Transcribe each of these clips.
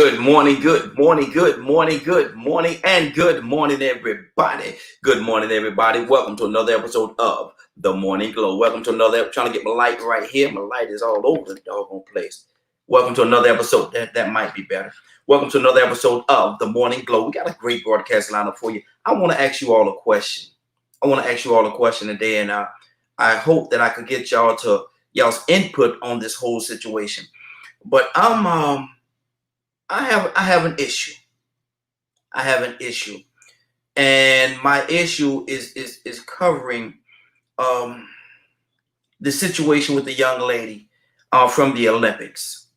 Good morning, good morning, good morning, good morning, and good morning, everybody. Good morning, everybody. Welcome to another episode of The Morning Glow. Welcome to another, trying to get my light right here. My light is all over the doggone place. Welcome to another episode. That might be better. Welcome to another episode of The Morning Glow. We got a great broadcast lineup for you. I want to ask you all a question. Today, and I hope that I could get y'all's input on this whole situation. But I have an issue. And my issue is covering the situation with the young lady from the Olympics.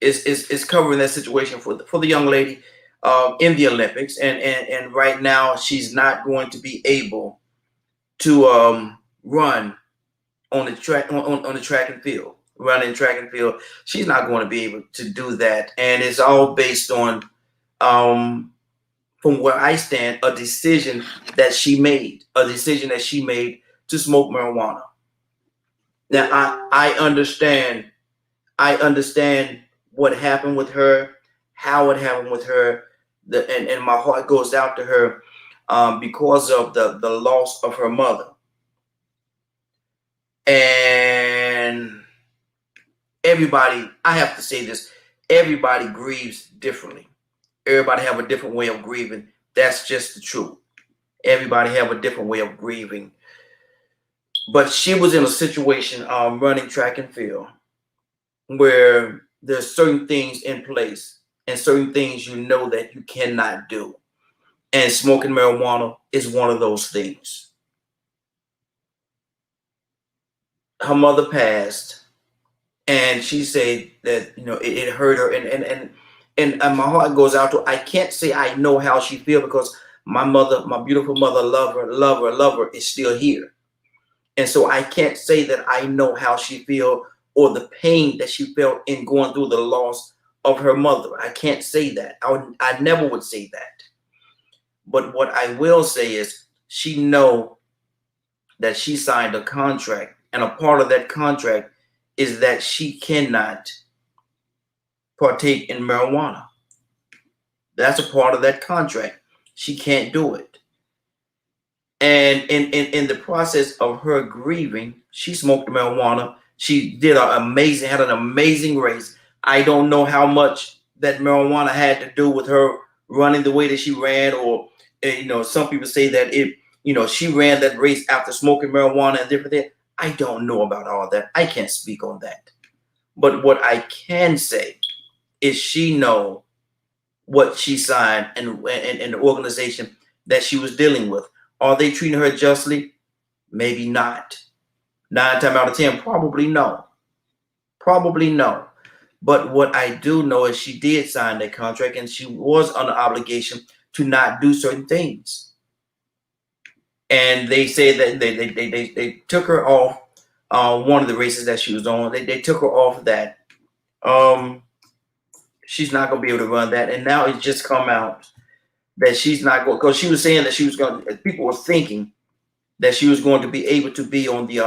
Is covering that situation for the young lady in the Olympics, and right now she's not going to be able to run on the track on the track and field. Running track and field, she's not going to be able to do that, and it's all based on from where I stand, a decision that she made to smoke marijuana. Now I understand what happened with her, how it happened with her, and my heart goes out to her because of the loss of her mother. And everybody, I have to say this, everybody grieves differently. Everybody have a different way of grieving. That's just the truth. Everybody have a different way of grieving. But she was in a situation running track and field where there's certain things in place and certain things you know that you cannot do. And smoking marijuana is one of those things. Her mother passed, and she said that it hurt her, and my heart goes out to. I can't say I know how she feels because my mother, my beautiful mother, love her, is still here, and so I can't say that I know how she feels or the pain that she felt in going through the loss of her mother. I can't say that. I never would say that. But what I will say is she know that she signed a contract, and a part of that contract is that she cannot partake in marijuana. That's a part of that contract. She can't do it. And in the process of her grieving, she smoked marijuana. She had an amazing race. I don't know how much that marijuana had to do with her running the way that she ran, or some people say that she ran that race after smoking marijuana and different things. I don't know about all that. I can't speak on that. But what I can say is she know what she signed and the organization that she was dealing with. Are they treating her justly? Maybe not. 9 times out of 10, probably no. But what I do know is she did sign that contract, and she was under obligation to not do certain things. And they say that they took her off one of the races that she was on. They took her off that. She's not going to be able to run that. And now it's just come out that she's not going, because she was saying that she was going to, people were thinking that she was going to be able to be on the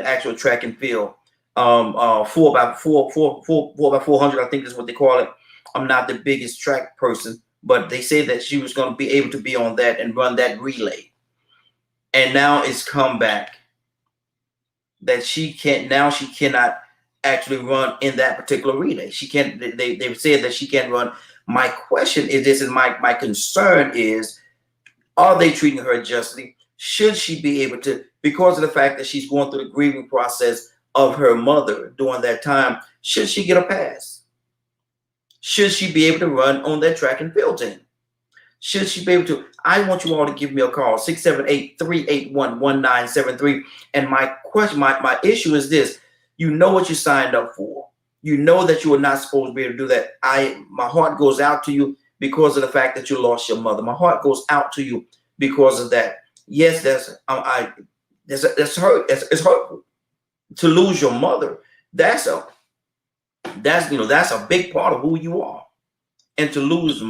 actual track and field. 4x400, I think is what they call it. I'm not the biggest track person, but they say that she was going to be able to be on that and run that relay. And now it's come back that she cannot actually run in that particular relay. She can't. They've said that she can't run. My question is this, and my concern is, are they treating her justly? Should she be able to, because of the fact that she's going through the grieving process of her mother during that time, should she get a pass? Should she be able to run on that track and field team? Should she be able to? I want you all to give me a call, 678-381-1973. And my question, my issue is this. You know what you signed up for. You know that you were not supposed to be able to do that. My heart goes out to you because of the fact that you lost your mother. My heart goes out to you because of that. Yes, that's hurt. It's hurtful to lose your mother. That's a big part of who you are. And to lose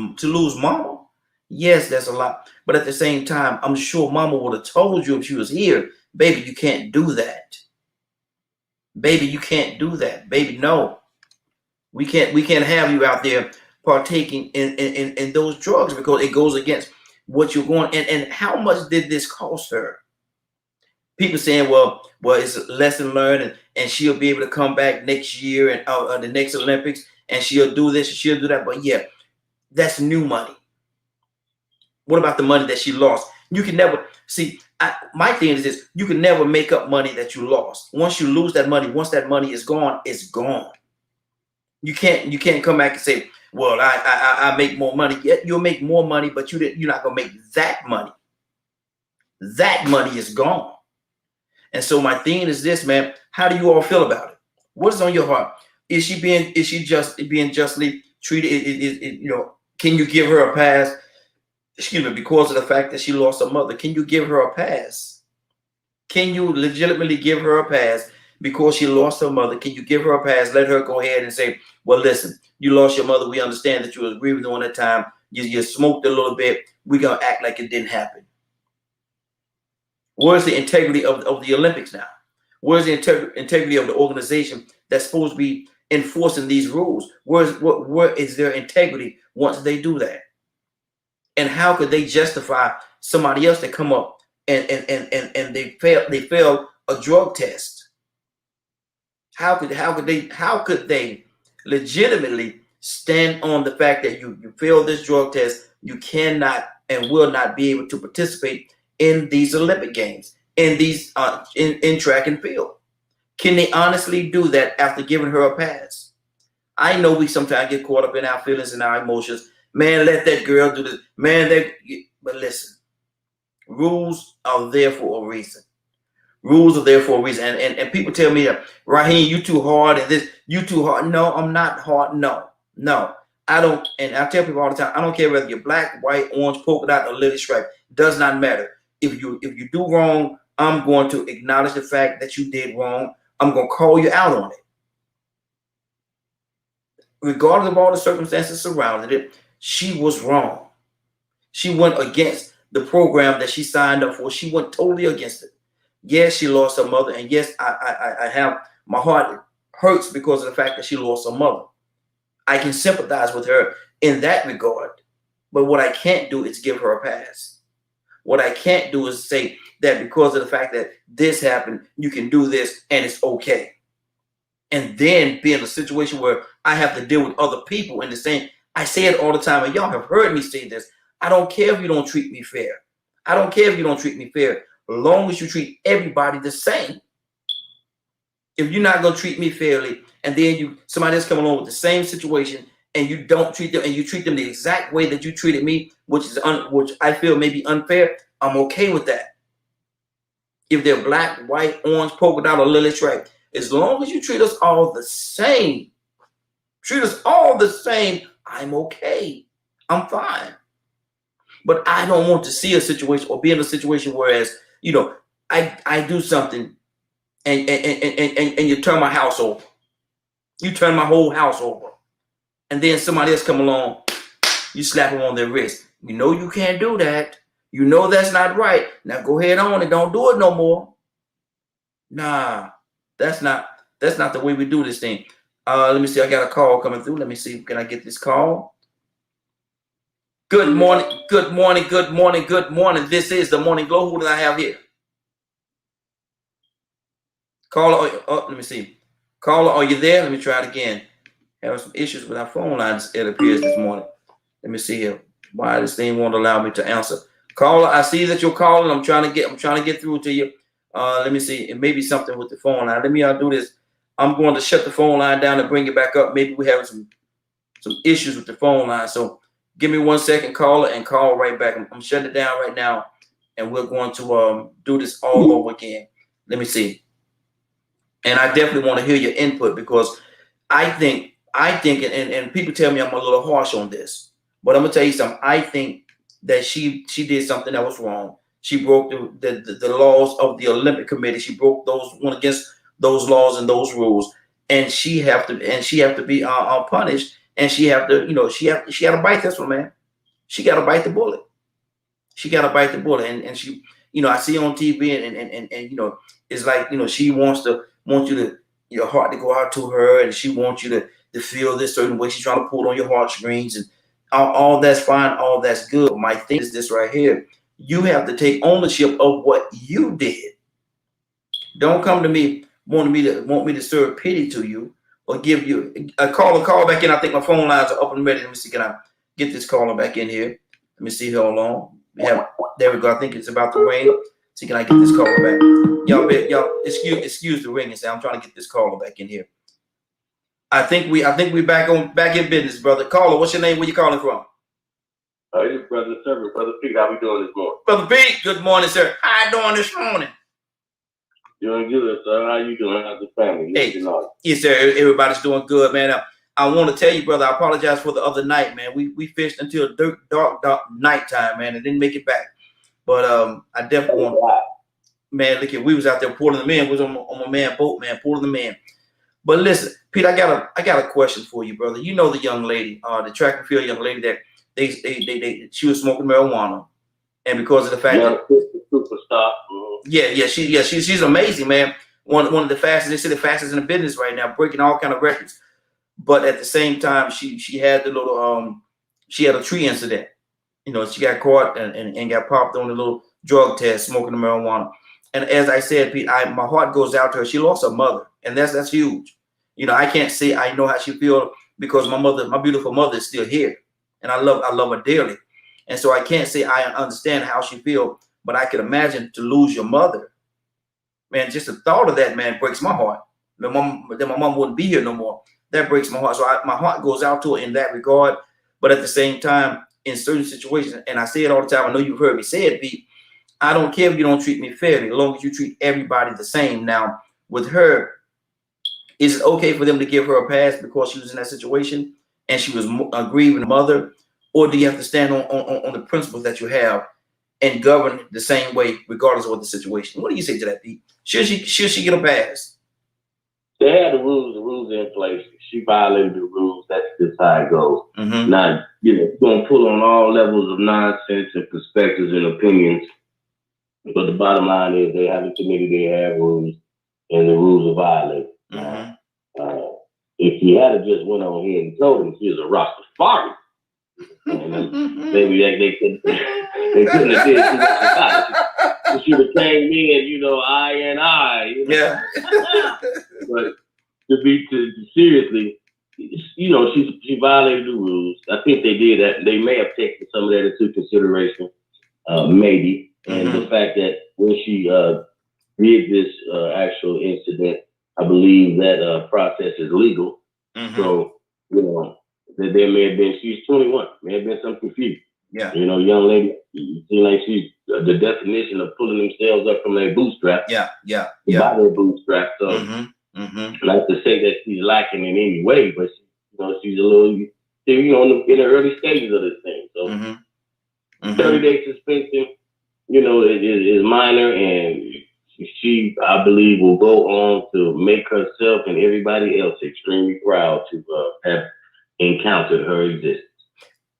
mama, yes, that's a lot. But at the same time, I'm sure mama would have told you if she was here, baby, you can't do that. Baby, you can't do that. Baby, no. We can't have you out there partaking in those drugs, because it goes against what you're going. And how much did this cost her? People saying, well, it's a lesson learned, and she'll be able to come back next year and the next Olympics, and she'll do this, and she'll do that. But yeah, that's new money. What about the money that she lost? You can never see. My thing is this: you can never make up money that you lost. Once you lose that money, once that money is gone, it's gone. You can't come back and say, well, I make more money. Yeah, you'll make more money, but you're not gonna make that money. That money is gone. And so my thing is this, man. How do you all feel about it? What is on your heart? Is she just being justly treated? Can you give her a pass? Excuse me, because of the fact that she lost her mother, can you give her a pass? Can you legitimately give her a pass because she lost her mother? Can you give her a pass? Let her go ahead and say, well, listen, you lost your mother. We understand that you was grieving during that time. You smoked a little bit. We're going to act like it didn't happen. Where's the integrity of the Olympics now? Where's the integrity of the organization that's supposed to be enforcing these rules? Where is their integrity once they do that? And how could they justify somebody else to come up and they failed a drug test? How could they legitimately stand on the fact that you failed this drug test? You cannot and will not be able to participate in these Olympic Games, in these in track and field. Can they honestly do that after giving her a pass? I know we sometimes get caught up in our feelings and our emotions. Man, let that girl do this. Man, but listen, rules are there for a reason. Rules are there for a reason. And people tell me that, Raheem, you too hard, and this, you too hard. No, I'm not hard. No. I don't, and I tell people all the time, I don't care whether you're black, white, orange, polka dot, or lily stripe. Does not matter. If you do wrong, I'm going to acknowledge the fact that you did wrong. I'm going to call you out on it. Regardless of all the circumstances surrounding it, she was wrong. She went against the program that she signed up for. She went totally against it. Yes, she lost her mother. And yes, I have, my heart hurts because of the fact that she lost her mother. I can sympathize with her in that regard. But what I can't do is give her a pass. What I can't do is say that because of the fact that this happened, you can do this and it's okay. And then be in a situation where I have to deal with other people in the same. I say it all the time, and y'all have heard me say this. I don't care if you don't treat me fair. I don't care if you don't treat me fair, as long as you treat everybody the same. If you're not going to treat me fairly, and then somebody else come along with the same situation, and you don't treat them, and you treat them the exact way that you treated me, which I feel may be unfair, I'm okay with that. If they're black, white, orange, polka dot, or lily stripe, as long as you treat us all the same, I'm okay. I'm fine. But I don't want to see a situation or be in a situation whereas, I do something and you turn my house over. You turn my whole house over. And then somebody else come along, you slap them on their wrist. You know you can't do that. You know that's not right. Now go ahead on and don't do it no more. Nah, that's not the way we do this thing. Let me see. I got a call coming through. Let me see. Can I get this call? Good morning. This is the Morning Glow. Who do I have here? Caller, let me see. Caller, are you there? Let me try it again. Having some issues with our phone lines, it appears, this morning. Let me see here. Why this thing won't allow me to answer. Caller, I see that you're calling. I'm trying to get through to you. Let me see. It may be something with the phone line. Let me do this. I'm going to shut the phone line down and bring it back up. Maybe we're having some issues with the phone line. So give me 1 second, caller, and call right back. I'm shutting it down right now, and we're going to do this all over again. Let me see. And I definitely want to hear your input, because I think, and people tell me I'm a little harsh on this, but I'm gonna tell you something. I think that she did something that was wrong. She broke the laws of the Olympic Committee. She went against those laws and those rules, and she have to be punished. And she had to bite this one, man. She got to bite the bullet. And she, I see on TV and it's like, she wants you to, your heart to go out to her, and she wants you to to feel this certain way. She's trying to pull on your heartstrings, and all that's fine, all that's good. My thing is this right here. You have to take ownership of what you did. Don't come to me want me to serve pity to you or give you a call back in. I think my phone lines are up and ready. Let me see. Can I get this caller back in here? Let me see how long. There we go. I think it's about to ring. See, can I get this caller back? Y'all, excuse the ring and say I'm trying to get this caller back in here. I think we back in business, brother. Caller, what's your name? Where you calling from? Hey, brother Pete. How we doing this morning? Brother Pete, good morning, sir. How you doing this morning? Doing good, sir. How you doing? How's the family? Hey, yes, sir. Everybody's doing good, man. I want to tell you, brother, I apologize for the other night, man. We fished until dark nighttime, man, and didn't make it back. But I definitely want to, man, look at, we was out there pulling them in. We was on my man boat, man, pulling them in. But listen, Pete, I got a question for you, brother. You know the young lady, the track and field young lady that she was smoking marijuana, and because of the fact that superstar, she's amazing, man. One of the fastest, they say the fastest in the business right now, breaking all kind of records. But at the same time, she had the little she had a tree incident. You know, she got caught and got popped on the little drug test, smoking the marijuana. And as I said, Pete, my heart goes out to her. She lost her mother, and that's huge. You know, I can't say I know how she feels because my beautiful mother is still here, and I love her dearly. And so I can't say I understand how she feels, but I can imagine to lose your mother. Man, just the thought of that, man, breaks my heart. Then my mom wouldn't be here no more. That breaks my heart. So my heart goes out to her in that regard. But at the same time, in certain situations, and I say it all the time, I know you've heard me say it, Pete, I don't care if you don't treat me fairly, as long as you treat everybody the same. Now, with her, is it okay for them to give her a pass because she was in that situation and she was a grieving mother? Or do you have to stand on the principles that you have and govern the same way, regardless of what the situation? What do you say to that, Pete? Should she get a pass? They had the rules in place. She violated the rules. That's just how it goes. Mm-hmm. Now, going to pull on all levels of nonsense and perspectives and opinions. But the bottom line is they have a committee, they have rules, and the rules are violated. Mm-hmm. If she had just went on here and told him she was a Rastafari, maybe they couldn't have did too much about it. She would came in, I and I. Yeah. But seriously, she violated the rules. I think they did that. They may have taken some of that into consideration, maybe. And the fact that when she did this actual incident, I believe that process is legal. Mm-hmm. So, that there may have been, she's 21, may have been some confusion. Yeah. Young lady, you seem like she's the definition of pulling themselves up from their bootstraps. Yeah. By their bootstraps. So, Mm-hmm. not to say that she's lacking in any way, but she's a little, in the early stages of this thing. So, 30-day suspension, is minor, and she, I believe, will go on to make herself and everybody else extremely proud to have encountered her existence.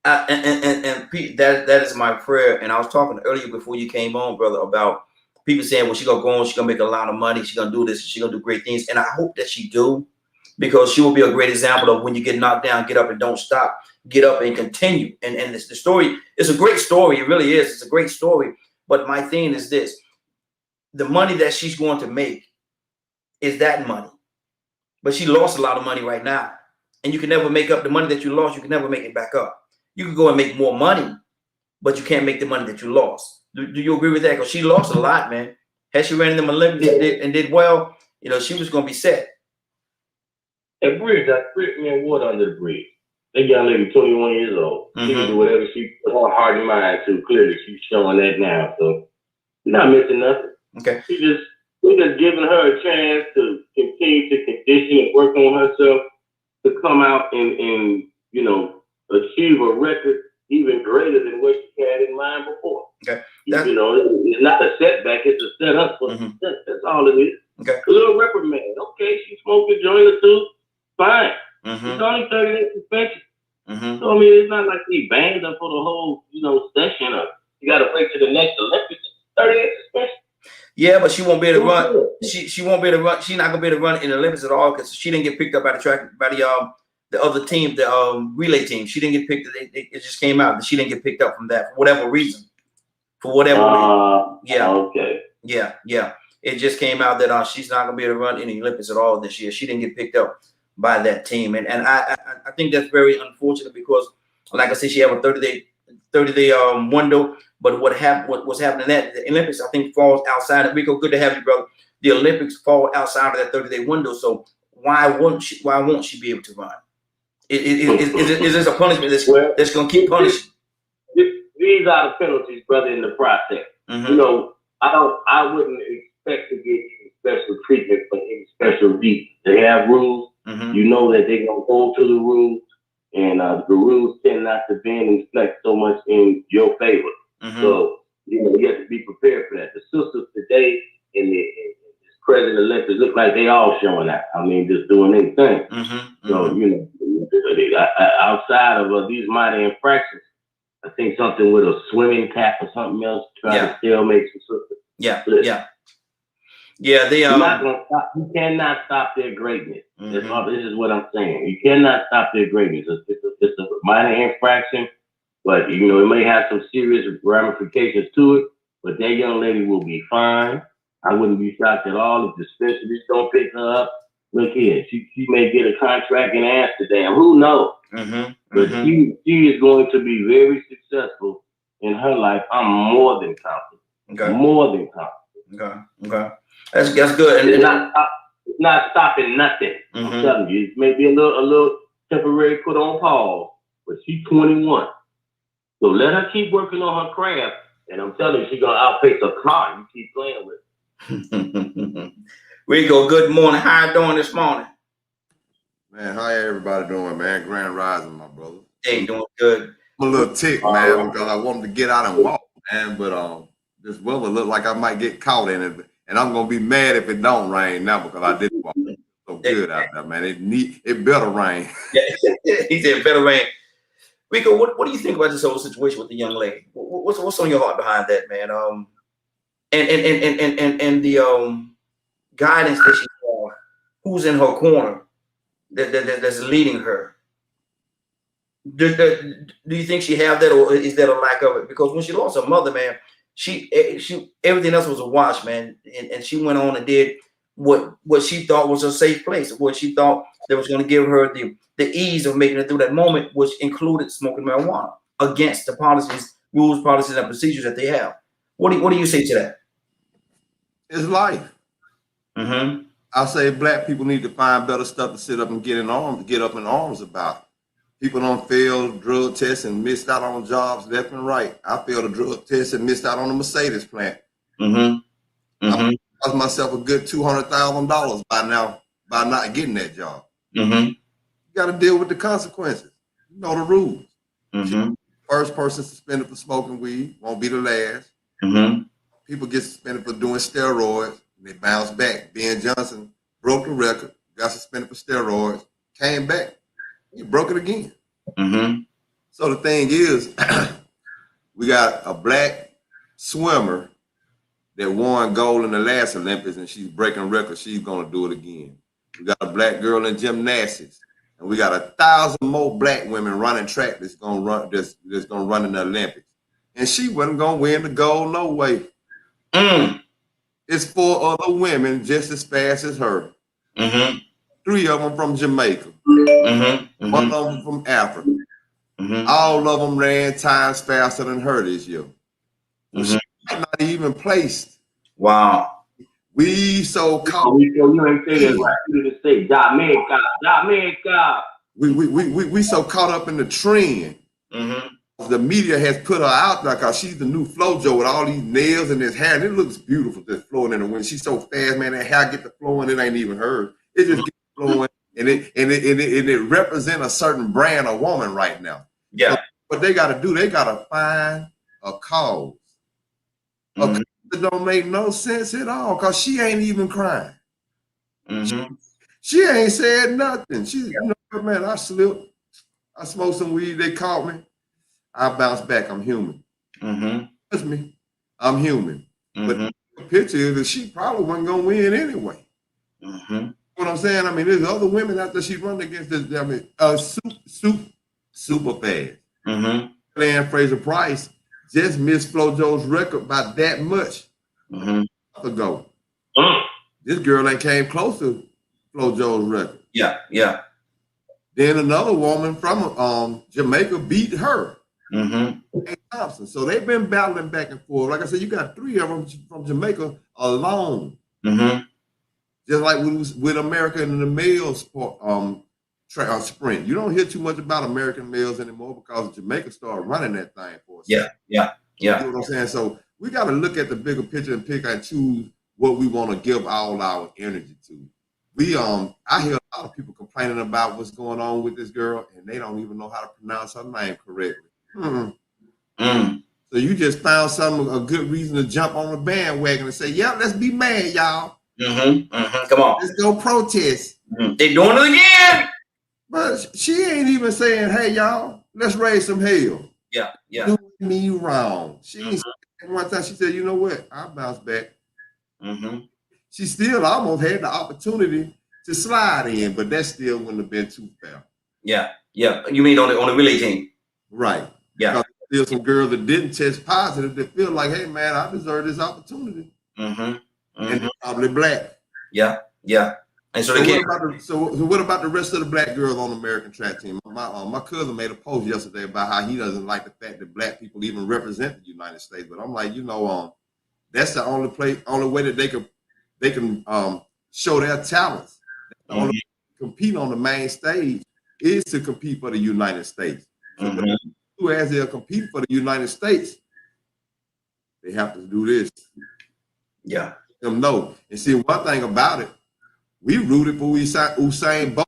And Pete, that is my prayer. And I was talking earlier before you came on, brother, about people saying, well, she's gonna go on, she's gonna make a lot of money, she's gonna do this, she's gonna do great things. And I hope that she do, because she will be a great example of when you get knocked down, get up and don't stop, get up and continue. And the story is a great story. It really is. It's a great story. But my thing is this: the money that she's going to make is that money. But she lost a lot of money right now. And you can never make up the money that you lost. You can never make it back up. You can go and make more money, but you can't make the money that you lost. Do you agree with that? Because she lost a lot, man. Had she ran in them Olympics and did well, she was going to be set. That bridge, water under the bridge. That young lady, 21 years old. She can do whatever she put her heart and mind to. Clearly, she's showing that now. So, you're not missing nothing. Okay. We're just giving her a chance to continue to condition and work on herself to come out and achieve a record even greater than what she had in mind before. Okay. It's not a setback, it's a setup for success. That's all it is. Okay. A little reprimand. Okay, she smoked a joint or two. Fine. It's only 30-day suspension. So, I mean, it's not like they banned her for the whole, session. Or you got to wait to the next Olympics. 30-day suspension. Yeah, but she won't be able to run. She won't be able to run. She's not gonna be able to run in the Olympics at all because she didn't get picked up by the the other team, the relay team. She didn't get picked. It just came out that she didn't get picked up from that for whatever reason. For whatever reason. Yeah. Okay. Yeah. Yeah. It just came out that she's not going to be able to run in the Olympics at all this year. She didn't get picked up by that team, and I think that's very unfortunate because, like I said, she had a 30-day window. But what's happening at the Olympics, I think, falls outside of Rico. Good to have you, brother. The Olympics fall outside of that 30-day window. So why won't she be able to run? Is this a punishment that's going to keep punishing? These are the penalties, brother, in the process. Mm-hmm. You know, I wouldn't expect to get any special treatment for any special reason. They have rules. Mm-hmm. You know that they're going to hold to the rules, and the rules tend not to bend and flex so much in your favor. Mm-hmm. So, you know, you have to be prepared for that. The sisters today in this present Olympics look like they all showing out. I mean, just doing their thing. Mm-hmm. So, you know, outside of these minor infractions, I think something with a swimming cap or something else trying to stalemate some sisters. Yeah, yeah. They You're not gonna stop. You cannot stop their greatness. Mm-hmm. This is what I'm saying. You cannot stop their greatness. It's a minor infraction, but you know it may have some serious ramifications to it. But that young lady will be fine. I wouldn't be shocked at all if dispensaries don't pick her up. Look here, she may get a contract in Amsterdam. Who knows? Mm-hmm. But she is going to be very successful in her life. I'm more than confident. Okay. More than confident. Okay. That's good. And it's not stopping nothing. Mm-hmm. I'm telling you, it may be a little temporary put on pause, but she's 21. So let her keep working on her craft, and I'm telling you, she's gonna outpace her car. You keep playing with her. Rico, good morning. How you doing this morning? Man, how everybody doing, man? Grand Rising, my brother. Hey, doing good. I'm a little ticked, man, because I wanted to get out and walk, man, but this weather look like I might get caught in it, and I'm gonna be mad if it don't rain now because I didn't walk. So good out there, man. It better rain. Yeah, he said better rain. Rico, what do you think about this whole situation with the young lady? What's on your heart behind that, man? And the guidance that she has, who's in her corner that's leading her. Do you think she have that, or is that a lack of it? Because when she lost her mother, man, she everything else was a wash, man, and she went on and did what she thought was a safe place, what she thought that was going to give her the ease of making it through that moment, which included smoking marijuana against the rules, policies, and procedures that they have. What do you say to that? It's life. Mm-hmm. I say black people need to find better stuff to sit up and get up in arms about. People don't fail drug tests and missed out on jobs left and right. I failed a drug test and missed out on the Mercedes plant. Mm-hmm. Mm-hmm. I cost myself a good $200,000 by not getting that job. Mm-hmm. You got to deal with the consequences. You know the rules. Mm-hmm. First person suspended for smoking weed won't be the last. Mm-hmm. People get suspended for doing steroids. And they bounce back. Ben Johnson broke the record, got suspended for steroids, came back. He broke it again. Mm-hmm. So the thing is, we got a black swimmer that won gold in the last Olympics, and she's breaking records. She's gonna do it again. We got a black girl in gymnastics, and we got 1,000 more black women running track that's gonna run in the Olympics. And she wasn't gonna win the gold no way. It's 4 other women just as fast as her. Mm-hmm. 3 of them from Jamaica. Mm-hmm. 1 of them from Africa. Mm-hmm. All of them ran times faster than her this year. Mm-hmm. She not even placed. Wow. We so caught. You ain't say that right. You didn't say Jamaica. We so caught up in the trend. Mm-hmm. The media has put her out there because she's the new FloJo with all these nails in his hair. And it looks beautiful just flowing in the wind. She's so fast, man. That hair get to flowing, it ain't even hers. It just gets flowing, and it represents a certain brand of woman right now. Yeah. So what they got to do, they got to find a cause. A cause that don't make no sense at all because she ain't even crying. Mm-hmm. She ain't said nothing. She, you know, man, I slipped. I smoked some weed. They caught me. I bounced back. I'm human. Mm-hmm. That's me. I'm human. Mm-hmm. But the picture is that she probably wasn't going to win anyway. Mm-hmm. What I'm saying, I mean, there's other women out there she running against. This, I mean, super fast. Mm-hmm. Playing Fraser Price just missed FloJo's record by that much ago. This girl ain't came close to FloJo's record. Yeah, yeah. Then another woman from Jamaica beat her. Thompson. So they've been battling back and forth. Like I said, you got 3 of them from Jamaica alone. Just like with America and the males sprint. You don't hear too much about American males anymore because Jamaica started running that thing for us. Yeah. You know what I'm saying? So we got to look at the bigger picture and pick and choose what we want to give all our energy to. I hear a lot of people complaining about what's going on with this girl, and they don't even know how to pronounce her name correctly. So you just found a good reason to jump on the bandwagon and say, yeah, let's be mad, y'all. Come on. Let's go protest. They're doing it again. But she ain't even saying, hey, y'all, let's raise some hell. Yeah. Do me wrong. She ain't saying one time she said, you know what? I'll bounce back. She still almost had the opportunity to slide in, but that still wouldn't have been too fair. Yeah. You mean on the relay team? Right. Yeah. Because there's some girls that didn't test positive that feel like, hey man, I deserve this opportunity. And they're probably black. Yeah. And so what about the rest of the black girls on the American track team? My cousin made a post yesterday about how he doesn't like the fact that black people even represent the United States. But I'm like, that's the only way that they can show their talents. The only way to compete on the main stage is to compete for the United States. So who as they'll compete for the United States, they have to do this. Yeah. Them know. And see, one thing about it, we rooted for Usain Bolt.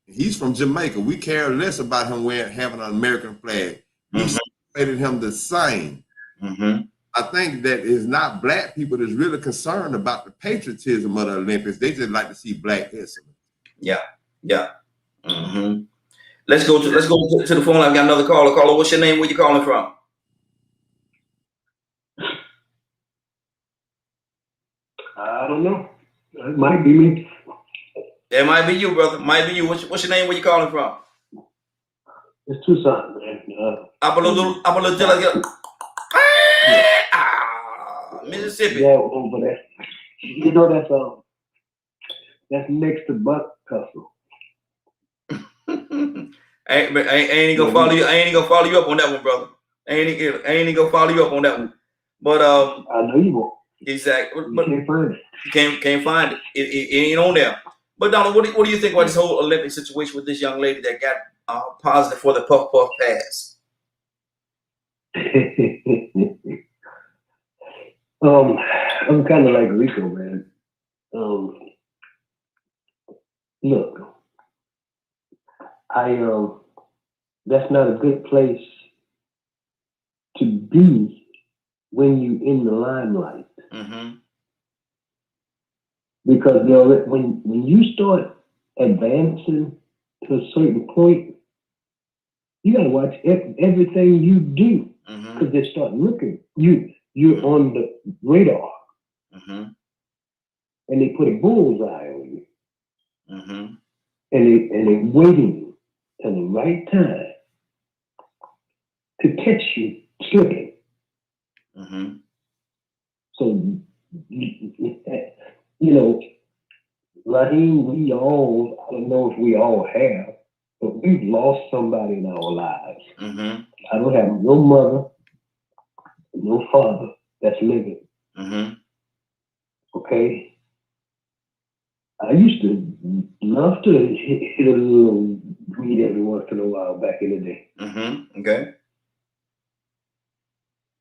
He's from Jamaica. We care less about him having an American flag. We celebrated him the same. I think that it's not black people that's really concerned about the patriotism of the Olympics. They just like to see black excellence. Yeah. Let's go to the phone. I've got another caller. Caller, what's your name? Where you calling from? I don't know. It might be me. It might be you, brother. Might be you. What's your name? Where you calling from? It's Tucson, man. Mississippi. Yeah, over there. You know that's next to Buck Tussle. I ain't gonna follow you. I ain't gonna follow you up on that one, brother. I ain't gonna follow you up on that one. But I know you won't. Exactly. But you can't find it. You can't find it. It ain't on there. But Donald, what do you think about this whole Olympic situation with this young lady that got positive for the puff pass? I'm kind of like Rico, man. Look, that's not a good place to be when you in the limelight. Because when you start advancing to a certain point, you got to watch everything you do because they start looking. You're on the radar, and they put a bullseye on you, and they're waiting at the right time to catch you slipping. So, Raheem, I don't know if we all have, but we've lost somebody in our lives. I don't have no mother, no father that's living. Okay? I used to love to hit a little weed every once in a while back in the day. Okay.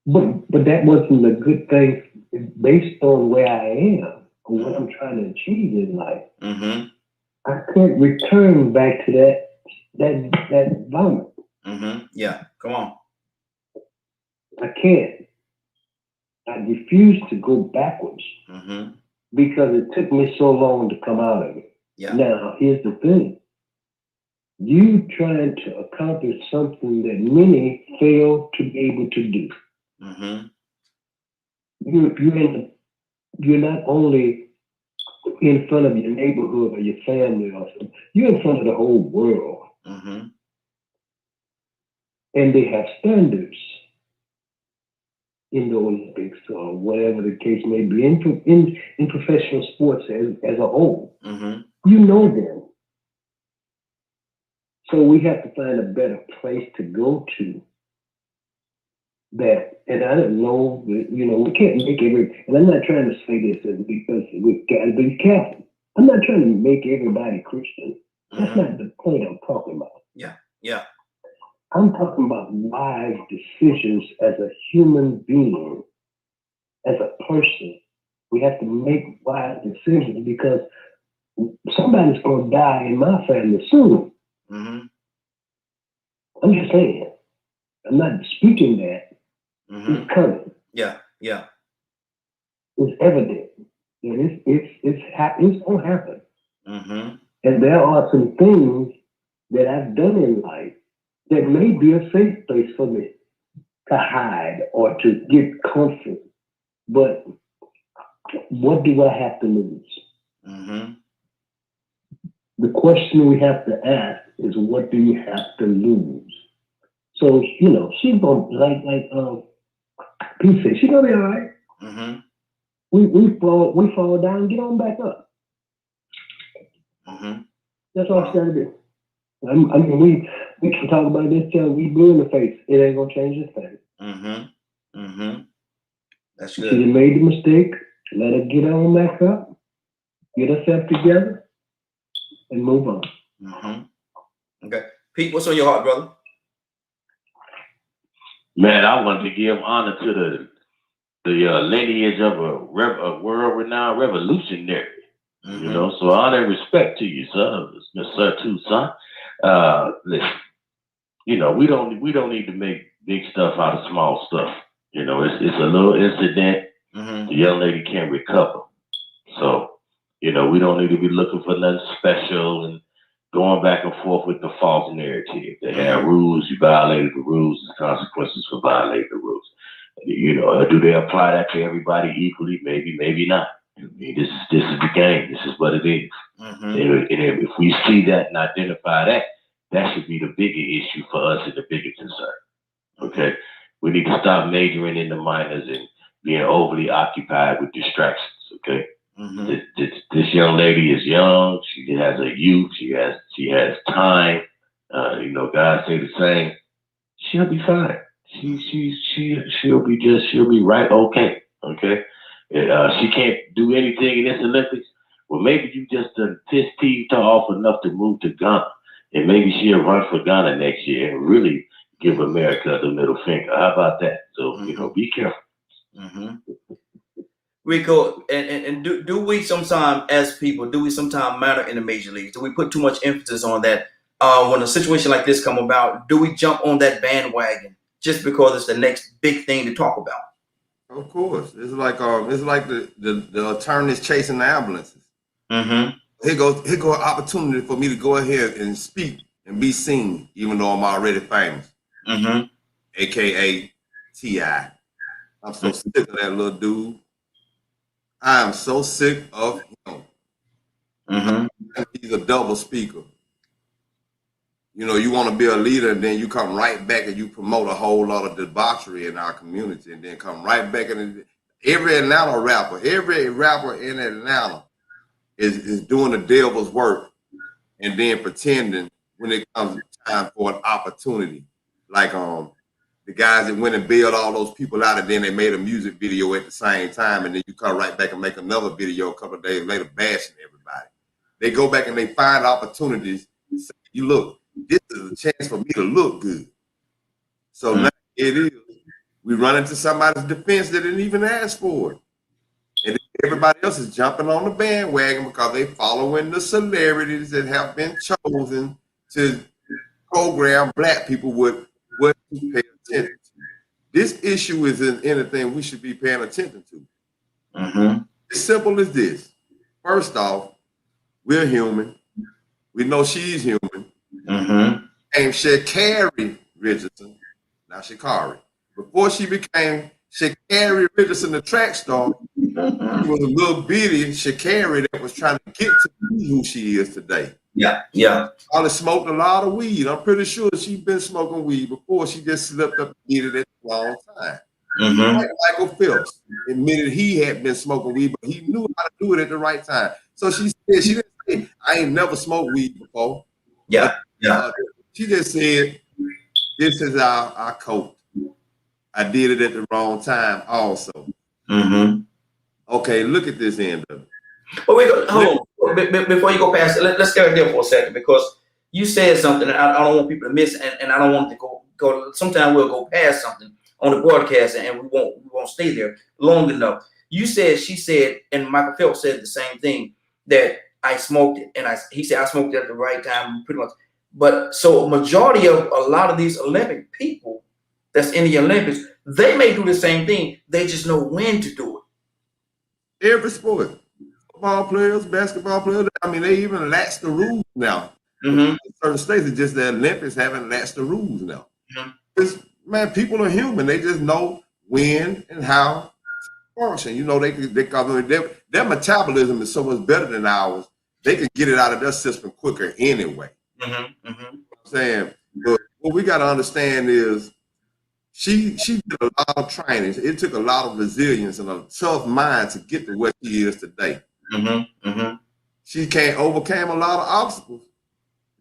But that wasn't a good thing based on where I am and what I'm trying to achieve in life. I can't return back to that vomit. Yeah, come on. I can't. I refuse to go backwards because it took me so long to come out of it. Yeah. Now, here's the thing. You trying to accomplish something that many fail to be able to do. You're not only in front of your neighborhood or your family or something. You're in front of the whole world. Mm-hmm. And they have standards in the Olympics or whatever the case may be, in professional sports as a whole. Mm-hmm. You know them. So we have to find a better place to go to that. And I don't know, you know, we can't make and I'm not trying to say this because we've got to be careful. I'm not trying to make everybody Christian. That's not the point I'm talking about. Yeah, yeah. I'm talking about wise decisions as a human being, as a person. We have to make wise decisions because somebody's going to die in my family soon. Mm-hmm. I'm just saying. I'm not speaking that. Mm-hmm. It's coming. Yeah, yeah. It's evident that it's going to happen. Mm-hmm. And there are some things that I've done in life that may be a safe place for me to hide or to get comfort. But what do I have to lose? Mm-hmm. The question we have to ask is, what do you have to lose? So, you know, she's going to, Pete said, she's going to be all right. Mm-hmm. We fall down and get on back up. Mm-hmm. That's all she got to do. I mean, we can talk about this till we blue in the face. It ain't gonna change a thing. Mm-hmm. Mm-hmm. That's She good. done made the mistake. Let her get on back up, get herself together, and move on. Mm-hmm. Okay, Pete, what's on your heart, brother? Man, I wanted to give honor to the lineage of a world-renowned revolutionary. Mm-hmm. You know, so honor and respect to you, son. Sir, too, son. Listen, you know, we don't need to make big stuff out of small stuff. You know, it's a little incident. Mm-hmm. The young lady can recover. So, you know, we don't need to be looking for nothing special and going back and forth with the false narrative. They have rules. You violated the rules. There's consequences for violating the rules. You know, do they apply that to everybody equally? Maybe, maybe not. I mean, this is the game. This is what it is. Mm-hmm. And if we see that and identify that, that should be the bigger issue for us and the bigger concern. Okay, we need to stop majoring in the minors and being overly occupied with distractions. Okay, mm-hmm. This young lady is young. She has a youth. She has time. You know, God say the same. She'll be fine. She'll be right. Okay. Okay. She can't do anything in this Olympics. Well, maybe you just pissed Steve off enough to move to Ghana, and maybe she'll run for Ghana next year and really give America the middle finger. How about that? So you know, be careful. Mm-hmm. Rico, and do we sometimes, as people, do we sometimes matter in the major leagues? Do we put too much emphasis on that? When a situation like this come about, do we jump on that bandwagon just because it's the next big thing to talk about? Of course, it's like the attorneys chasing the ambulances. Mm-hmm. Here go an opportunity for me to go ahead and speak and be seen, even though I'm already famous. Mm-hmm. AKA T.I. I'm so sick of that little dude. I am so sick of him. Mm-hmm. He's a double speaker. You know, you want to be a leader, and then you come right back and you promote a whole lot of debauchery in our community, and then come right back and every Atlanta rapper, every rapper in Atlanta is doing the devil's work, and then pretending when it comes time for an opportunity, like the guys that went and bailed all those people out, and then they made a music video at the same time, and then you come right back and make another video a couple of days later bashing everybody. They go back and they find opportunities to say, you look, this is a chance for me to look good. So now it is. We run into somebody's defense that didn't even ask for it. And everybody else is jumping on the bandwagon because they following the celebrities that have been chosen to program black people with what to pay attention to. This issue isn't anything we should be paying attention to. Mm-hmm. As simple as this. First off, we're human. We know she's human. Mm-hmm. And Sha'Carri Richardson, now Sha'Carri. Before she became Sha'Carri Richardson, the track star, was a little bitty Sha'Carri that was trying to get to be who she is today. Yeah, yeah. Probably smoked a lot of weed. I'm pretty sure she's been smoking weed before. She just slipped up and did it at the wrong time. Like Michael Phelps admitted he had been smoking weed, but he knew how to do it at the right time. So she said, she didn't say, I ain't never smoked weed before. Yeah, yeah. She just said, this is our coat. I did it at the wrong time also. Okay, look at this end of it. But hold on. Before you go past it, let's stay right there for a second, because you said something that I don't want people to miss, and I don't want it to go. Sometimes we'll go past something on the broadcast, and we won't stay there long enough. You said, she said, and Michael Phelps said the same thing, that I smoked it, and he said I smoked it at the right time, pretty much. But so a majority of a lot of these Olympic people that's in the Olympics, they may do the same thing. They just know when to do it. Every sport. Football players, basketball players, I mean, they even latch the rules now. In certain states, it's just the Olympics haven't latched the rules now. Man, people are human. They just know when and how to function. You know, their metabolism is so much better than ours. They can get it out of their system quicker anyway. I'm saying, but what we got to understand is she did a lot of training. It took a lot of resilience and a tough mind to get to where she is today. She overcame a lot of obstacles.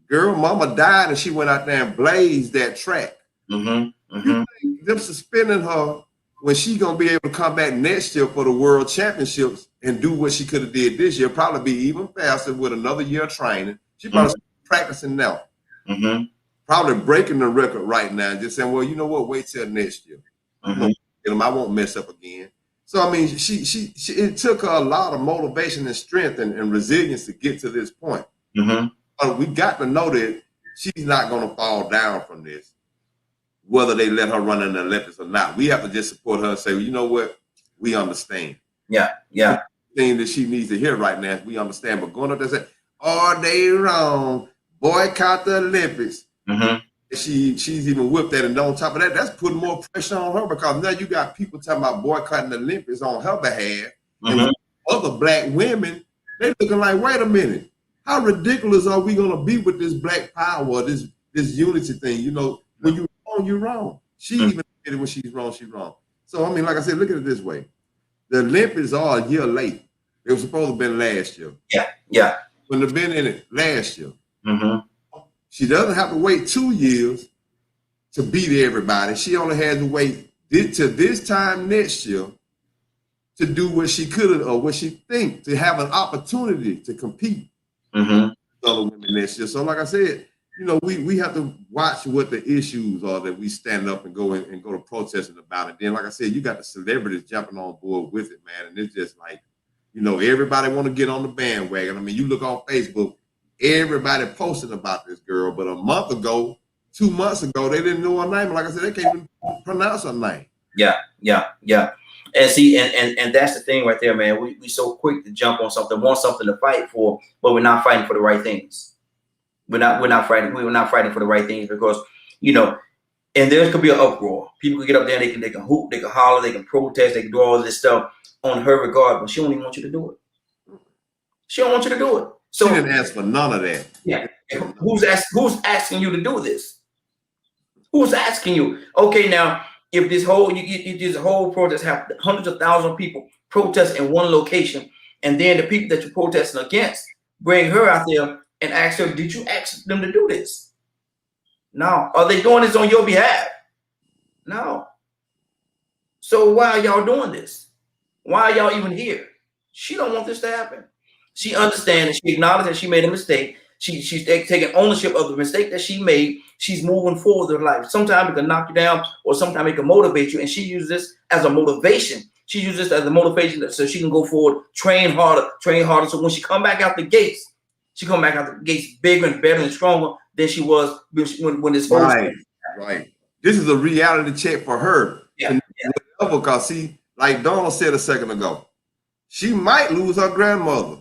Girl, mama died and she went out there and blazed that track. You think them suspending her when she gonna be able to come back next year for the world championships and do what she could have did this year, probably be even faster with another year of training. She probably practicing now. Probably breaking the record right now and just saying, well, you know what, wait till next year. I won't mess up again. So I mean, it took her a lot of motivation and strength and resilience to get to this point. But we got to know that she's not gonna fall down from this, whether they let her run in the Olympics or not. We have to just support her and say, well, you know what, we understand. The thing that she needs to hear right now is we understand. But going up there and say, are they wrong? Boycott the Olympics. She's even whipped that, and on top of that, that's putting more pressure on her, because now you got people talking about boycotting the Olympics on her behalf, and other black women, they looking like, wait a minute, how ridiculous are we gonna be with this black power, this unity thing? You know, when you're wrong, you're wrong. She even admitted when she's wrong, she's wrong. So I mean, like I said, look at it this way: the Olympics are a year late. It was supposed to have been last year. When they've been in it last year. She doesn't have to wait 2 years to beat everybody. She only has to wait to this time next year to do what she could or what she think, to have an opportunity to compete with other women next year. So like I said, you know, we have to watch what the issues are that we stand up and go to protesting about it. Then, like I said, you got the celebrities jumping on board with it, man. And it's just like, you know, everybody want to get on the bandwagon. I mean, you look on Facebook, everybody posted about this girl, but a month ago, 2 months ago, they didn't know her name. Like I said, they can't even pronounce her name. And see, and that's the thing right there, man. We so quick to jump on something, want something to fight for, but we're not fighting for the right things. We're not fighting for the right things, because, you know, and there could be an uproar. People can get up there, they can hoop, they can holler, they can protest, they can do all this stuff on her regard, but she don't even want you to do it. She don't want you to do it. So she didn't ask for none of that. Who's asking you to do this? Who's asking you? Okay, now if this whole protest have hundreds of thousands of people protest in one location, and then the people that you're protesting against bring her out there and ask her, did you ask them to do this? No. Are they doing this on your behalf? No. So why are y'all doing this? Why are y'all even here? She don't want this to happen. She understands, she acknowledges that she made a mistake. She's taking ownership of the mistake that she made. She's moving forward in life. Sometimes it can knock you down, or sometimes it can motivate you. And she uses this as a motivation. She uses this as a motivation so she can go forward, train harder. So when she come back out the gates, bigger and better and stronger than she was when this first. Right. This is a reality check for her. Because see, like Donald said a second ago, she might lose her grandmother.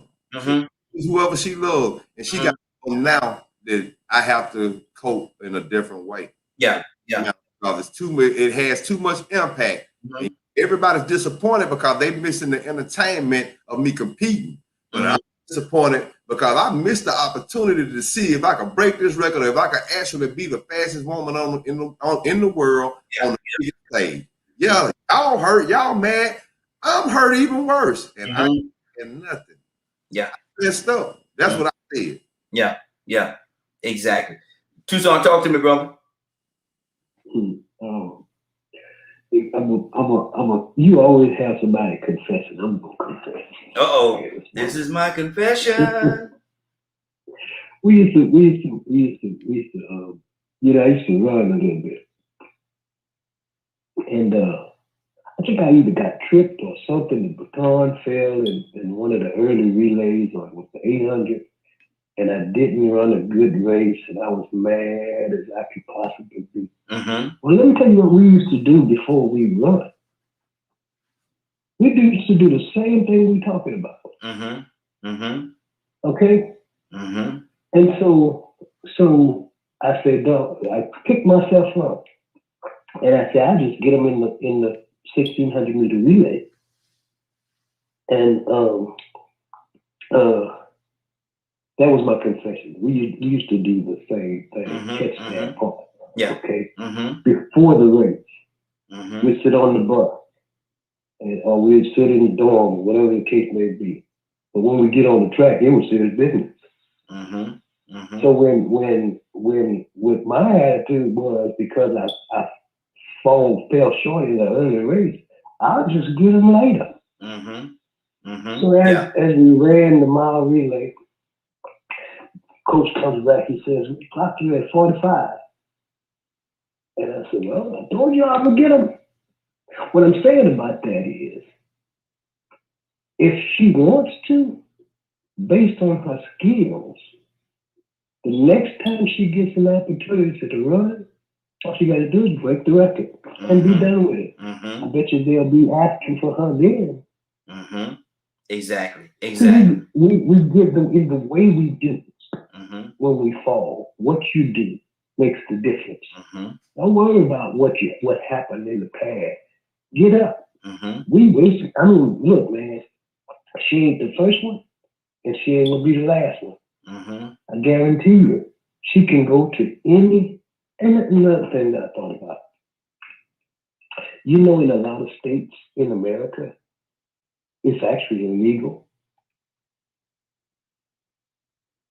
Whoever she loved, and she got now that I have to cope in a different way. Because it's too much. It has too much impact. You everybody's disappointed because they missing the entertainment of me competing. But I'm disappointed because I missed the opportunity to see if I could break this record, or if I could actually be the fastest woman in the world on the biggest stage. Yeah, y'all hurt, y'all mad. I'm hurt even worse, and I ain't getting nothing. Yeah, messed up. That's what I said. Yeah, exactly. Tucson, talk to me, brother. You always have somebody confessing. I'm gonna confess. This is my confession. we used to, I used to run a little bit. And I think I either got tripped or something. The baton fell in one of the early relays, or it was the 800. And I didn't run a good race, and I was mad as I could possibly be. Well, let me tell you what we used to do before we run. We used to do the same thing we're talking about. Okay? And so I said, dog, I picked myself up, and I said, I'll just get them in the 1600 meter relay. And that was my confession. We used to do the same thing, catch that part. Yeah. Okay. Before the race, we'd sit on the bus, or we'd sit in the dorm, or whatever the case may be. But when we get on the track, it was serious business. So when my attitude was, because I fell short in the early race, I'll just get them later. So as we ran the mile relay, coach comes back, he says, we clocked you at 45. And I said, well, I told you I would get them. What I'm saying about that is, if she wants to, based on her skills, the next time she gets an opportunity to run, all she got to do is break the record and be done with it. I bet you they'll be asking for her then. Exactly. We give them in the way we do when we fall. What you do makes the difference. Don't worry about what happened in the past. Get up. Look, man, she ain't the first one, and she ain't gonna be the last one. I guarantee you, she can go to any. And another thing that I thought about, in a lot of states in America, it's actually illegal.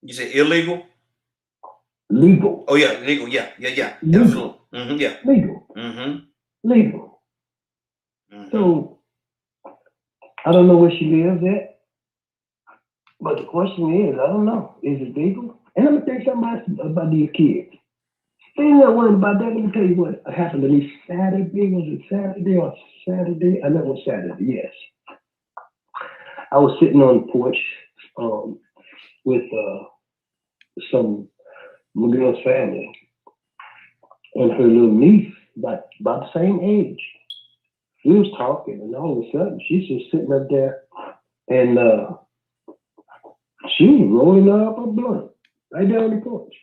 You say illegal? Legal. Oh yeah, legal. Yeah. Legal. Absolutely. Legal. So I don't know where she lives at, but the question is, I don't know, is it legal? And let me tell you something about these kids. Ain't not worried about that. Let me tell you what happened to me Saturday. Was it Saturday or Saturday? I know it was Saturday, yes. I was sitting on the porch with some girl's family and her little niece, about the same age. We was talking, and all of a sudden, she's just sitting up there, and she was rolling up a blunt right down the porch.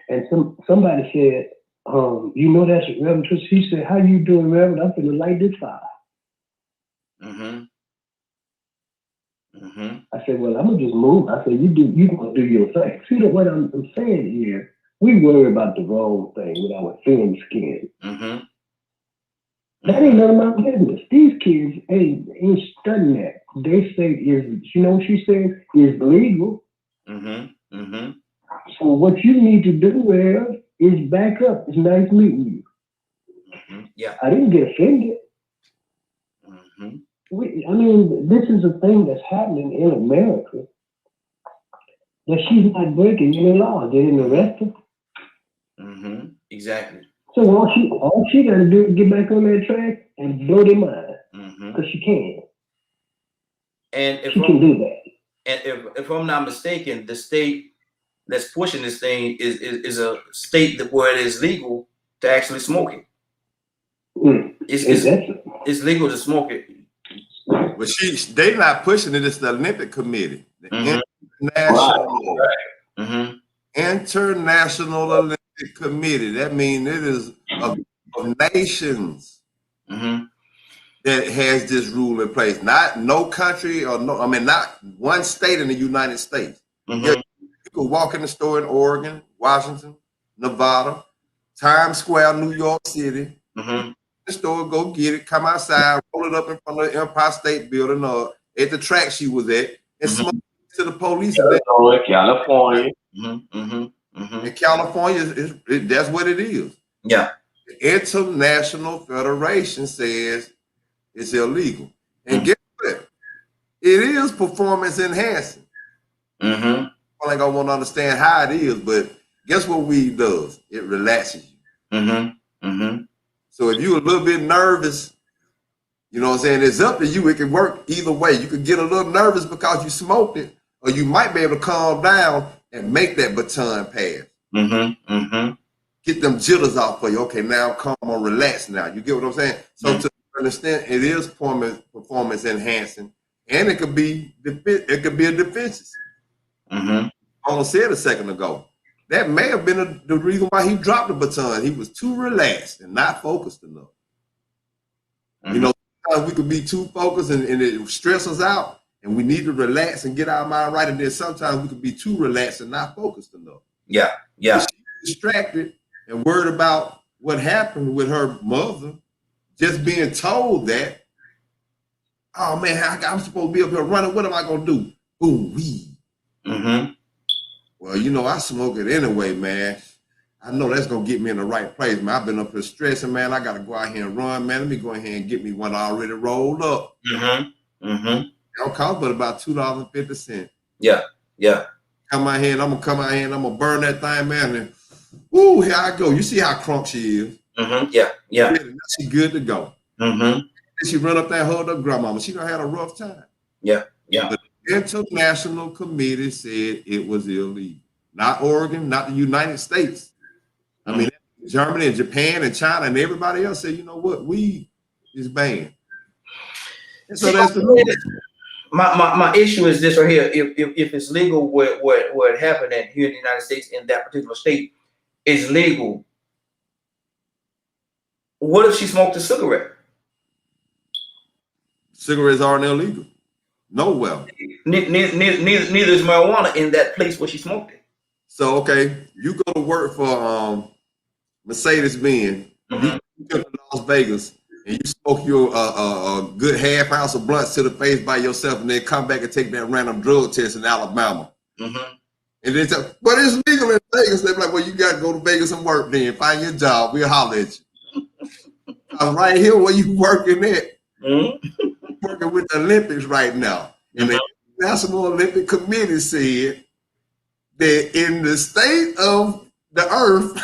And somebody said, that's Reverend Tristan. He said, how you doing, Reverend? I'm finna light this fire. I said, well, I'm gonna just move. I said, you gonna do your thing. See what I'm saying here? We worry about the wrong thing with our thin skin. That ain't none of my business. These kids ain't studying that. They say what she said, is legal. So what you need to do is back up. It's nice meeting you. Yeah. I didn't get offended. This is a thing that's happening in America that she's not breaking any laws. They didn't arrest her. Exactly. So all she got to do is get back on that track and blow their mind, because she can. And she can do that. And if I'm not mistaken, the state that's pushing this thing is a state where it is legal to actually smoke it. It's legal to smoke it. But they not pushing it. It's the Olympic Committee, the International Olympic Committee. That means it is of nations. that has this rule in place. Not no country or no, I mean, not one state in the United States. You could walk in the store in Oregon, Washington, Nevada, Times Square, New York City. The store, go get it, come outside, roll it up in front of the Empire State Building or at the track she was at, and smoke it to the police. California. In California, that's what it is. Yeah. The International Federation says it's illegal. And guess what? It is performance enhancing. I think I want to understand how it is, but guess what weed does? It relaxes you. So if you're a little bit nervous, you know what I'm saying, it's up to you. It can work either way. You could get a little nervous because you smoked it, or you might be able to calm down and make that baton pass. Get them jitters off for you. Okay, now I'm calm, I'm relaxed now. You get what I'm saying? So to understand, it is performance enhancing, and it could be a deficiency. I said a second ago, that may have been the reason why he dropped the baton. He was too relaxed and not focused enough. You know, sometimes we could be too focused and it stress us out, and we need to relax and get our mind right. And then sometimes we could be too relaxed and not focused enough. Yeah. She's distracted and worried about what happened with her mother, just being told that, oh man, I'm supposed to be up here running. What am I gonna do? Boom, weed. Well, you know, I smoke it anyway, man. I know that's gonna get me in the right place, man. I've been up here stressing, man. I gotta go out here and run, man. Let me go ahead and get me one already rolled up. Don't cost but about $2.50. Yeah. Come out here and I'm gonna burn that thing, man. And ooh, here I go. You see how crunk she is. Yeah. She good to go. And she run up there and hold up grandmama. She done had a rough time. Yeah. The International Committee said it was illegal. Not Oregon, not the United States. I mean, Germany and Japan and China and everybody else said, you know what, weed is banned. And so that's the my issue is this right here. If it's legal, what happened here in the United States in that particular state is legal. What if she smoked a cigarette? Cigarettes aren't illegal. Nowhere. Neither is marijuana in that place where she smoked it. So okay, you go to work for Mercedes-Benz, you go to Las Vegas, and you smoke your a good half ounce of blunts to the face by yourself, and then come back and take that random drug test in Alabama. And then say, but it's legal in Vegas. They're like, well, you got to go to Vegas and work then. Find your job. We'll holler at you. I'm right here where you working at. Working with the Olympics right now. And the National Olympic Committee said that in the state of the earth,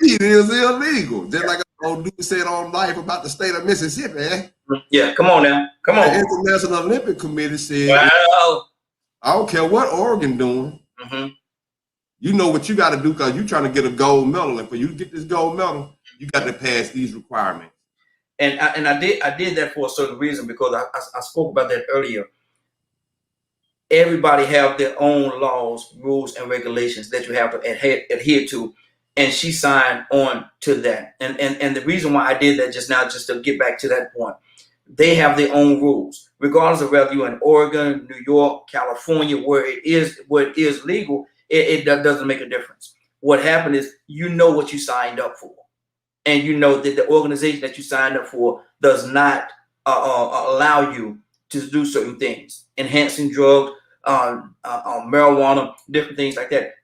it is illegal. Just like old dude said on Life about the state of Mississippi. Yeah, come on now. Come on. The International Olympic Committee said, wow. I don't care what Oregon doing. You know what you got to do because you're trying to get a gold medal. And for you to get this gold medal, you got to pass these requirements. And I did that for a certain reason, because I spoke about that earlier. Everybody have their own laws, rules, and regulations that you have to adhere to. And she signed on to that. And the reason why I did that just now, just to get back to that point, they have their own rules, regardless of whether you're in Oregon, New York, California, where it is legal. It doesn't make a difference. What happened is, you know what you signed up for. And you know that the organization that you signed up for does not allow you to do certain things, enhancing drugs, marijuana, different things like that.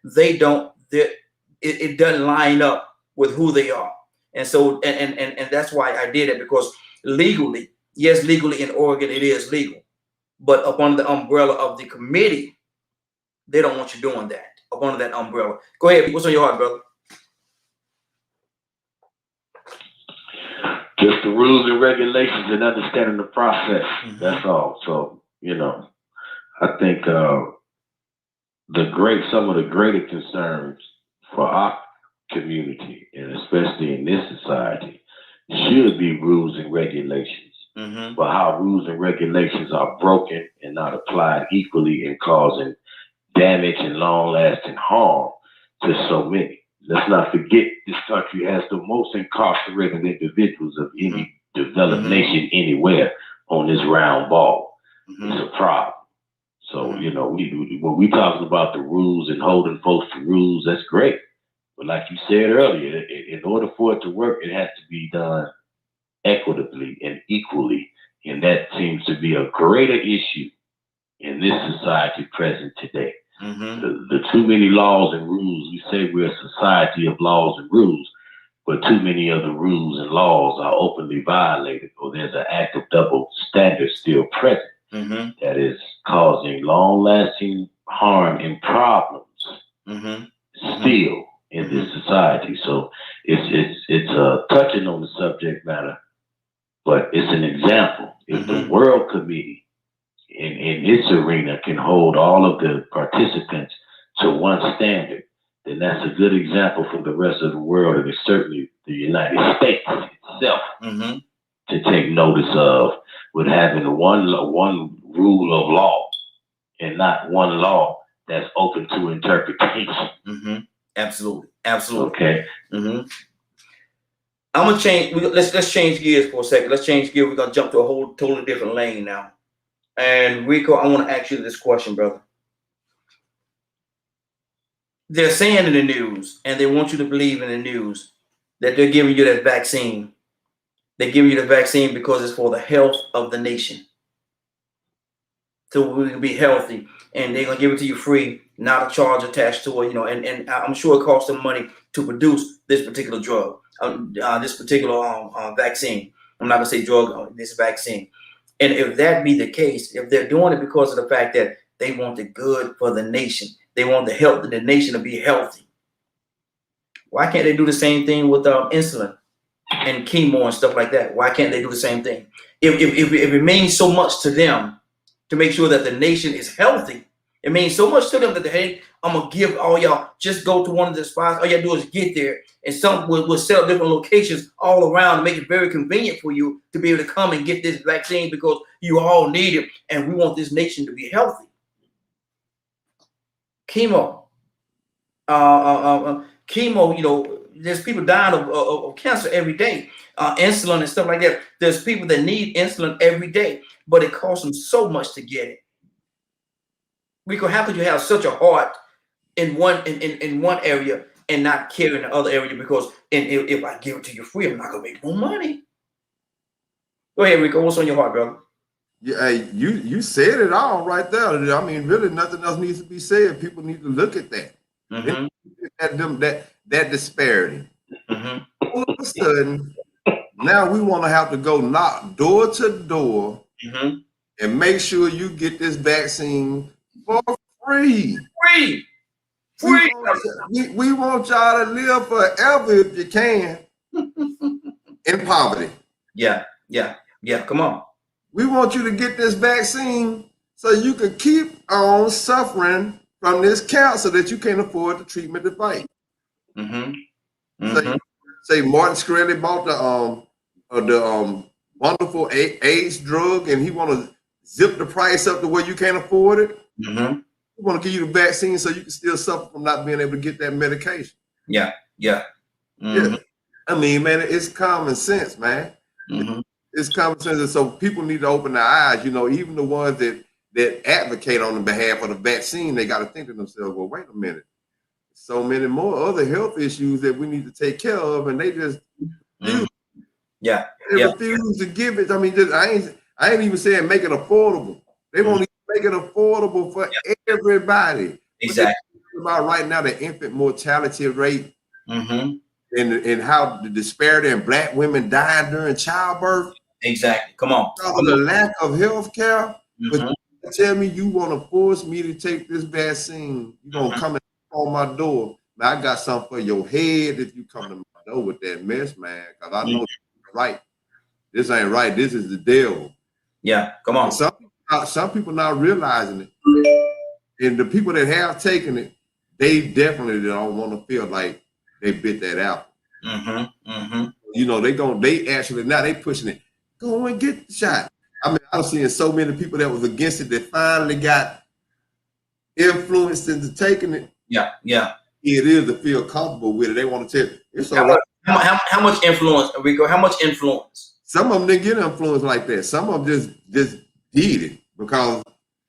It doesn't line up with who they are. And so, and that's why I did it, because legally, yes, legally in Oregon, it is legal. But up under the umbrella of the committee, they don't want you doing that. Up under that umbrella. Go ahead. What's on your heart, brother? Just the rules and regulations and understanding the process. That's all. So, you know, I think some of the greater concerns for our community, and especially in this society, should be rules and regulations. But how rules and regulations are broken and not applied equally and causing damage and long-lasting harm to so many. Let's not forget, this country has the most incarcerated individuals of any developed nation anywhere on this round ball. Mm-hmm. It's a problem. So, you know, when we talking about the rules and holding folks to rules, that's great. But like you said earlier, in order for it to work, it has to be done equitably and equally. And that seems to be a greater issue in this society present today. Mm-hmm. The too many laws and rules. We say we're a society of laws and rules, but too many of the rules and laws are openly violated, or there's an act of double standard still present that is causing long-lasting harm and problems still in this society. So it's touching on the subject matter, but it's an example. If the World Committee in its arena can hold all of the participants to one standard, then that's a good example for the rest of the world, and it's certainly the United States itself to take notice of, with having one rule of law and not one law that's open to interpretation. Absolutely. Absolutely. Okay. I'm gonna change. Let's change gears for a second. Let's change gears. We're gonna jump to a whole totally different lane now. And Rico, I want to ask you this question, brother. They're saying in the news, and they want you to believe in the news, that they're giving you that vaccine. They're giving you the vaccine because it's for the health of the nation. So we can be healthy, and they're gonna give it to you free, not a charge attached to it, you know. And I'm sure it costs them money to produce this particular drug, this particular vaccine. I'm not gonna say drug, this vaccine. And if that be the case, if they're doing it because of the fact that they want the good for the nation, they want the health of the nation to be healthy, why can't they do the same thing with insulin and chemo and stuff like that? Why can't they do the same thing? If it means so much to them to make sure that the nation is healthy, it means so much to them that, hey, I'm gonna give all y'all, just go to one of the spots. All you gotta do is get there, and some will set up different locations all around to make it very convenient for you to be able to come and get this vaccine because you all need it, and we want this nation to be healthy. Chemo, chemo. You know, there's people dying of cancer every day. Insulin and stuff like that. There's people that need insulin every day, but it costs them so much to get it. Rico, how could you have such a heart in one area and not care in the other area? Because if I give it to you free, I'm not gonna make more money. Go ahead, Rico. What's on your heart, brother? Yeah, you said it all right there. I mean, really, nothing else needs to be said. People need to look at that. That disparity. All of a sudden, now we want to have to go knock door to door and make sure you get this vaccine for free. We want y'all to live forever if you can in poverty. Yeah. Come on. We want you to get this vaccine so you can keep on suffering from this cancer that you can't afford the treatment to fight. Say Martin Shkreli bought the wonderful AIDS drug, and he want to zip the price up to where you can't afford it. We want to give you the vaccine so you can still suffer from not being able to get that medication. Yeah. I mean, man, it's common sense, man. It's common sense, and so people need to open their eyes. You know, even the ones that advocate on the behalf of the vaccine, they got to think to themselves, well, wait a minute. So many more other health issues that we need to take care of, and they just refuse to give it. I mean, I ain't even saying make it affordable. They won't even make it affordable for everybody. Exactly. About right now, the infant mortality rate and how the disparity in Black women dying during childbirth. Exactly. Come on. The lack of health care. But you tell me you want to force me to take this vaccine. You're going to come and on my door. Now, I got something for your head if you come to my door with that mess, man. Because I know you're right. This ain't right. This is the devil. Yeah, come on. Some people not realizing it. And the people that have taken it, they definitely don't want to feel like they bit that out. You know, they actually, now they pushing it. Go and get the shot. I mean, I've seen so many people that was against it that finally got influenced into taking it. Yeah. It is to feel comfortable with it. They want to tell you, it's all right. How much influence, Rico? How much influence? Some of them didn't get influenced like that. Some of them just did it because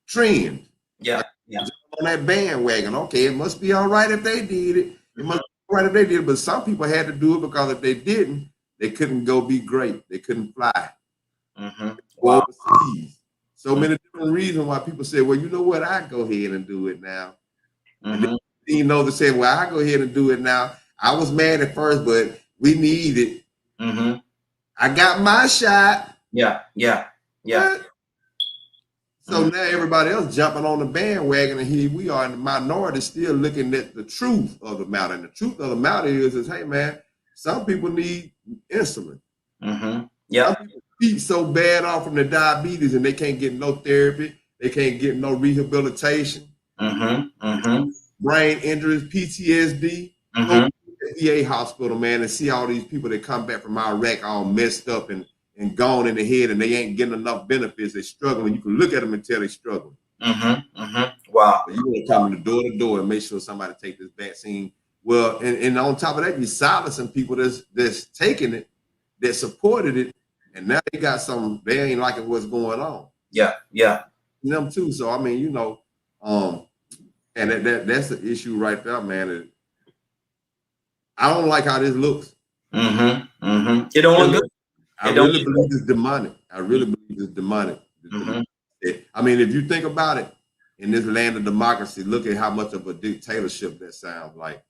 trend. Yeah, yeah. On that bandwagon. Okay, it must be all right if they did it. It must be all right if they did it. But some people had to do it because if they didn't, they couldn't go be great. They couldn't fly. Wow. Overseas. So many different reasons why people say, well, you know what? I go ahead and do it now. And then, you know, they say, well, I go ahead and do it now. I was mad at first, but we need it. I got my shot. Yeah. What? So now everybody else jumping on the bandwagon, and here we are in the minority still looking at the truth of the matter. And the truth of the matter is hey man, some people need insulin. Yeah. Some people eat so bad off from the diabetes and they can't get no therapy, they can't get no rehabilitation. Brain injuries, PTSD. Go to the VA hospital, man, and see all these people that come back from Iraq all messed up and gone in the head, and they ain't getting enough benefits. They're struggling. You can look at them and tell they're struggling. Wow. But you want to come to door and make sure somebody take this vaccine. Well, and on top of that, you're silencing people that's taking it, that supported it, and now they got some. They ain't liking what's going on. Yeah. Them too. So I mean, you know, and that's the issue right there, man. I don't like how this looks. It don't look good. I really believe it's demonic. I really believe it's demonic. I mean, if you think about it, in this land of democracy, look at how much of a dictatorship that sounds like.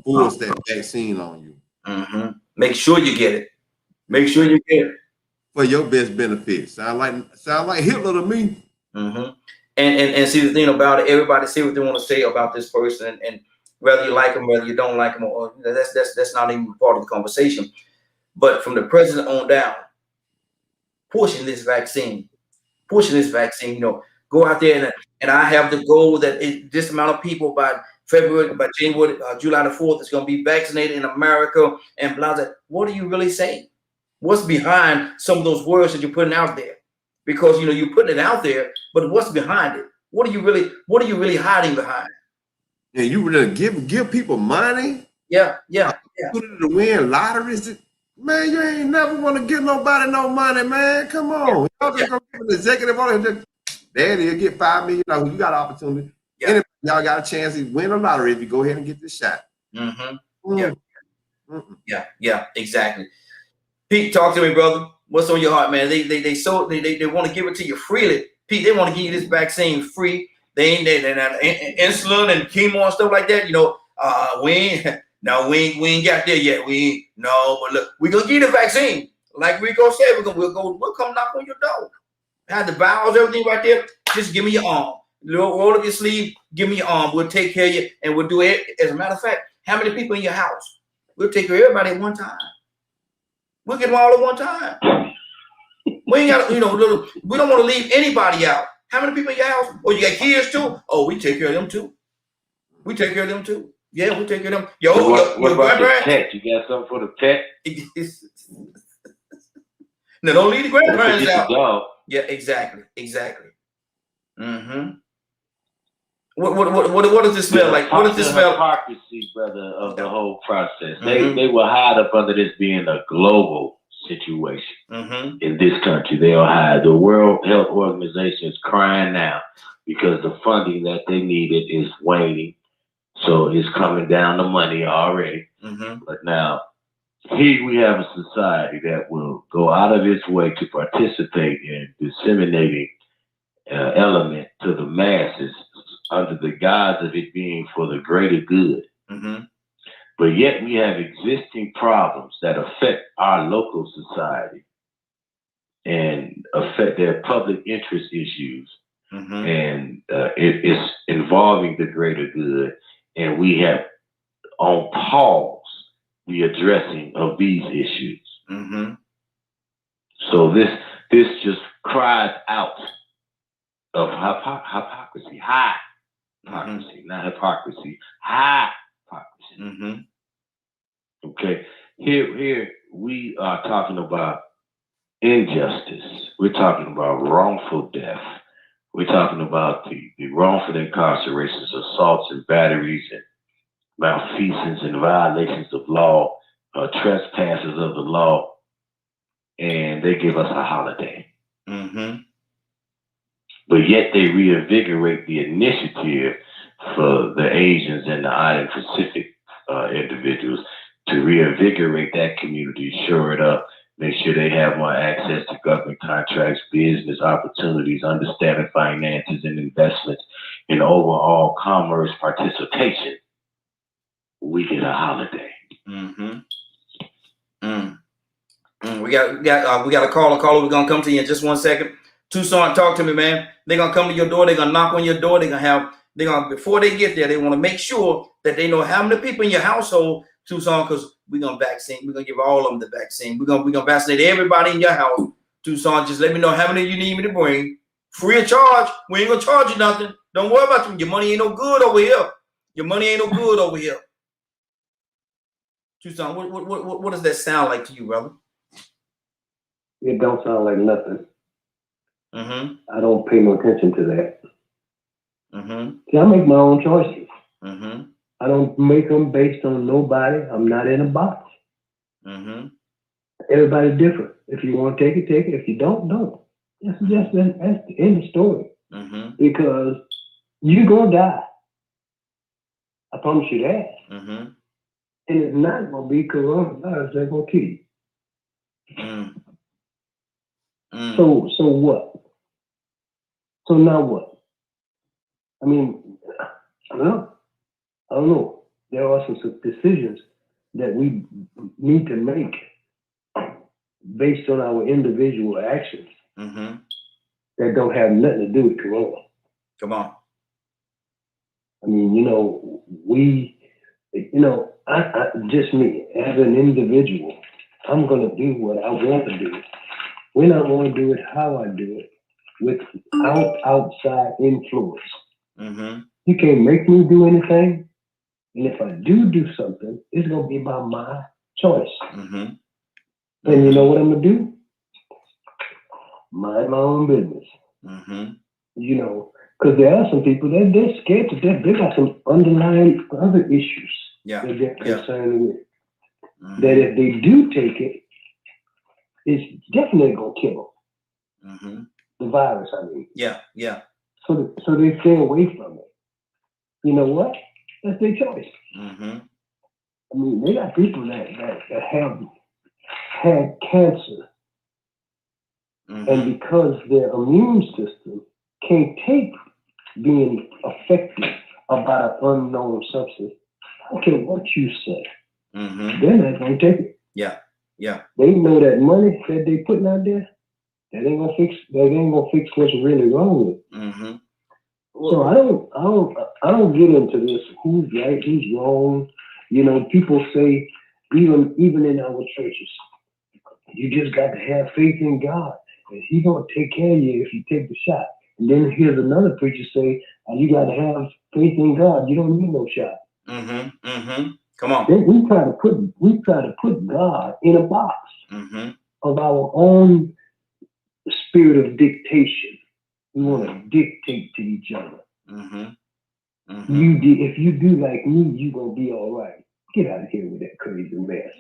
Force that vaccine on you. Make sure you get it. Make sure you get it. For your best benefit. Sound like Hitler to me. And see the thing about it, everybody say what they want to say about this person, and whether you like them, whether you don't like them, or that's not even part of the conversation. But from the president on down, pushing this vaccine, you know, go out there and I have the goal that this amount of people by January, July the 4th is going to be vaccinated in America and blah, blah. What do you really say? What's behind some of those words that you're putting out there? Because, you know, you're putting it out there, but what's behind it? What are you really hiding behind? And you really give people money? Yeah. Put it to win lotteries? Man, you ain't never want to give nobody no money, man. Come on. Y'all just gonna give an executive order. Daddy, you'll get $5 million. You got an opportunity. Anyway, y'all got a chance to win a lottery if you go ahead and get this shot. Yeah, exactly. Pete, talk to me, brother. What's on your heart, man? They want to give it to you freely. Pete, they want to give you this vaccine free. They ain't insulin and chemo and stuff like that. You know, we ain't got there yet. But look, we're gonna give you the vaccine. Like Rico said, we'll come knock on your door. Have the vials, everything right there. Just give me your arm. Roll up your sleeve, give me your arm. We'll take care of you, and we'll do it. As a matter of fact, how many people in your house? We'll take care of everybody at one time. We'll get them all at one time. We ain't got, we don't want to leave anybody out. How many people in your house? Oh, you got kids too? Oh, we take care of them too. Yeah, we take care of them. What about the pet? You got something for the pet? No, don't leave the grandparents out. Dog. Yeah, exactly. What does this smell like? What does this smell? Hypocrisy, brother, of the whole process. They will hide up under this being a global situation in this country. They'll hide. The World Health Organization is crying now because the funding that they needed is waning. So it's coming down the money already. But now, here we have a society that will go out of its way to participate in disseminating element to the masses under the guise of it being for the greater good. But yet we have existing problems that affect our local society and affect their public interest issues. And it's involving the greater good. And we have on pause the addressing of these issues. So this just cries out of hypocrisy, high hypocrisy, not hypocrisy, high hypocrisy. Okay, here we are talking about injustice. We're talking about wrongful death. We're talking about the wrongful incarcerations, assaults and batteries and malfeasance and violations of law trespassers of the law, and they give us a holiday. Mm-hmm. But yet they reinvigorate the initiative for the Asians and the Island Pacific individuals to reinvigorate that community, shore it up, make sure they have more access to government contracts, business opportunities, understanding finances and investments, and overall commerce participation. We get a holiday. Mm-hmm. We got a caller. We're gonna come to you in just 1 second. Tucson, talk to me, man. They're gonna come to your door. They're gonna knock on your door. Before they get there, they want to make sure that they know how many people in your household, Tucson, because we're gonna vaccine. We're gonna give all of them the vaccine. We're gonna vaccinate everybody in your house, Tucson. Just let me know how many you need me to bring, free of charge. We ain't gonna charge you nothing. Don't worry about them. Your money ain't no good over here. Your money ain't no good over here. Tucson, what does that sound like to you, brother? It don't sound like nothing. Mm-hmm. I don't pay no attention to that. Mm-hmm. See, I make my own choices. Mm-hmm. I don't make them based on nobody. I'm not in a box. Mm-hmm. Everybody's different. If you want to take it, take it. If you don't, don't. That's the end of story. Mm-hmm. Because you're going to die. I promise you that. Mm-hmm. And it's not going to be coronavirus that's going to kill you. Mm. Mm. So what? So now what? I mean, I don't know. There are some decisions that we need to make based on our individual actions Mm-hmm. that don't have nothing to do with corona. Come on. I mean, I just me as an individual, I'm going to do what I want to do. When I want to do it, how I do it, without outside influence. Mm-hmm. You can't make me do anything. And if I do something, it's going to be by my choice. Mm-hmm. And you know what I'm going to do? Mind my own business. Mm-hmm. Because there are some people that they're scared to death. They got some underlying other issues that they're concerned with. Mm-hmm. That if they do take it, it's definitely going to kill them. Mm-hmm. The virus, I mean. Yeah. So they stay away from it. You know what? That's their choice. Mm-hmm. I mean, they got people that have had cancer. Mm-hmm. And because their immune system can't take being affected about an unknown substance, I don't care what you say, Mm-hmm. they're not going to take it. Yeah. They know that money that they putting out there, that ain't gonna fix what's really wrong with it. Mm-hmm. So I don't get into this who's right, who's wrong. People say even in our churches, you just got to have faith in God, and He's gonna take care of you if you take the shot. And then here's another preacher say, you got to have faith in God. You don't need no shot. Mm-hmm. Mm-hmm. Come on. Then we try to put God in a box Mm-hmm. of our own spirit of dictation. We want to dictate to each other. Mm-hmm. Mm-hmm. If you do like me, you gonna be all right. Get out of here with that crazy mess.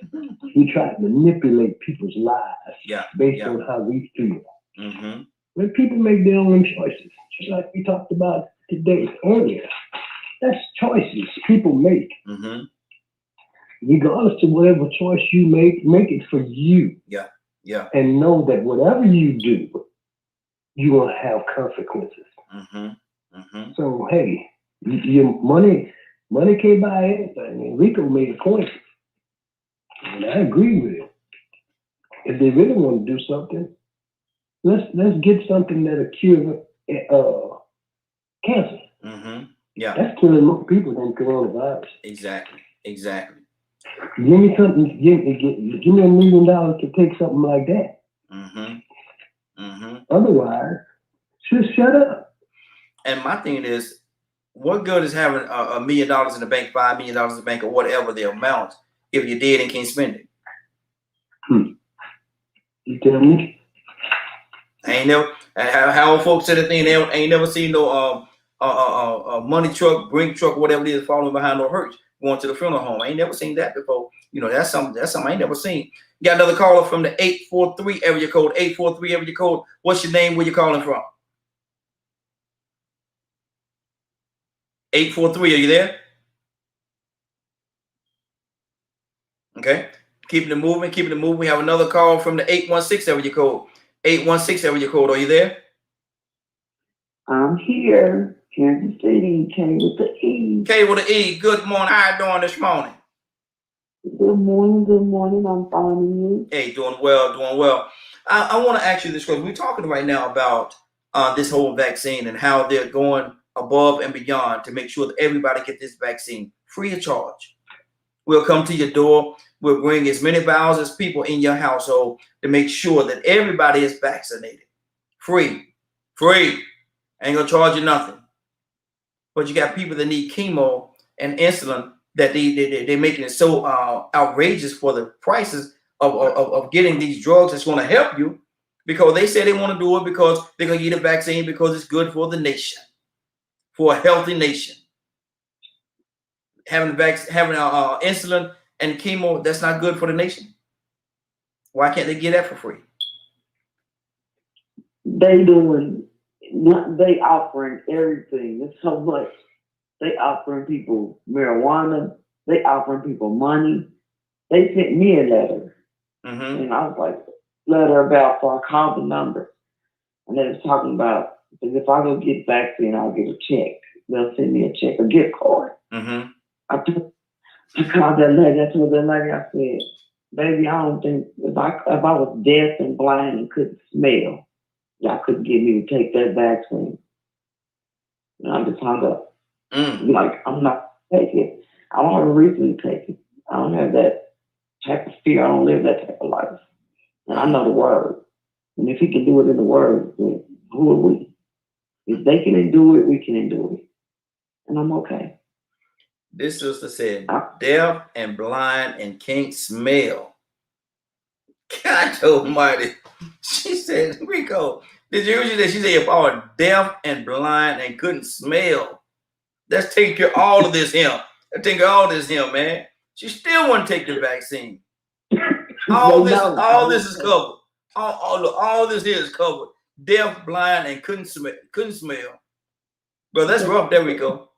We try to manipulate people's lives based on how we feel. Mm-hmm. When people make their own choices, just like we talked about today earlier, that's choices people make. Mm-hmm. Regardless of whatever choice you make it for you. Yeah. And know that whatever you do, you're gonna have consequences. Mm-hmm. Mm-hmm. So hey, your money can't buy anything. And Rico made a point, and I agree with it. If they really want to do something, let's get something that'll cure cancer. Mm-hmm. Yeah. That's killing more people than coronavirus. Exactly. Give me something. Give me $1 million to take something like that. Mm-hmm. Mm-hmm. Otherwise, just shut up. And my thing is, what good is having $1 million in the bank, $5 million in the bank, or whatever the amount, if you're dead and can't spend it? You tell me. I ain't never. How folks said the thing, they ain't never seen no money truck, brink truck, whatever it is, following behind no hearse going to the funeral home. I ain't never seen that before. You know, that's something I ain't never seen. Got another caller from the 843 area code. 843 area code. What's your name? Where you calling from? 843. Are you there? Okay. Keeping it moving. Keeping it moving. We have another call from the 816 area code. 816 area code. Are you there? I'm here. Kansas City. K with the E. K with the E. Good morning. How you doing this morning? Good morning. Good morning. I'm finding you. Hey, doing well. Doing well. I want to ask you this question. We're talking right now about this whole vaccine and how they're going above and beyond to make sure that everybody get this vaccine free of charge. We'll come to your door. We'll bring as many vials as people in your household to make sure that everybody is vaccinated. Free. Ain't gonna charge you nothing. But you got people that need chemo and insulin that they're making it so outrageous for the prices of getting these drugs that's going to help you, because they say they want to do it because they're going to get a vaccine because it's good for the nation, for a healthy nation. Having insulin and chemo, that's not good for the nation. Why can't they get that for free? They offering everything. It's so much. They offering people marijuana. They offering people money. They sent me a letter. And I was like, letter about, so I called the number. And they was talking about, if I go get vaccine, I'll get a check. They'll send me a check, a gift card. I called that lady. I told that lady, I said, baby, I don't think, if I was deaf and blind and couldn't smell, y'all couldn't get me to take that vaccine. And I just hung up. Like, I'm not taking it. I don't have a reason to take it. I don't have that type of fear. I don't live that type of life. And I know the word. And if he can do it in the word, then who are we? If they can do it, we can do it. And I'm okay. This sister said, deaf and blind and can't smell. God almighty. She said, Rico, did you hear that? She said, if I were deaf and blind and couldn't smell, let's take care of all of this here. Let's take care of all this here, man. She still wouldn't take the vaccine. All this is covered. All this here is covered. Deaf, blind, and couldn't smell. Bro, that's rough. There we go.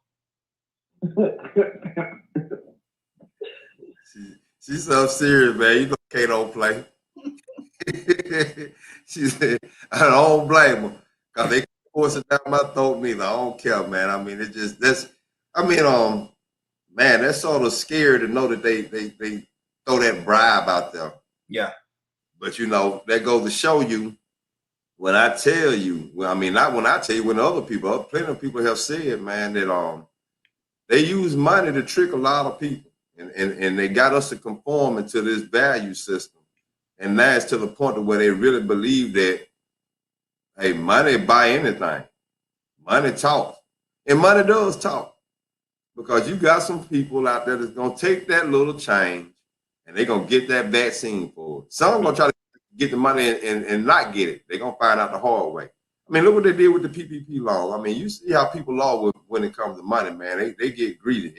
She's so serious, man. You know Kate don't play. She said, I don't blame her, because they force it down my throat neither. I don't care, man. I mean, man, that's sort of scary to know that they throw that bribe out there. Yeah. But you know, that goes to show you, when I tell you, well, I mean, not when I tell you, when other people, plenty of people have said, man, that they use money to trick a lot of people. And they got us to conform into this value system. And now it's to the point where they really believe that, hey, money buy anything. Money talks. And money does talk. Because you got some people out there that's going to take that little change and they're going to get that vaccine for it. Some are going to try to get the money and not get it. They're going to find out the hard way. I mean, look what they did with the PPP law. I mean, you see how people law when it comes to money, man. They get greedy.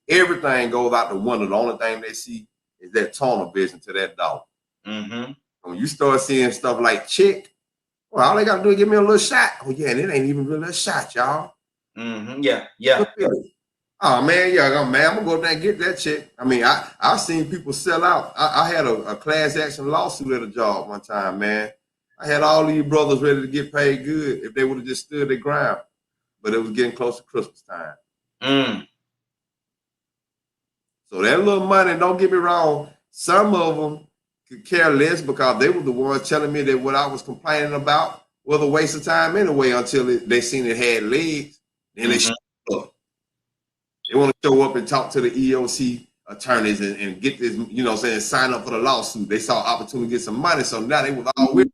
Everything goes out the window. The only thing they see is that tunnel vision to that dollar. When you start seeing stuff like check, well, all they got to do is give me a little shot. Oh, yeah, and it ain't even really a shot, y'all. Yeah. Oh, man, I'm going to go there and get that check. I mean, I've seen people sell out. I had a class action lawsuit at a job one time, man. I had all these brothers ready to get paid good if they would have just stood their ground. But it was getting close to Christmas time. So that little money, don't get me wrong, some of them could care less because they were the ones telling me that what I was complaining about was a waste of time anyway until they seen it had legs. Then they shut up. They want to show up and talk to the EOC attorneys and get this, you know what I'm saying, sign up for the lawsuit. They saw opportunity to get some money, so now they was all with it.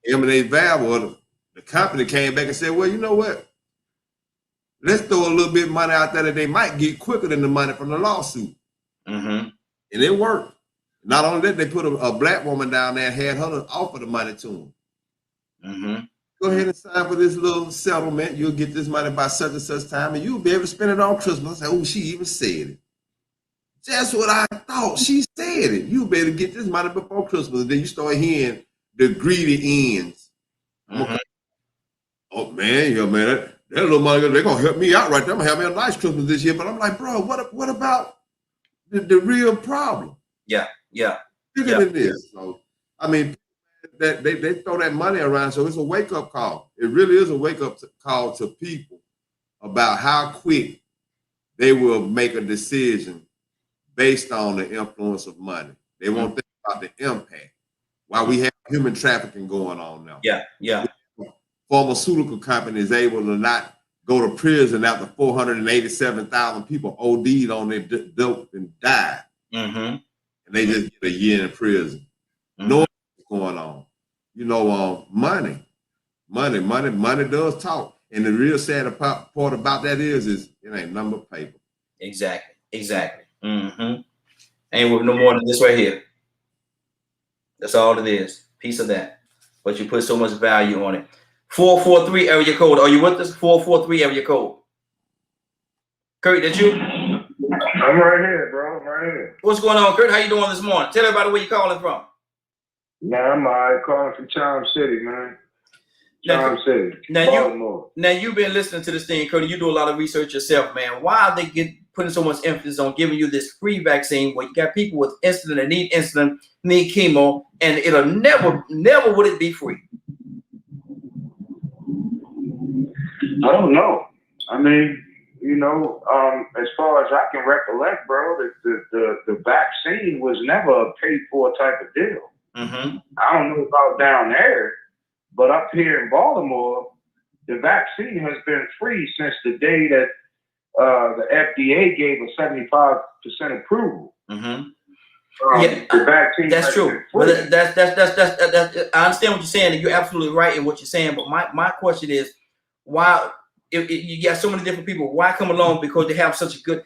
Eminent Valve, the company came back and said, well, you know what? Let's throw a little bit of money out there that they might get quicker than the money from the lawsuit. And it worked. Not only that, they put a black woman down there and had her to offer the money to them. Go ahead and sign for this little settlement. You'll get this money by such and such time, and you'll be able to spend it on Christmas. I say, oh, she even said it. That's what I thought. She said it. You better get this money before Christmas. And then you start hearing the greedy ends. Mhm. Oh man, yeah, man, that little money, they're gonna help me out right there. I'm gonna have me a nice Christmas this year. But I'm like, bro, what about the real problem? Yeah. Bigger than this. So I mean, that they throw that money around, so it's a wake-up call. It really is a wake-up call to people about how quick they will make a decision based on the influence of money. They won't think about the impact. While we have human trafficking going on now. Yeah. Pharmaceutical companies able to not go to prison after 487,000 people OD'd on their dope and died. Mm-hmm. And they just get a year in prison. Mm-hmm. Knowing what's going on. You know, money does talk. And the real sad part about that is it ain't number paper. Exactly. Mm-hmm. Ain't worth no more than this right here. That's all it is. Piece of that. But you put so much value on it. 443 area code. Are you with us? 443 area code. Kurt, that you? I'm right here, bro. I'm right here. What's going on, Kurt? How you doing this morning? Tell everybody where you calling from. Nah, I'm calling from Charm City, man. Charm City. Now you've been listening to this thing, Kurt. You do a lot of research yourself, man. Why are they putting so much emphasis on giving you this free vaccine where you got people with insulin that need insulin, need chemo, and it'll never would it be free? I don't know. I mean, you know, as far as I can recollect, bro, the vaccine was never a paid for type of deal. Mm-hmm. I don't know about down there, but up here in Baltimore, the vaccine has been free since the day that the FDA gave a 75% approval. Mm-hmm. The vaccine. That's true. But that's I understand what you're saying, and you're absolutely right in what you're saying. But my question is, why? If you got so many different people, why come along? Because they got such a good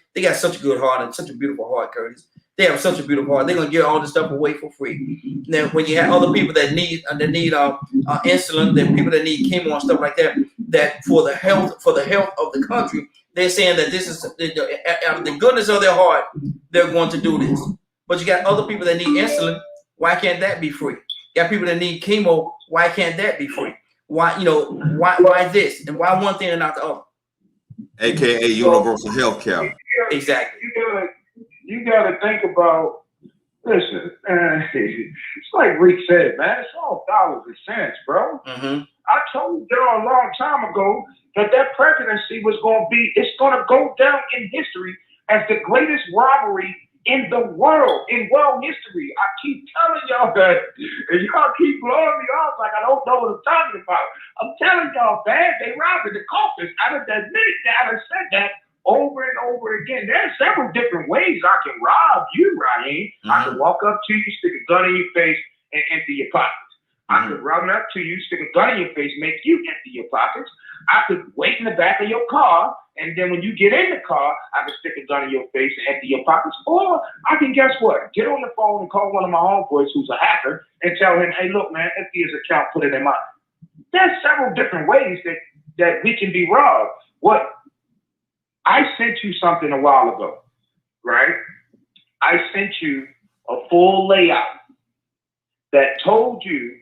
heart and such a beautiful heart, Curtis. They have such a beautiful heart. They're gonna give all this stuff away for free. Now, when you have other people that need insulin, that people that need chemo and stuff like that, that for the health of the country, they're saying that this is out of the goodness of their heart, they're going to do this. But you got other people that need insulin. Why can't that be free? You got people that need chemo. Why can't that be free? Why this and why one thing and not the other? AKA universal health care. Exactly. You gotta think about. Listen, it's like Rick said, man. It's all dollars and cents, bro. Mm-hmm. I told y'all a long time ago that presidency was it's gonna go down in history as the greatest robbery in the world, in world history. I keep telling y'all that, and y'all keep blowing me off like I don't know what I'm talking about. I'm telling y'all, man, they robbed the coffers. I done admitted that. I done said that over and over again. There's several different ways I can rob you, Raheem. Mm-hmm. I can walk up to you, stick a gun in your face, and empty your pockets. I could run up to you, stick a gun in your face, make you empty your pockets. I could wait in the back of your car, and then when you get in the car, I can stick a gun in your face and empty your pockets. Or I can, guess what? Get on the phone and call one of my homeboys who's a hacker and tell him, hey, look, man, empty his account, put it in mine. There's several different ways that we can be robbed. What? I sent you something a while ago, right? I sent you a full layout that told you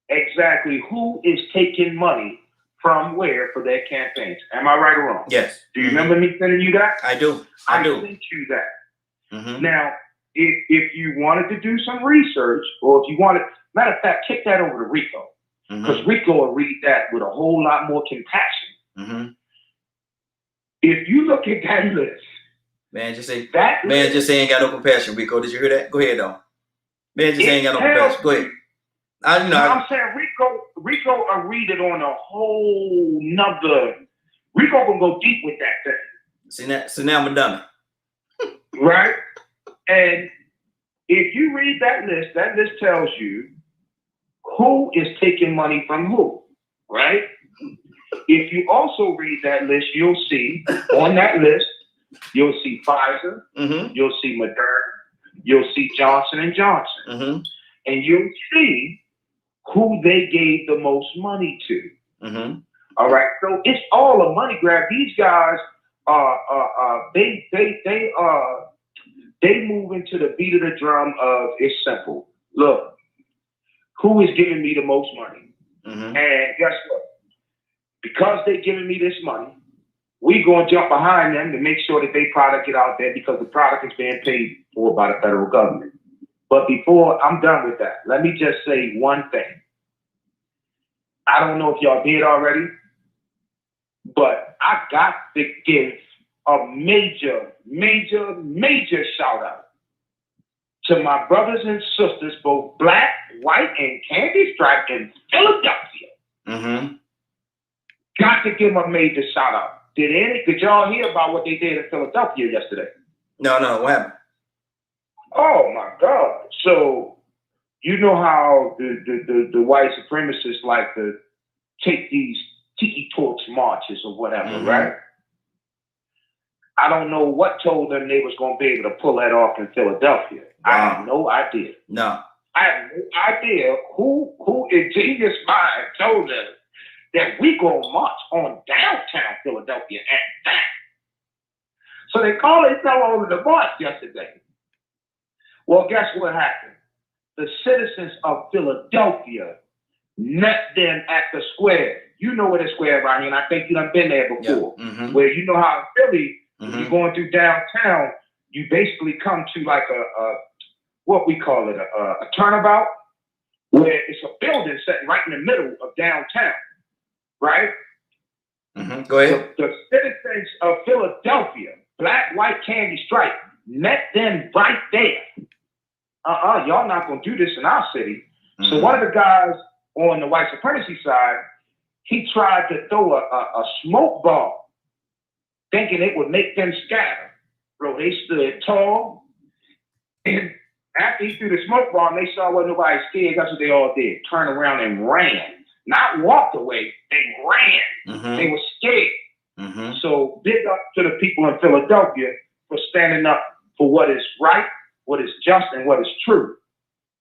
exactly who is taking money from where for their campaigns. Am I right or wrong? Yes. Do you remember me sending you that? I do. I sent you that. Mm-hmm. Now, if you wanted to do some research, or if you wanted, matter of fact, kick that over to Rico, because Rico will read that with a whole lot more compassion. Mm-hmm. If you look at that list, just say ain't got no compassion, Rico. Did you hear that? Go ahead, though. Man just ain't got no compassion. Go ahead. I'm saying Rico will read it on a whole nother. Rico gonna go deep with that thing. So now I'm done. Right? And if you read that list tells you who is taking money from who, right? If you also read that list, you'll see on that list, you'll see Pfizer, you'll see Moderna, you'll see Johnson & Johnson, and you'll see who they gave the most money to. All right, so it's all a money grab. These guys they move into the beat of the drum of it's simple. Look, who is giving me the most money? And guess what? Because they're giving me this money, we gonna jump behind them to make sure that their product get out there because the product is being paid for by the federal government. But before I'm done with that, let me just say one thing. I don't know if y'all did already, but I got to give a major shout out to my brothers and sisters, both black, white, and candy stripe in Philadelphia. Got to give them a major shout out. Did y'all hear about what they did in Philadelphia yesterday? No, what happened? Oh my God. So you know how the white supremacists like to take these tiki torch marches or whatever, right? I don't know what told them they was gonna be able to pull that off in Philadelphia. Wow. I have no idea. No. I have no idea who in genius mind told them that we gonna march on downtown Philadelphia at that. So they called themselves over the march yesterday. Well, guess what happened? The citizens of Philadelphia met them at the square. You know where the square right here, and I think you done been there before. Where you know how in Philly, when you're going through downtown, you basically come to like a what we call it, a turnabout, where it's a building set right in the middle of downtown, right? Go ahead. The citizens of Philadelphia, black, white, candy stripe, met them right there. Y'all not gonna do this in our city. So one of the guys on the white supremacy side, he tried to throw a smoke bomb, thinking it would make them scatter. Bro, they stood tall, and after he threw the smoke bomb, they saw what nobody scared. That's what they all did. Turned around and ran. Not walked away, they ran. They were scared. So big up to the people in Philadelphia for standing up for what is right, what is just, and what is true.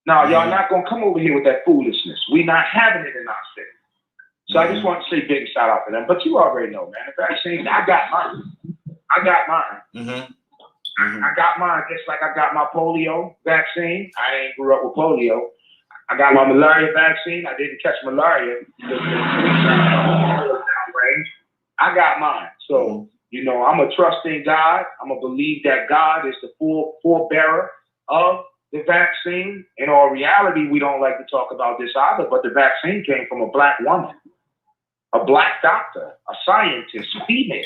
Now, y'all not gonna come over here with that foolishness. We're not having it in our city. So I just want to say big shout out to them. But you already know, man. The vaccine, I got mine. I got mine just like I got my polio vaccine. I ain't grew up with polio. I got my malaria vaccine. I didn't catch malaria. I got mine. So, you know, I'm a trust in God. I'm going to believe that God is the forebearer of the vaccine. In all reality, we don't like to talk about this either, but the vaccine came from a black woman, a black doctor, a scientist, female.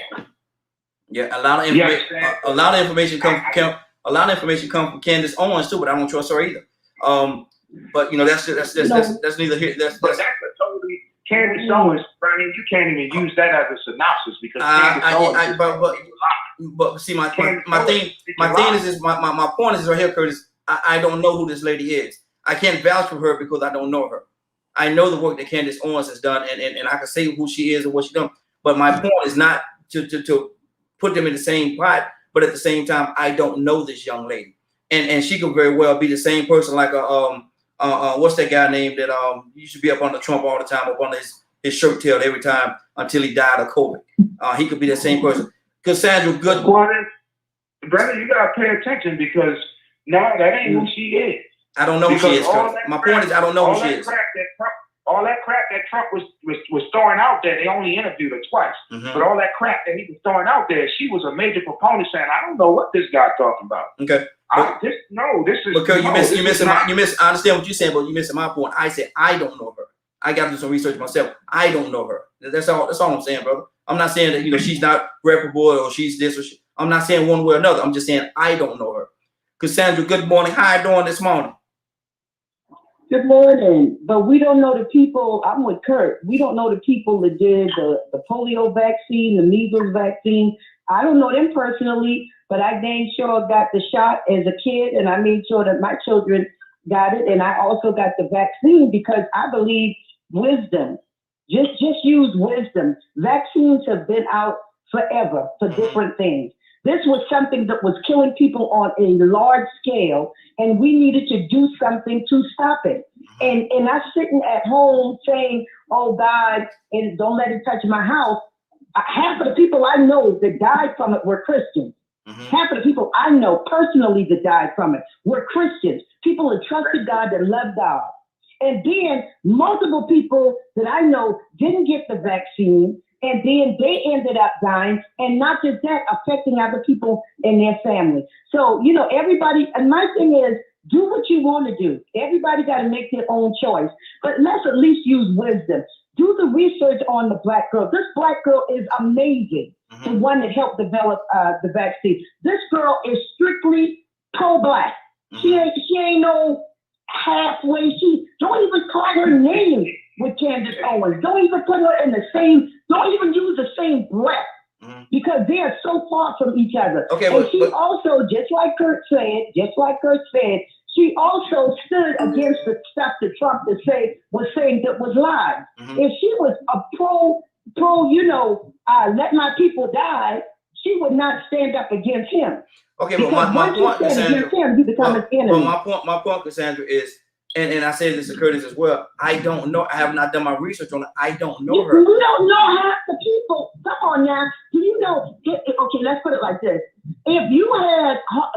Yeah, a lot of information come from Candace Owens too, but I don't trust her either. But you know that's neither here. That's a totally Candace Owens. Brian, you can't even use that as a synopsis because but see my thing is this. My point is right here, Curtis. I don't know who this lady is. I can't vouch for her because I don't know her. I know the work that Candace Owens has done, and I can say who she is and what she's done. But my point is not to put them in the same pot, but at the same time, I don't know this young lady, and she could very well be the same person like what's that guy named that used to be up under Trump all the time, up under his shirt tail every time until he died of COVID. He could be the same person. Cassandra Good. Brother, you gotta pay attention because no, that ain't who she is. I don't know who she is. My point is I don't know who she is. All that crap that Trump was throwing out there, they only interviewed her twice. But all that crap that he was throwing out there, she was a major proponent saying, I don't know what this guy's talking about. Okay. This is because you missing. I understand what you're saying, but you missing my point. I said I don't know her. I got to do some research myself. I don't know her. That's all I'm saying, brother. I'm not saying that she's not reputable or she's this or she. I'm not saying one way or another. I'm just saying I don't know her. Cassandra, good morning. How you doing this morning? Good morning. But we don't know the people. I'm with Kurt. We don't know the people that did the polio vaccine, the measles vaccine. I don't know them personally, but I dang sure got the shot as a kid, and I made sure that my children got it, and I also got the vaccine because I believe wisdom. Just use wisdom. Vaccines have been out forever for different things. This was something that was killing people on a large scale, and we needed to do something to stop it. And I'm sitting at home saying, oh, God, and don't let it touch my house. Half of the people I know that died from it were Christians. Half of the people I know personally that died from it were Christians, people that trusted God, that loved God. And then multiple people that I know didn't get the vaccine, and then they ended up dying, and not just that, affecting other people in their family. So, you know, everybody, and my thing is, do what you want to do. Everybody got to make their own choice, but let's at least use wisdom. Do the research on the black girl. This black girl is amazing. The one that helped develop the vaccine. This girl is strictly pro-black. She ain't no halfway. She don't even call her name with Candace Owens. Don't even put her in the same. Don't even use the same breath because they are so far from each other. Okay, and she also, just like Kurt said, she also stood against the stuff that Trump was saying that was lies. If she was a pro, you know, let my people die, she would not stand up against him. Okay, but my point, Cassandra, my point, Cassandra, is, and I say this to Curtis as well, I don't know, I have not done my research on it, I don't know her. You don't know half the people. Come on now. Do you know, okay, let's put it like this. If you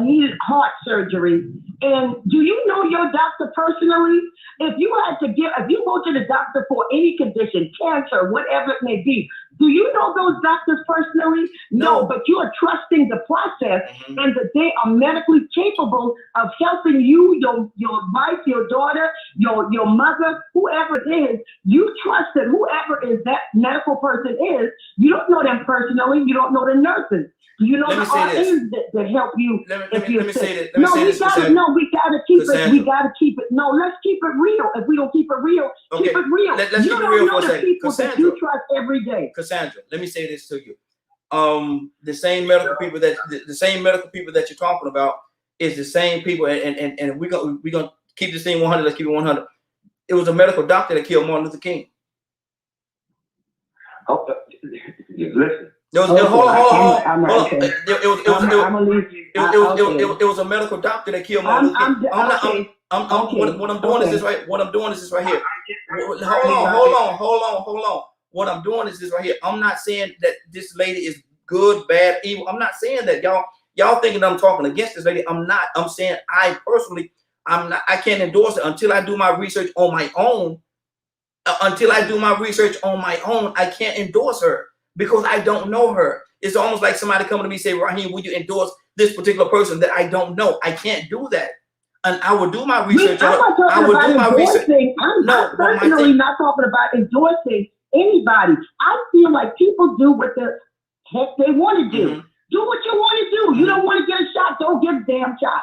needed heart surgery, and do you know your doctor personally? If you go to the doctor for any condition, cancer, whatever it may be, do you know those doctors personally? No, but you are trusting the process and that they are medically capable of helping you, your wife, your daughter, your mother, whoever it is. You trust that whoever is that medical person is, you don't know them personally, you don't know the nurses. You know the RNs that help you if you're sick. We gotta keep it. No, let's keep it real. If we don't keep it real, keep it real. Let's keep it real for a second. That you trust every day. Cassandra, let me say this to you. The same medical people that you're talking about is the same people, and we're gonna keep this thing 100. Let's keep it 100. It was a medical doctor that killed Martin Luther King. Listen. It was a medical doctor that killed Martin Luther King. What I'm doing is this right. What I'm doing is this right here. Hold on. What I'm doing is this right here. I'm not saying that this lady is good, bad, evil. I'm not saying that, y'all thinking I'm talking against this lady. I'm not. I'm saying I personally, I can't endorse it until I do my research on my own. I can't endorse her because I don't know her. It's almost like somebody coming to me and say, Raheem, would you endorse this particular person that I don't know? I can't do that. And I will do my research. I'm personally not talking about endorsing anybody. I feel like people do what the heck they want to do. Do what you want to do. You don't want to get a shot, don't get a damn shot.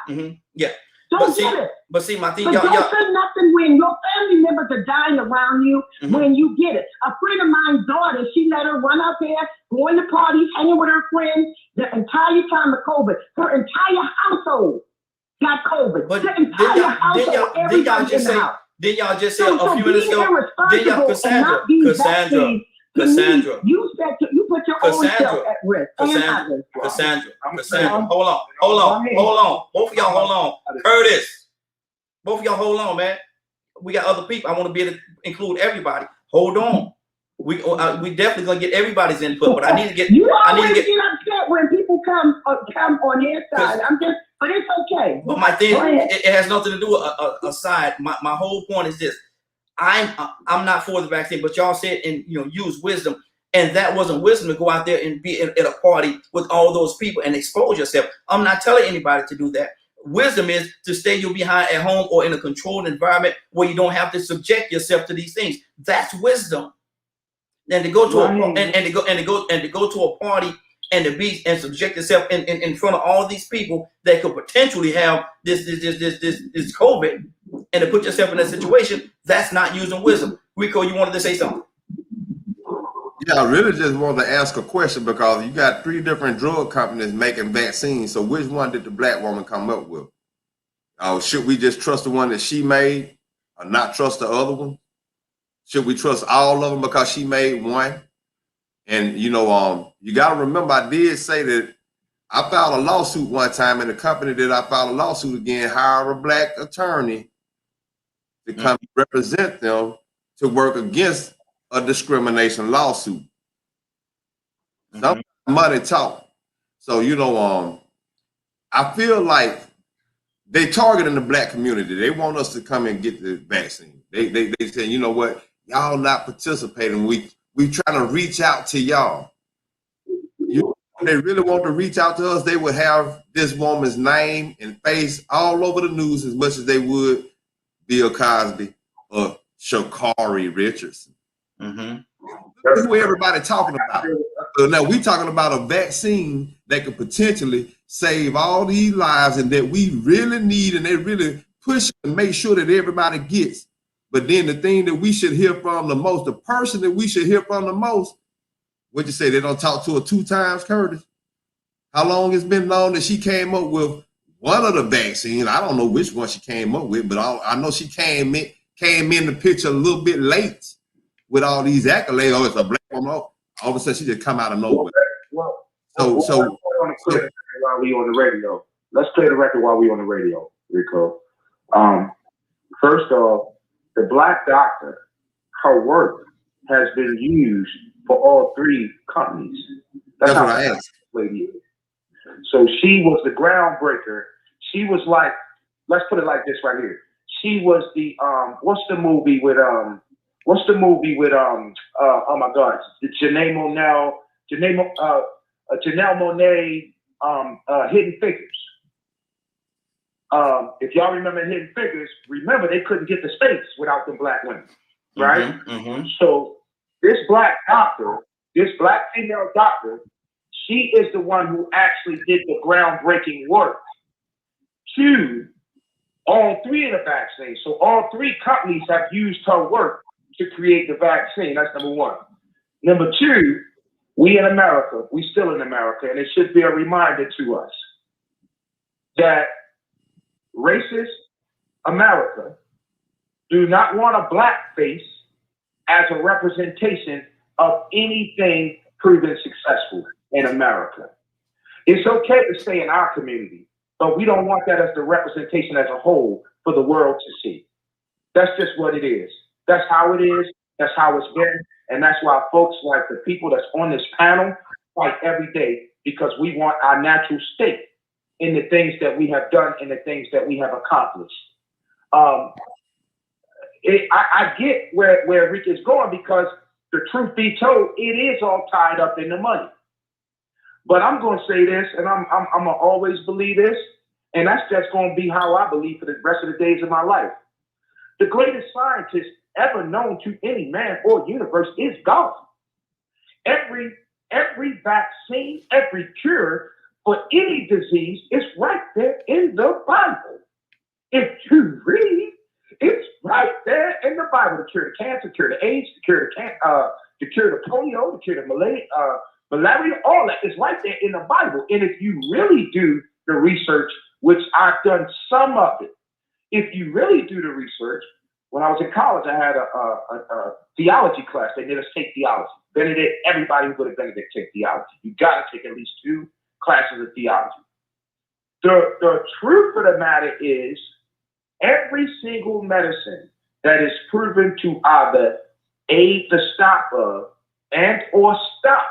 Yeah. Don't get it. But see, my thing, don't say nothing when your family members are dying around you when you get it. A friend of mine's daughter, she let her run out there, going to parties, hanging with her friends the entire time of COVID. Her entire household got COVID. But the entire household, everybody in the house. Didn't y'all just say a few minutes ago? Cassandra, you put your own self at risk. Cassandra, hold on. Both of y'all, hold on. Curtis, both of y'all, hold on, man. We got other people. I want to be able to include everybody. Hold on. We definitely gonna get everybody's input, but I need to get. You always get upset when people come on their side. But it's okay. But my thing, it has nothing to do with a side. My whole point is this. I'm not for the vaccine, but y'all said use wisdom, and that wasn't wisdom to go out there and be at a party with all those people and expose yourself. I'm not telling anybody to do that. Wisdom is to stay your behind at home or in a controlled environment where you don't have to subject yourself to these things. That's wisdom. And to go to to go to a party and to be and subject yourself in front of all these people that could potentially have this COVID, and to put yourself in that situation, that's not using wisdom. Rico, you wanted to say something? Yeah, I really just wanted to ask a question because you got 3 different drug companies making vaccines. So which one did the black woman come up with? Should we just trust the one that she made or not trust the other one? Should we trust all of them because she made one? And, you got to remember, I did say that I filed a lawsuit one time, and the company that I filed a lawsuit again hired a black attorney to come represent them to work against a discrimination lawsuit. Some money talk. So, I feel like they targeting the black community. They want us to come and get the vaccine. They say, you know what, y'all not participating. We trying to reach out to y'all. If they really want to reach out to us, they would have this woman's name and face all over the news as much as they would Bill Cosby or Sha'Carri Richardson. That's who everybody talking about. So now we talking about a vaccine that could potentially save all these lives and that we really need, and they really push and make sure that everybody gets. But then the thing that we should hear from the most, the person that we should hear from the most, what'd you say, they don't talk to her 2 times, Curtis? How long it's been known that she came up with one of the vaccines? I don't know which one she came up with, but I know she came in the picture a little bit late with all these accolades. Oh, it's a black woman. All of a sudden, she just come out of nowhere. Well, So while we on the radio, let's play the record while we on the radio, Rico. First off, the Black doctor, her work has been used for all 3 companies. That's what I asked. Lady is. So she was the groundbreaker. She was like, let's put it like this right here. She was the what's the movie with oh my God, Janelle Monáe, Hidden Figures. If y'all remember Hidden Figures, remember they couldn't get to space without them black women, right? So this black doctor, this black female doctor, she is the one who actually did the groundbreaking work to all 3 of the vaccines. So all 3 companies have used her work to create the vaccine. That's number 1. Number 2, we in America, we still in America, and it should be a reminder to us that racist America do not want a black face as a representation of anything proven successful in America. It's okay to stay in our community, but we don't want that as the representation as a whole for the world to see. That's just what it is. That's how it is. That's how it's been. And that's why folks like the people that's on this panel fight every day, because we want our natural state in the things that we have done and the things that we have accomplished. I get where Rick is going, because the truth be told, it is all tied up in the money. But I'm going to say this, and I'm going to always believe this, and that's just going to be how I believe for the rest of the days of my life. The greatest scientist ever known to any man or universe is God. Every vaccine, every cure for any disease is right there in the Bible. If you read, it's right there in the Bible. To cure the cancer, cure the AIDS, to cure the polio, to cure the malaria, all that is right there in the Bible. And if you really do the research, which I've done some of it, if you really do the research, when I was in college, I had a theology class. They made us take theology. Benedict, everybody who go to Benedict take theology. You got to take at least 2 classes of theology. The truth of the matter is, every single medicine that is proven to either aid the stop of and or stop,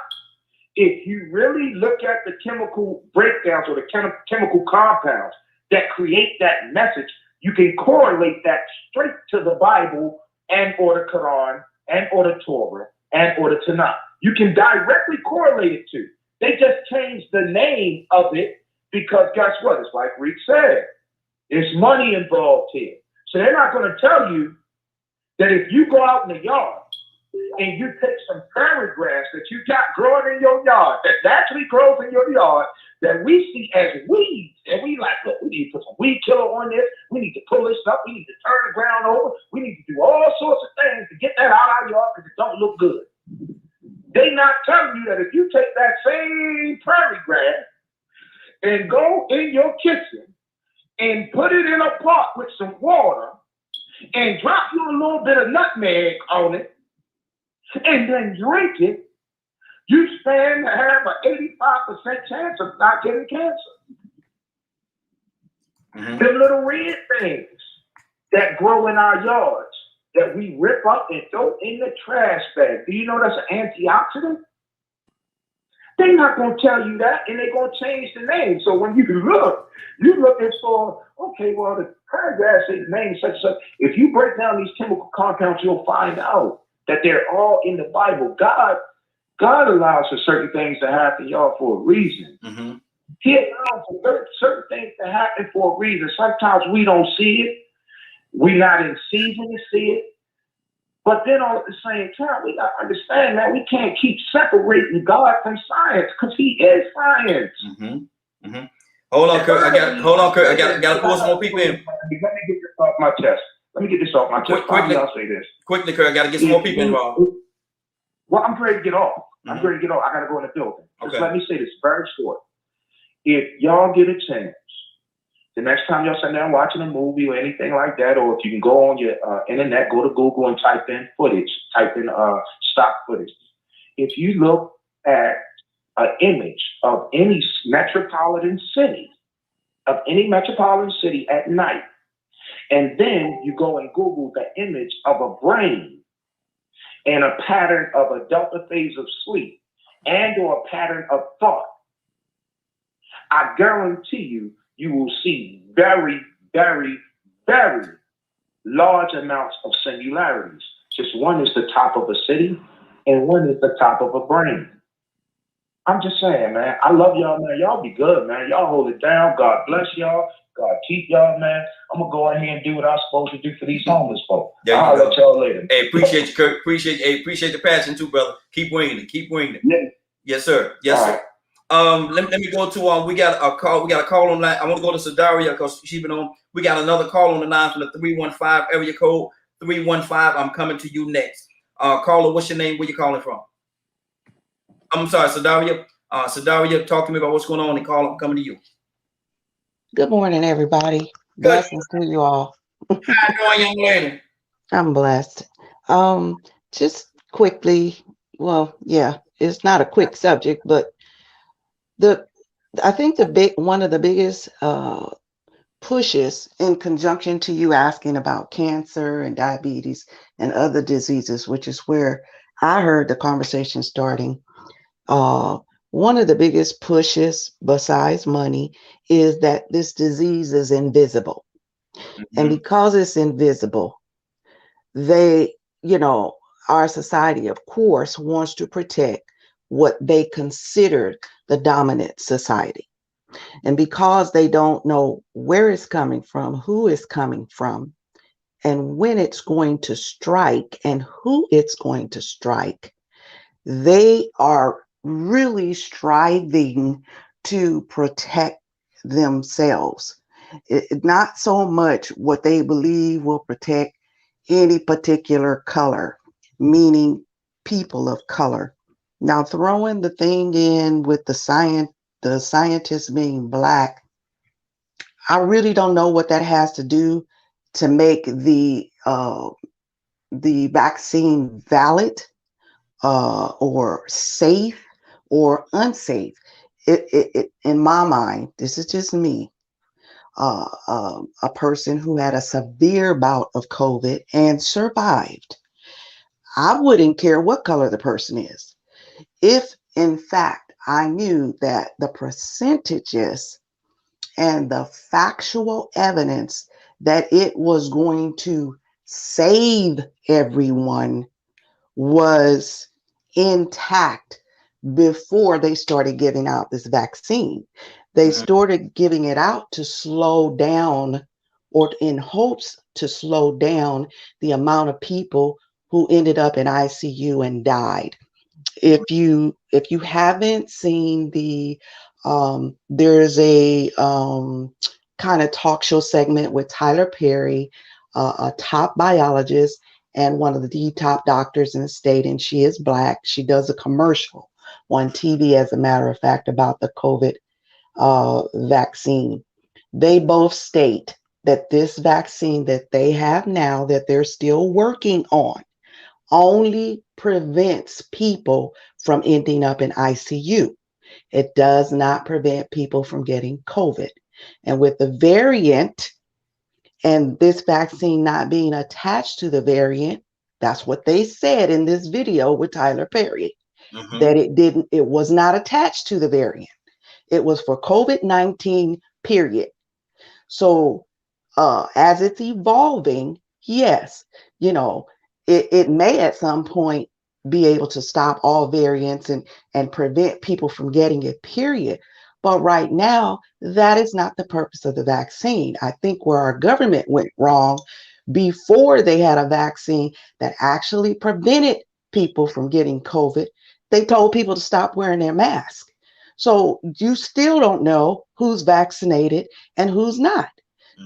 if you really look at the chemical breakdowns or the chemical compounds that create that message, you can correlate that straight to the Bible and or the Quran and or the Torah and or the Tanakh. You can directly correlate it to. They just changed the name of it because guess what? It's like Reek said. There's money involved here. So they're not going to tell you that if you go out in the yard and you take some prairie grass that you got growing in your yard, that naturally grows in your yard, that we see as weeds, and we like, look, we need to put some weed killer on this, we need to pull this up, we need to turn the ground over, we need to do all sorts of things to get that out of our yard because it don't look good. They not telling you that if you take that same prairie grass and go in your kitchen and put it in a pot with some water and drop you a little bit of nutmeg on it and then drink it, you stand to have an 85% chance of not getting cancer. The little red things that grow in our yards that we rip up and throw in the trash bag. Do you know that's an antioxidant? They're not going to tell you that, and they're going to change the name. So when you look, you're looking for, okay, well, the paragraph says the name such and such. If you break down these chemical compounds, you'll find out that they're all in the Bible. God allows for certain things to happen, y'all, for a reason. Mm-hmm. He allows for certain things to happen for a reason. Sometimes we don't see it. We're not in season to see it. But then all at the same time, we got to understand, man, we can't keep separating God from science because he is science. Mm-hmm. Mm-hmm. Hold on, Kurt. I got to pull some more people in. Let me get this off my chest. Quickly, I'll say this. Quickly, Kurt. I got to get some more people involved. Well, I'm ready to get off. Mm-hmm. I'm ready to get off. I got to go in the building. Okay. Just let me say this very short. If y'all get a chance, the next time y'all sit down watching a movie or anything like that, or if you can go on your internet, go to Google and type in stock footage. If you look at an image of any metropolitan city at night, and then you go and Google the image of a brain and a pattern of a delta phase of sleep and or a pattern of thought, I guarantee you will see very, very, very large amounts of similarities. Just one is the top of a city and one is the top of a brain. I'm just saying, man, I love y'all, man. Y'all be good, man. Y'all hold it down. God bless y'all. God keep y'all, man. I'm going to go ahead and do what I'm supposed to do for these homeless folks. I'll let y'all later. Hey, appreciate you, Kurt. Appreciate the passion too, brother. Keep winging it. Yeah. Yes, sir. Yes, sir. Right. Let me go to we got a call on line. I want to go to Sadaria because she's been on. We got another call on the line from the 315 area code 315. I'm coming to you next. Caller, what's your name? Where you calling from? I'm sorry, Sadaria. Sadaria, talk to me about what's going on and call. I'm coming to you. Good morning, everybody. Blessings to you all. How you doing, young lady? I'm blessed. Just quickly, well, yeah, it's not a quick subject, but I think one of the biggest pushes in conjunction to you asking about cancer and diabetes and other diseases, which is where I heard the conversation starting. One of the biggest pushes besides money is that this disease is invisible. Mm-hmm. And because it's invisible, our society, of course, wants to protect what they considered the dominant society. And because they don't know where it's coming from, who it's coming from, and when it's going to strike and who it's going to strike, they are really striving to protect themselves. Not so much what they believe will protect any particular color, meaning people of color. Now, throwing the thing in with the scientists being Black, I really don't know what that has to do to make the vaccine valid or safe or unsafe. It in my mind, this is just me, a person who had a severe bout of COVID and survived. I wouldn't care what color the person is. If, in fact, I knew that the percentages and the factual evidence that it was going to save everyone was intact before they started giving out this vaccine. They started giving it out to slow down, or in hopes to slow down, the amount of people who ended up in ICU and died. If you haven't seen there's a kind of talk show segment with Tyler Perry, a top biologist and one of the top doctors in the state, and she is Black. She does a commercial on TV, as a matter of fact, about the COVID vaccine. They both state that this vaccine that they have now, that they're still working on, only prevents people from ending up in ICU. It does not prevent people from getting COVID. And with the variant and this vaccine not being attached to the variant, that's what they said in this video with Tyler Perry. that it was not attached to the variant. It was for COVID-19, period. So as it's evolving, yes, you know, it may at some point be able to stop all variants and prevent people from getting it, period. But right now, that is not the purpose of the vaccine. I think where our government went wrong before they had a vaccine that actually prevented people from getting COVID, they told people to stop wearing their mask. So you still don't know who's vaccinated and who's not.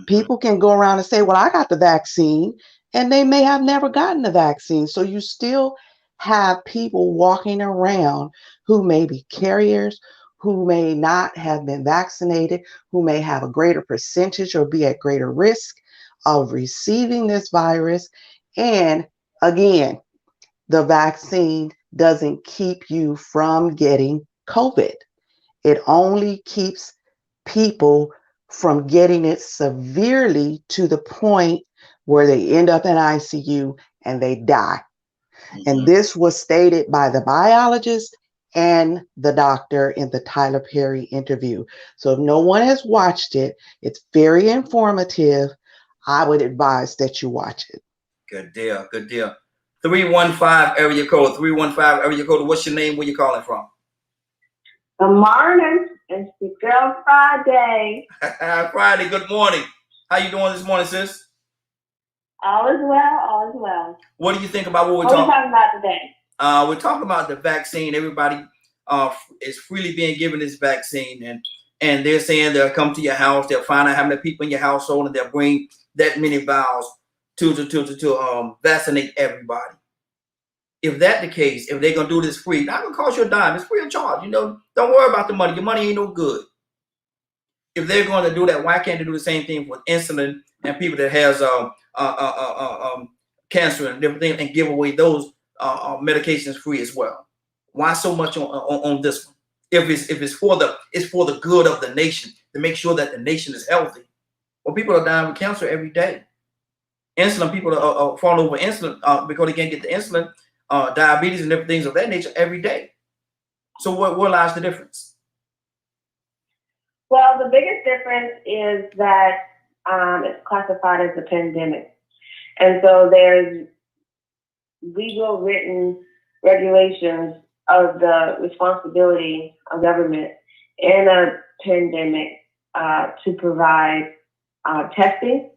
People can go around and say, well, I got the vaccine, and they may have never gotten the vaccine. So you still have people walking around who may be carriers, who may not have been vaccinated, who may have a greater percentage or be at greater risk of receiving this virus. And again, the vaccine doesn't keep you from getting COVID. It only keeps people from getting it severely to the point where they end up in ICU and they die. And this was stated by the biologist and the doctor in the Tyler Perry interview. So if no one has watched it, it's very informative. I would advise that you watch it. Good deal. Good deal. 315 area code. 315 area code. What's your name? Where you calling from? Good morning. It's the girl Friday. Friday. Good morning. How you doing this morning, sis? All is well. All is well. What do you think about what we're talking about today? We're talking about the vaccine. Everybody is freely being given this vaccine, and they're saying they'll come to your house. They'll find out how many people in your household, and they'll bring that many vials to vaccinate everybody. If that's the case, if they're gonna do this free, not gonna cost you a dime. It's free of charge. You know, don't worry about the money. Your money ain't no good. If they're going to do that, why can't they do the same thing with insulin and people that has cancer and different things, and give away those medications free as well? Why so much on this one? If it's for the good of the nation, to make sure that the nation is healthy. Well, people are dying with cancer every day. Insulin, people are falling over insulin because they can't get the insulin. Diabetes and different things of that nature every day. So where lies the difference? Well, the biggest difference is that it's classified as a pandemic. And so there's legal written regulations of the responsibility of government in a pandemic to provide testing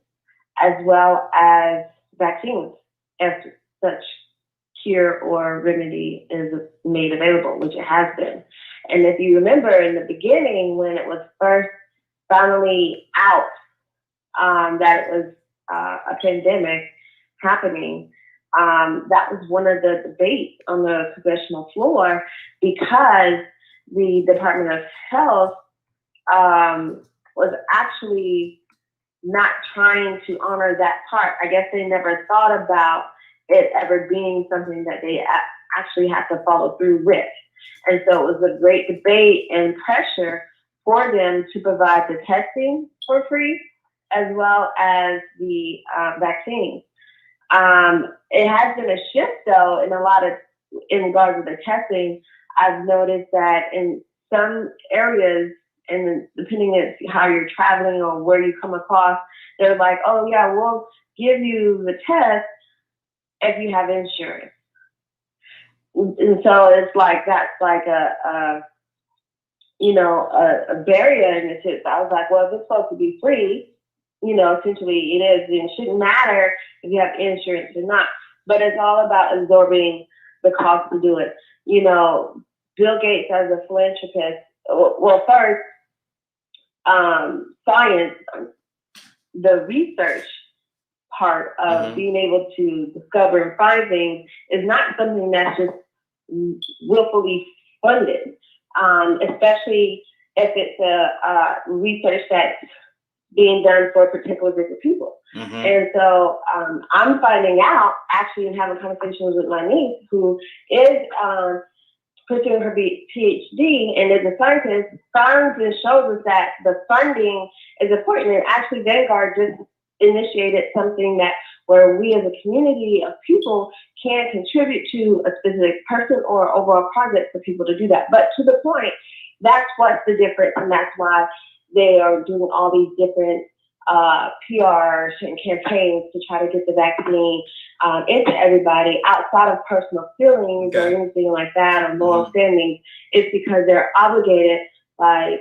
as well as vaccines if such cure or remedy is made available, which it has been. And if you remember in the beginning, when it was first finally out that it was a pandemic happening, that was one of the debates on the congressional floor, because the Department of Health was actually not trying to honor that part. I guess they never thought about it ever being something that they actually had to follow through with. And so it was a great debate and pressure for them to provide the testing for free as well as the vaccine. It has been a shift though in regards to the testing. I've noticed that in some areas, and depending on how you're traveling or where you come across, they're like, oh yeah, we'll give you the test if you have insurance. And so it's like, that's like a barrier in the sense. I was like, well, if it's supposed to be free, essentially it is, and it shouldn't matter if you have insurance or not, but it's all about absorbing the cost to do it. Bill Gates as a philanthropist, well, first, science, the research part of being able to discover and find things is not something that's just willfully funded, especially if it's a research that's being done for a particular group of people. And so I'm finding out, actually, and having conversations with my niece, who is pursuing her PhD and is a scientist. Science shows us that the funding is important. And actually, Vanguard just initiated something that where we as a community of people can contribute to a specific person or overall project for people to do that. But to the point, that's what's the difference, and that's why they are doing all these different PRs and campaigns to try to get the vaccine into everybody outside of personal feelings or anything like that or moral standings. It's because they're obligated by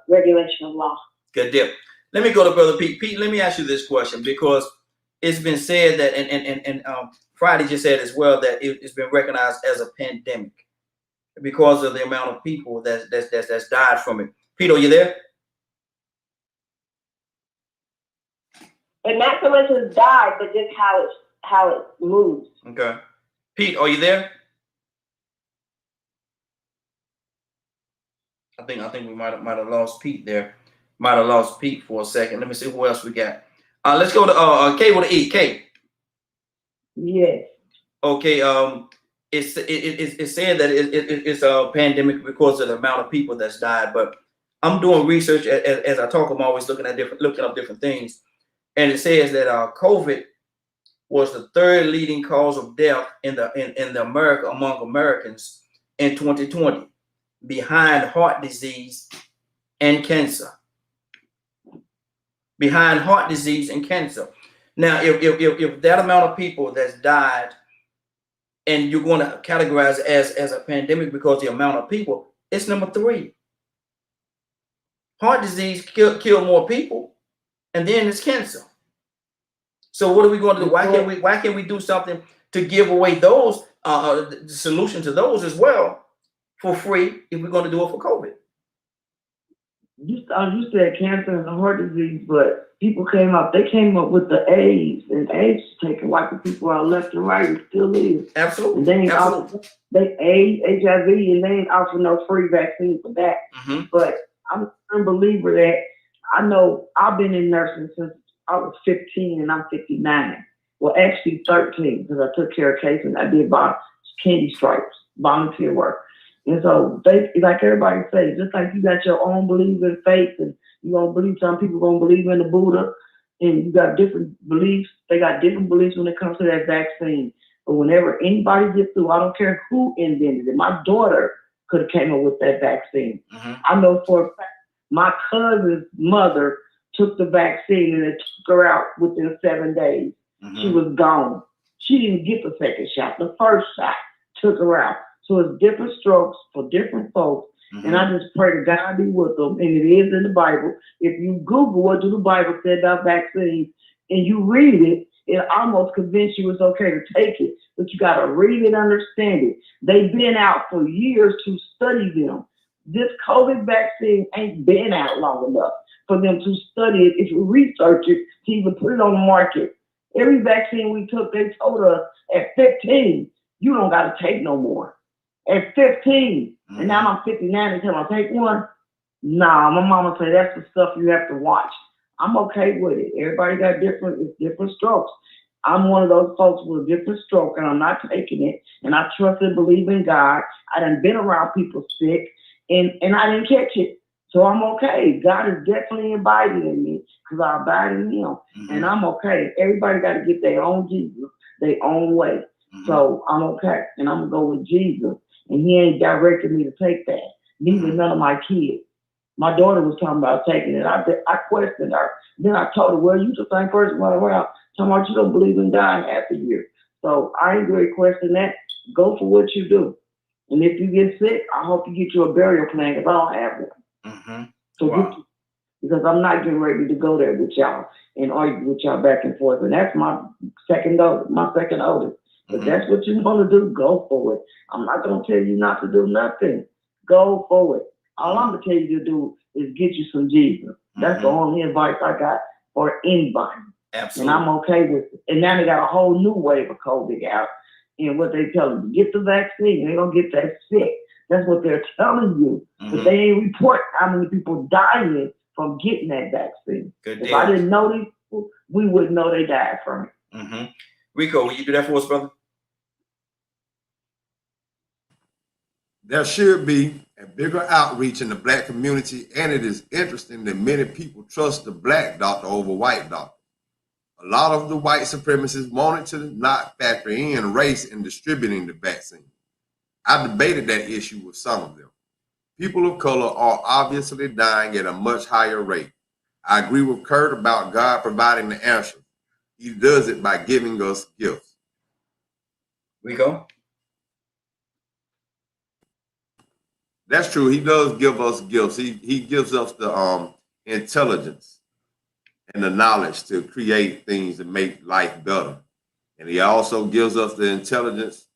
regulation of law. Good deal. Let me go to Brother Pete. Pete, let me ask you this question, because it's been said that, and Friday just said as well, that it's been recognized as a pandemic because of the amount of people that's died from it. Pete, are you there? And not so much as died, but just how it moves. Okay. Pete, are you there? I think we might have lost Pete there. Might have lost Pete for a second. Let me see who else we got. Let's go to K with an E. K. Yes. Okay. It's saying that it's a pandemic because of the amount of people that's died. But I'm doing research as I talk. I'm always looking up different things, and it says that COVID was the third leading cause of death in America among Americans in 2020, behind heart disease and cancer. Behind heart disease and cancer. Now, if that amount of people that's died, and you're going to categorize it as a pandemic because the amount of people, it's number 3. Heart disease kill more people, and then it's cancer. So what are we going to do? Why can't we do something to give away those the solution to those as well for free if we're going to do it for COVID? You said cancer and heart disease, but people they came up with the AIDS, and AIDS is taking wiping people out left and right. It still is. Absolutely. And they ain't AIDS, HIV, and they ain't offering no free vaccine for that. But I'm a firm believer that I know I've been in nursing since I was 15 and I'm 59. Well, actually 13, because I took care of cases and I did candy stripes, volunteer work. And so they, like everybody says, just like you got your own belief in faith, and you don't believe, some people gonna believe in the Buddha, and you got different beliefs. They got different beliefs when it comes to that vaccine. But whenever anybody gets through, I don't care who invented it. My daughter could have came up with that vaccine. I know for a fact my cousin's mother took the vaccine and it took her out within 7 days. She was gone. She didn't get the second shot. The first shot took her out. So it's different strokes for different folks. And I just pray to God be with them. And it is in the Bible. If you Google what do the Bible say about vaccines and you read it, it almost convinces you it's okay to take it. But you got to read and understand it. They've been out for years to study them. This COVID vaccine ain't been out long enough for them to study it, if you research it, to even put it on the market. Every vaccine we took, they told us at 15, you don't got to take no more. At 15, and now I'm 59 and tell me take one. Nah, my mama say that's the stuff you have to watch. I'm okay with it. Everybody got different strokes. I'm one of those folks with a different stroke, and I'm not taking it. And I trust and believe in God. I done been around people sick, and I didn't catch it. So I'm okay. God is definitely abiding in me because I abide in him. And I'm okay. Everybody got to get their own Jesus, their own way. So I'm okay. And I'm going to go with Jesus. And he ain't directed me to take that. Neither none of my kids. My daughter was talking about taking it. I questioned her. Then I told her, well, you the same person running around talking about you don't believe in dying after year. So I ain't going to question that. Go for what you do. And if you get sick, I hope you get you a burial plan because I don't have one. So because I'm not getting ready to go there with y'all and argue with y'all back and forth. And that's my second oldest. If that's what you want to do, go for it. I'm not going to tell you not to do nothing. Go for it. All I'm going to tell you to do is get you some Jesus. That's the only advice I got for anybody. Absolutely. And I'm okay with it. And now they got a whole new wave of COVID out. And what they tell them, get the vaccine. They don't get that sick. That's what they're telling you. But they ain't report how many people dying from getting that vaccine. If I didn't know these people, we wouldn't know they died from it. Rico, will you do that for us, brother? There should be a bigger outreach in the Black community, and it is interesting that many people trust the Black doctor over white doctor. a lot of the white supremacists wanted to not factor in race in distributing the vaccine. I debated that issue with some of them. People of color are obviously dying at a much higher rate. I agree with Kurt about God providing the answer. He does it by giving us gifts. Rico? That's true. He does give us gifts. He gives us the intelligence and the knowledge to create things that make life better. And he also gives us the intelligence.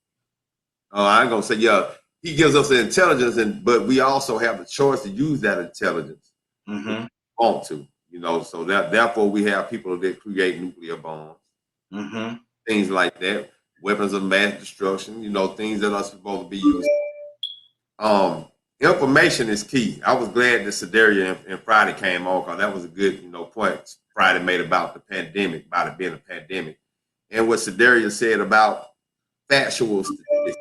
I ain't gonna say, yeah, he gives us the intelligence, but we also have the choice to use that intelligence if we want to, you know, so that therefore we have people that create nuclear bombs, things like that, weapons of mass destruction, you know, things that are supposed to be used. Information is key. I was glad that Sedaria and Friday came on, because that was a good, you know, point Friday made about the pandemic, about it being a pandemic. And what Sedaria said about factual statistics.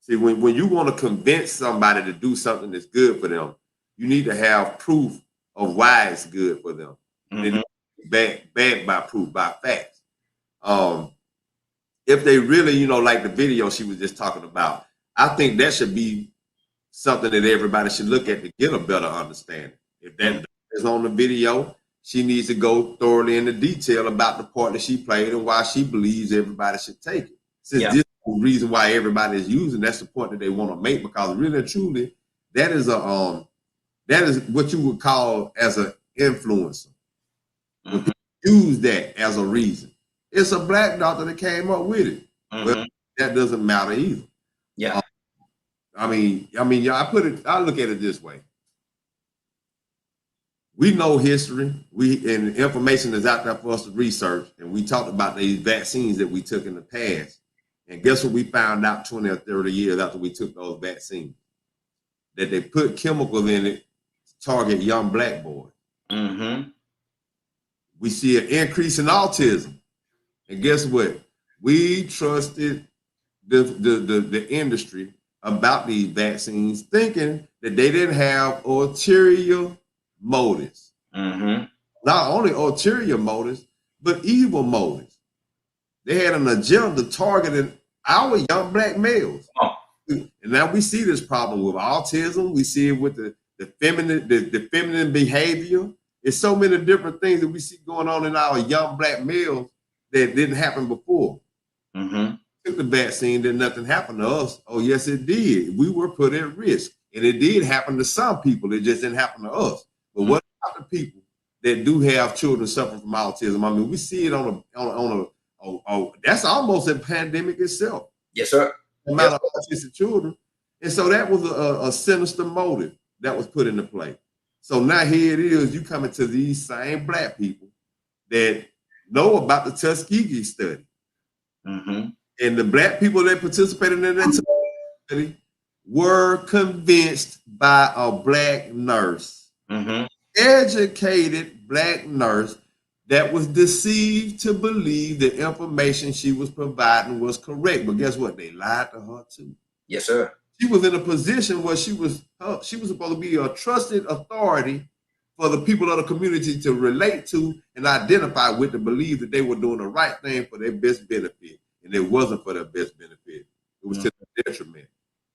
See, when you want to convince somebody to do something that's good for them, you need to have proof of why it's good for them. Backed by proof, by facts. If they really, you know, like the video she was just talking about, I think that should be something that everybody should look at to get a better understanding. If that is on the video, she needs to go thoroughly into detail about the part that she played and why she believes everybody should take it. Since this is the reason why everybody is using, that's the point that they want to make, because really and truly, that is what you would call as an influencer. Use that as a reason. It's a black doctor that came up with it. Well, that doesn't matter either. Yeah. I mean, I look at it this way. We know history. And information is out there for us to research. And we talked about these vaccines that we took in the past. And guess what we found out 20 or 30 years after we took those vaccines? That they put chemicals in it to target young black boys. We see an increase in autism. And guess what? We trusted the industry about these vaccines, thinking that they didn't have ulterior motives. Not only ulterior motives, but evil motives. They had an agenda targeting our young black males. And now we see this problem with autism. We see it with the feminine behavior. There's so many different things that we see going on in our young black males that didn't happen before. Took the vaccine, then nothing happened to us. Oh, yes, it did. We were put at risk. And it did happen to some people. It just didn't happen to us. But what about the people that do have children suffering from autism? I mean, we see it on a that's almost a pandemic itself. Yes, sir. The amount of autistic children. And so that was a sinister motive that was put into play. So now here it is, you coming to these same black people that know about the Tuskegee study. And the black people that participated in that study were convinced by a black nurse, educated black nurse, that was deceived to believe the information she was providing was correct. But guess what? They lied to her too. Yes, sir. She was in a position where she was supposed to be a trusted authority for the people of the community to relate to and identify with, to believe that they were doing the right thing for their best benefit. And it wasn't for their best benefit. It was to their detriment.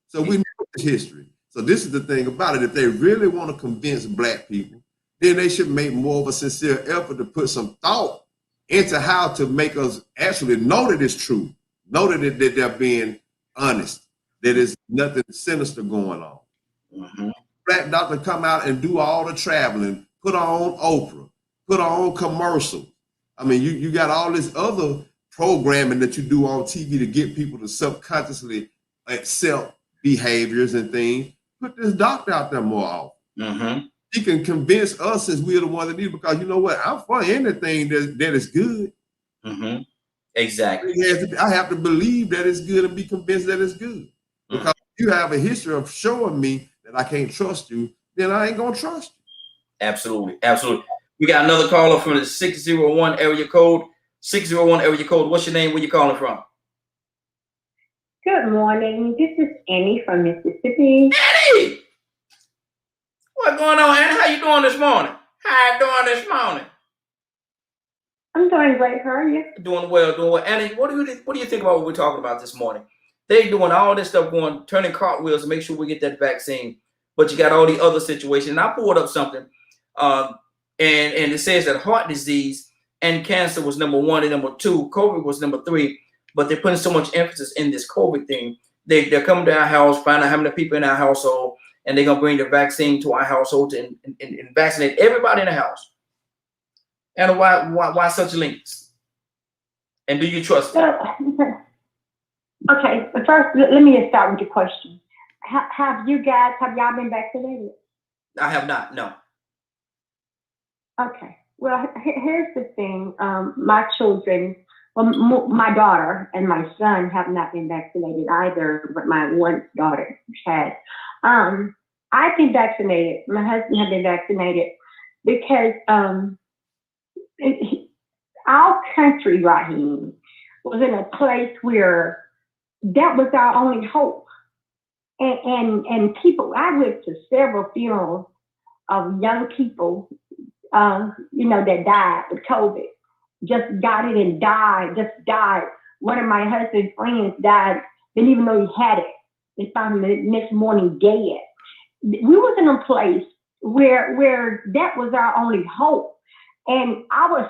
So we know the history. So this is the thing about it. If they really want to convince black people, then they should make more of a sincere effort to put some thought into how to make us actually know that it's true, know that they're being honest, that there's nothing sinister going on. Black doctor come out and do all the traveling, put on Oprah, put on commercials. I mean, you got all this other programming that you do on TV to get people to subconsciously accept behaviors and things. Put this doctor out there more often. He can convince us, since we're the ones that need it, because you know what? I'm for anything that is good. Exactly. I have to believe that it's good and be convinced that it's good. Because if you have a history of showing me that I can't trust you, then I ain't gonna trust you. Absolutely. Absolutely. We got another caller from the 601 area code. 601 area code. What's your name? Where you calling from? Good morning. This is Annie from Mississippi. Annie! What's going on, Annie? How you doing this morning? How you doing this morning? I'm doing great. How are you? Doing well, doing well. Annie, what do you think about what we're talking about this morning? They're doing all this stuff, turning cartwheels to make sure we get that vaccine, but you got all the other situations. And I pulled up something, and it says that heart disease and cancer was number 1 and number 2. COVID was number 3, but they're putting so much emphasis in this COVID thing. They're coming to our house, find out how many people in our household, and they're gonna bring the vaccine to our household and vaccinate everybody in the house. And why such links? And do you trust them? Okay, but first, let me just start with your question. Have y'all been vaccinated? I have not, no. Okay, well, here's the thing. My children, well, my daughter and my son have not been vaccinated either, but my one daughter has. I've been vaccinated. My husband has been vaccinated because our country, Raheem, was in a place where that was our only hope. And people, I went to several funerals of young people, that died with COVID, just got it and just died. One of my husband's friends died, didn't even know he had it. They found him the next morning dead. We was in a place where that was our only hope. And I was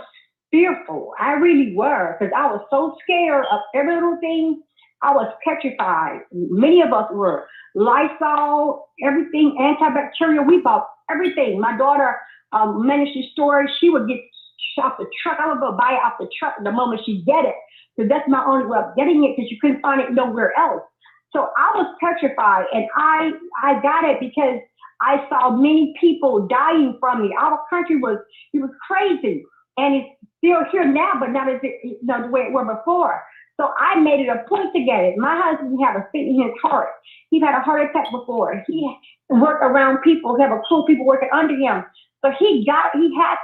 fearful. I really were, because I was so scared of every little thing. I was petrified. Many of us were. Lysol, everything, antibacterial. We bought everything. My daughter managed the store. She would get off the truck. I would go buy it off the truck the moment she get it, because that's my only way of getting it, because you couldn't find it nowhere else. So I was petrified, and I got it because I saw many people dying from it. Our country was crazy, and it's still here now, but not as the way it was before. So I made it a point to get it. My husband had a thing in his heart. He had a heart attack before. He worked around people, have a crew of people working under him. So he had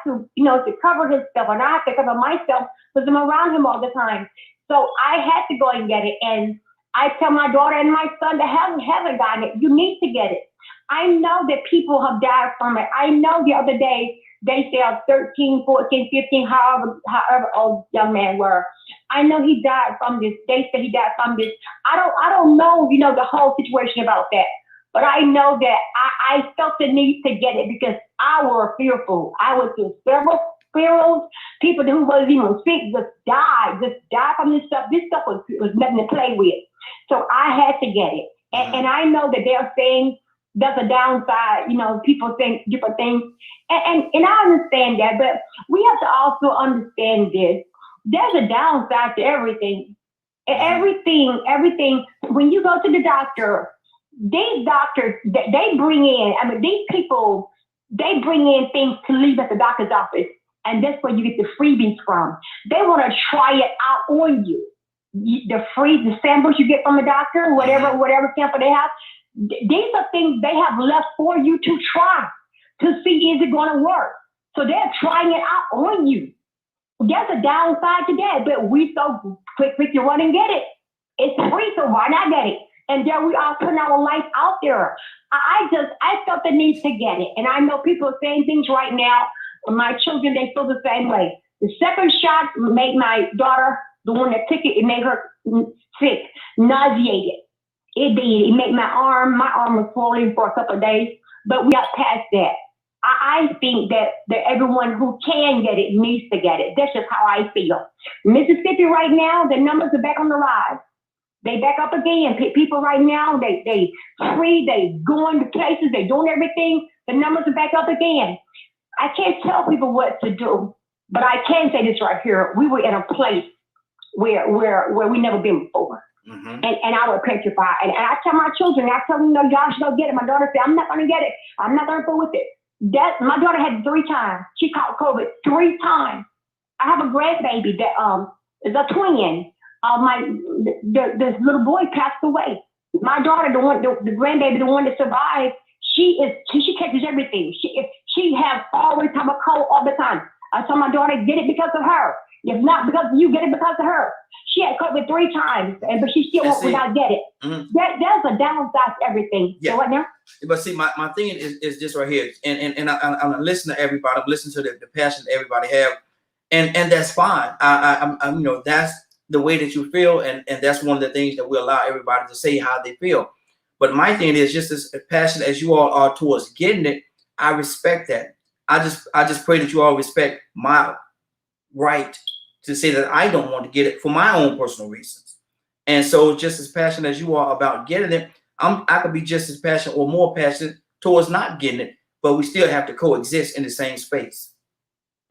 to, to cover himself, and I had to cover myself because I'm around him all the time. So I had to go and get it. And I tell my daughter and my son that haven't gotten it, you need to get it. I know that people have died from it. I know the other day they said 13, 14, 15, however old young man were. I know he died from this. They said he died from this. I don't know, the whole situation about that. But I know that I felt the need to get it because I was fearful. I was in several funerals. People who wasn't even sick just died from this stuff. This stuff was nothing to play with. So I had to get it. And I know that they're saying there's a downside, people think different things. And I understand that, but we have to also understand this. There's a downside to everything. Everything. When you go to the doctor, these doctors, they bring in, these people, they bring in things to leave at the doctor's office. And that's where you get the freebies from. They want to try it out on you. The samples you get from the doctor, whatever sample they have, these are things they have left for you to try to see, is it going to work? So they're trying it out on you. There's a downside to that, but we so quick to run and get it. It's free, so why not get it? And there we are putting our life out there. I felt the need to get it. And I know people are saying things right now. My children, they feel the same way. The second shot made my daughter, the one that took it, it made her sick, nauseated. It did. It made my arm was swollen for a couple of days, but we got past that. I think that everyone who can get it needs to get it. That's just how I feel. Mississippi right now, the numbers are back on the rise. They back up again. People right now, they free, they going to places, they doing everything. The numbers are back up again. I can't tell people what to do, but I can say this right here. We were in a place where we never been before. Mm-hmm. And I was petrified. And I tell my children, I tell them, no, y'all should go get it. My daughter said, I'm not going to get it. I'm not going to go with it. My daughter had it 3 times. She caught COVID 3 times. I have a grandbaby that is a twin. This little boy passed away. My daughter, the grandbaby, the one that survived, she catches everything. She has always have a cold all the time. I told my daughter, get it because of her. If not because of you, get it because of her. She had COVID 3 times, but she still won't not get it. Mm-hmm. There's a downside to everything. Yeah. So what now? But see, my thing is this right here, and I'm listening to everybody. I'm listening to the passion that everybody have, and that's fine. I'm you know, that's the way that you feel, and that's one of the things that we allow everybody to say how they feel. But my thing is, just as passionate as you all are towards getting it, I respect that. I just pray that you all respect my right to say that I don't want to get it for my own personal reasons. And so, just as passionate as you are about getting it, I could be just as passionate or more passionate towards not getting it, but we still have to coexist in the same space.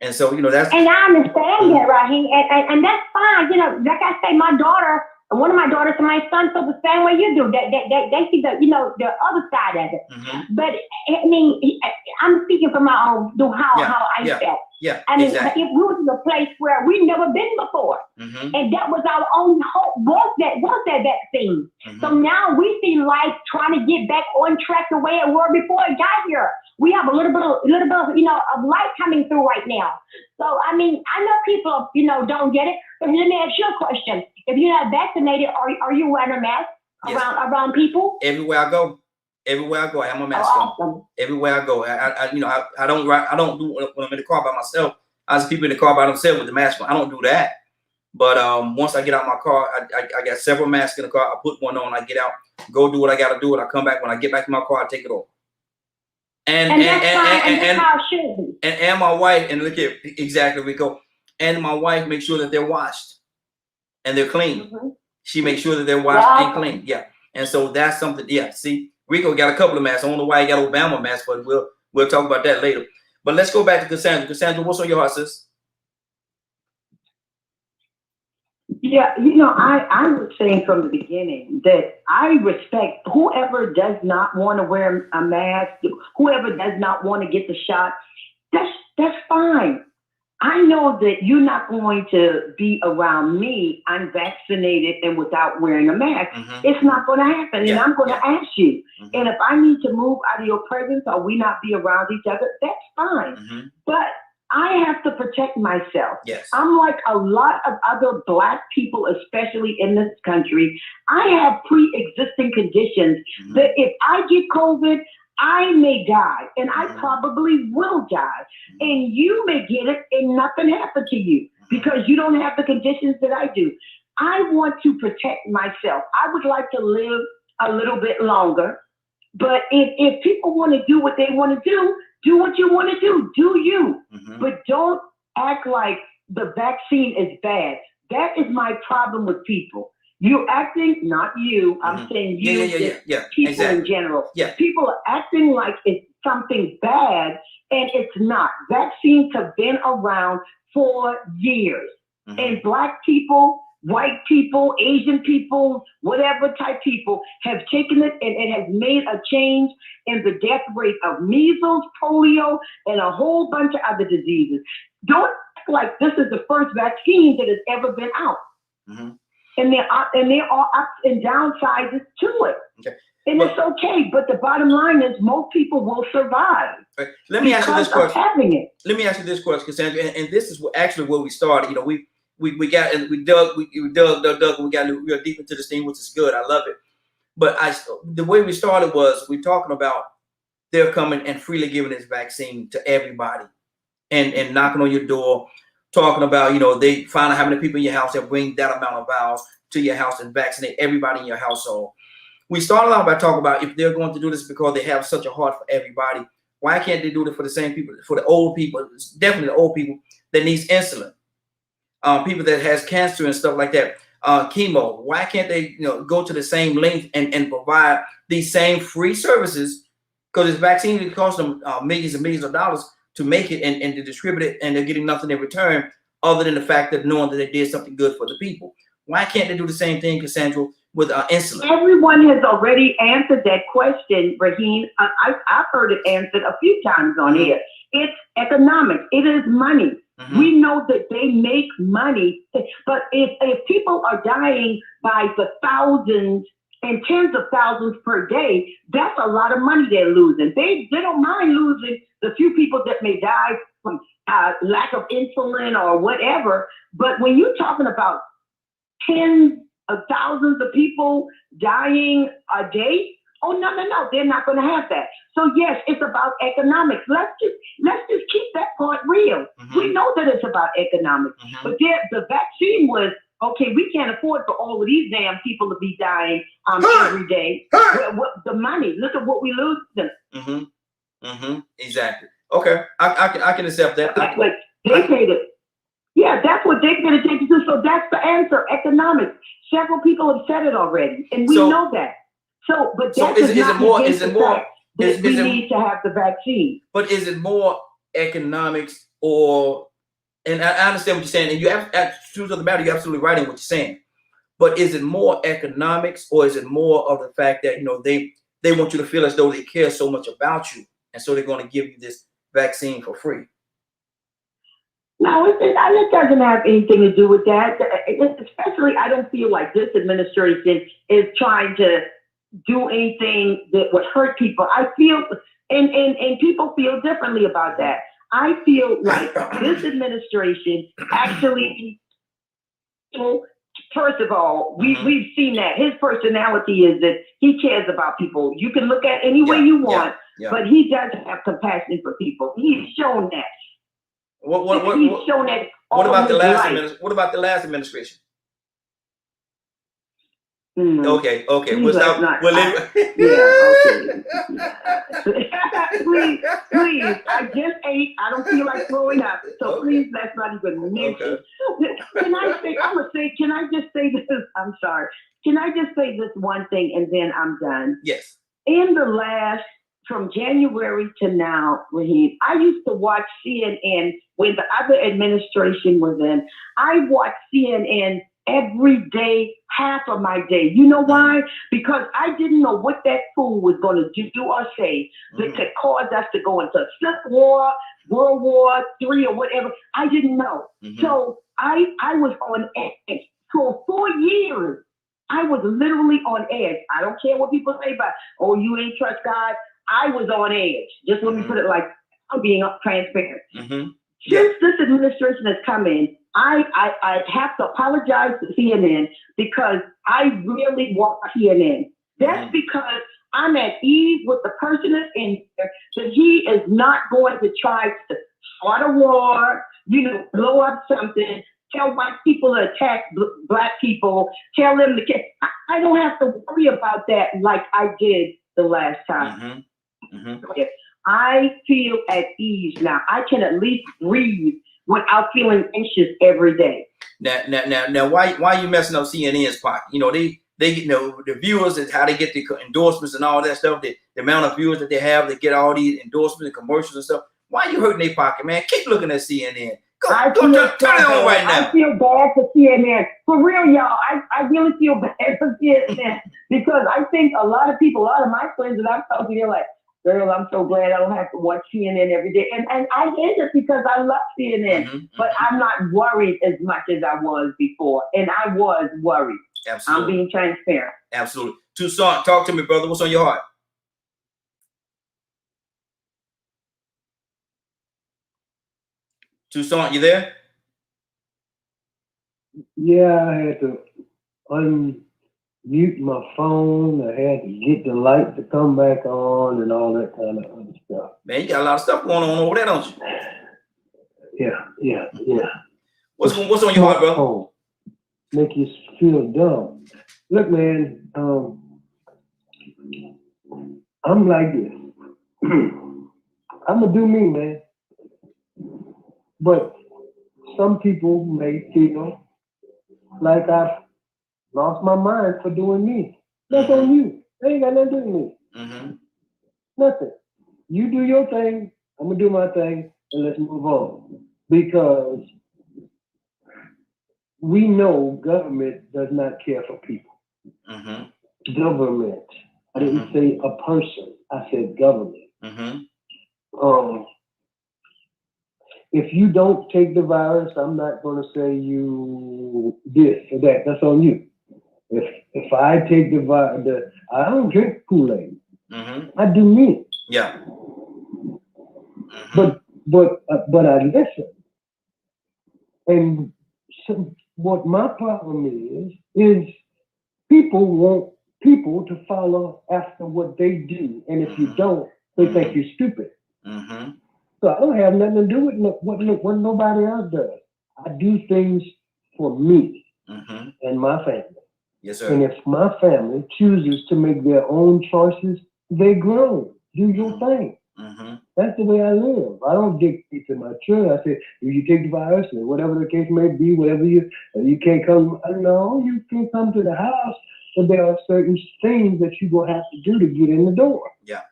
And so, you know, that's. And I understand that, Raheem, and that's fine. You know, like I say, my daughter, one of my daughters and my son feel the same way you do. They see the, you know, the other side of it. Mm-hmm. But I mean, I'm speaking from my own, how I felt. Yeah, I mean, exactly. if we was in a place where we've never been before, Mm-hmm. and that was our own hope, was that vaccine. Mm-hmm. So now we see life trying to get back on track the way it was before it got here. We have a little bit of, you know, of light coming through right now. So, I mean, I know people, you know, don't get it, but let me ask you a question. If you're not vaccinated, are you wearing a mask around people? Everywhere I go, I have my mask on. Everywhere I go, I don't do when I'm in the car by myself. I see people in the car by themselves with the mask on. I don't do that. But once I get out my car, I got several masks in the car. I put one on. I get out, go do what I got to do, and I come back. When I get back in my car, I take it off. And that's how it should be. And my wife, and look at exactly Rico, and my wife makes sure that they're washed and they're clean. Mm-hmm. She makes sure that they're washed and clean. Yeah. And so that's something. Yeah. See, Rico got a couple of masks. I don't know why he got Obama masks, but we'll talk about that later. But let's go back to Cassandra. Cassandra, what's on your heart, sis? Yeah, you know, I was saying from the beginning that I respect whoever does not want to wear a mask, whoever does not want to get the shot. That's fine. I know that you're not going to be around me unvaccinated and without wearing a mask. Mm-hmm. It's not going to happen. Yeah, and I'm going to ask you. Mm-hmm. And if I need to move out of your presence or we not be around each other, that's fine. Mm-hmm. But I have to protect myself. Yes. I'm like a lot of other Black people, especially in this country. I have pre-existing conditions Mm-hmm. that if I get COVID, I may die, and I Mm-hmm. probably will die. Mm-hmm. And you may get it and nothing happen to you because you don't have the conditions that I do. I want to protect myself. I would like to live a little bit longer. But if people want to do what they want to do what you want to do you. Mm-hmm. But don't act like the vaccine is bad. That is my problem with people. You're acting, not you, I'm saying you, yeah. people Exactly. in general. Yeah. People are acting like it's something bad, and it's not. Vaccines have been around for years. Mm-hmm. And Black people, white people, Asian people, whatever type people have taken it and it has made a change in the death rate of measles, polio, and a whole bunch of other diseases. Don't act like this is the first vaccine that has ever been out. Mm-hmm. And there are ups and downsides to it. Okay. And it's okay, but the bottom line is most people will survive. Right. Let me ask you this question. Having it. Let me ask you this question, Cassandra, and this is actually where we started. You know, we dug, and we got real deep into this thing, which is good. I love it. But the way we started was we're talking about they're coming and freely giving this vaccine to everybody, and knocking on your door, talking about, you know, they find out how many people in your house that bring that amount of vials to your house and vaccinate everybody in your household. We started out by talking about if they're going to do this because they have such a heart for everybody, why can't they do it for the same people, for the old people, definitely the old people that needs insulin, people that has cancer and stuff like that, chemo. Why can't they, you know, go to the same length and provide these same free services? Because this vaccine, it costs them millions and millions of dollars to make it and to distribute it, and they're getting nothing in return other than the fact that knowing that they did something good for the people. Why can't they do the same thing, Cassandra, with insulin? Everyone has already answered that question, Raheem. I've heard it answered a few times on here. It's economics. It is money. Mm-hmm. We know that they make money, but if people are dying by the thousands and tens of thousands per day, that's a lot of money they're losing. They don't mind losing the few people that may die from lack of insulin or whatever. But when you're talking about tens of thousands of people dying a day Oh no, they're not going to have that. So yes, it's about economics. Let's just keep that part real. We know that it's about economics, but the vaccine was okay. We can't afford for all of these damn people to be dying every day. The money. Look at what we lose them. Exactly. Okay, I can accept that. Like they paid it. Yeah, that's what they're going to take you to. So that's the answer. Economics. Several people have said it already, and we know that. So, but that is it more? Is it more? We need to have the vaccine. But is it more economics or? And I understand what you're saying, and you have, truth of the matter, you're absolutely right in what you're saying. But is it more economics, or is it more of the fact that they want you to feel as though they care so much about you, and so they're going to give you this vaccine for free? No, it doesn't have anything to do with that. Especially, I don't feel like this administration is trying to do anything that would hurt people. I feel, and people feel differently about that. I feel like this administration actually, first of all, we've seen that his personality is that he cares about people. You can look at any way you want, but he does have compassion for people. He's shown that. He's shown that. What about the last administration? Okay. We'll stop. Please. I just ate. I don't feel like throwing up. So please, let's not even mention. Can I just say this? I'm sorry. Can I just say this one thing and then I'm done? Yes. From January to now, Raheem, I used to watch CNN when the other administration was in. I watched CNN every day, half of my day. You know why? Because I didn't know what that fool was going to do or say that could cause us to go into Civil War, World War III, or whatever. I didn't know. So I was on edge. For 4 years, I was literally on edge. I don't care what people say about, oh, you ain't trust God. I was on edge. Just let me put it like, I'm being transparent. Since this administration has come in, I have to apologize to CNN because I really want CNN. That's because I'm at ease with the person that's in there, that he is not going to try to start a war, blow up something, tell white people to attack black people, tell them to get. I don't have to worry about that like I did the last time. I feel at ease now. I can at least breathe without feeling anxious every day. Now, why you messing up CNN's pocket? They the viewers and how they get the endorsements and all that stuff. The amount of viewers that they have, they get all these endorsements and commercials and stuff. Why you hurting their pocket, man? Keep looking at CNN. Turn it on right now. I feel bad for CNN. For real, y'all. I really feel bad for CNN because I think a lot of my friends that I've talked to, they're like, girl, I'm so glad I don't have to watch CNN every day. And I hate it because I love CNN, but I'm not worried as much as I was before. And I was worried. Absolutely. I'm being transparent. Absolutely. Toussaint, talk to me, brother. What's on your heart? Toussaint, you there? Yeah, I had to unmute my phone. I had to get the light to come back on and all that kind of other stuff. Man, you got a lot of stuff going on over there, don't you? Yeah. What's on your heart, brother? Make you feel dumb. Look, man, I'm like this. I'm gonna do me, man. But some people may feel like I've lost my mind for doing me. That's on you. They ain't got nothing to do with me. Nothing. You do your thing, I'm gonna do my thing, and let's move on. Because we know government does not care for people. Government. I didn't say a person. I said government. If you don't take the virus, I'm not going to say you this or that. That's on you. If I take the virus, I don't drink Kool-Aid. I do me. Yeah. But I listen. And so what my problem is people want people to follow after what they do, and if you don't, they think you're stupid. So I don't have nothing to do with what nobody else does. I do things for me and my family. Yes, sir. And if my family chooses to make their own choices, they grow. Do your thing. That's the way I live. I don't dictate to my children. I say, if you take the virus or whatever the case may be, whatever you can't come. No, you can come to the house, but there are certain things that you're going to have to do to get in the door. Yeah.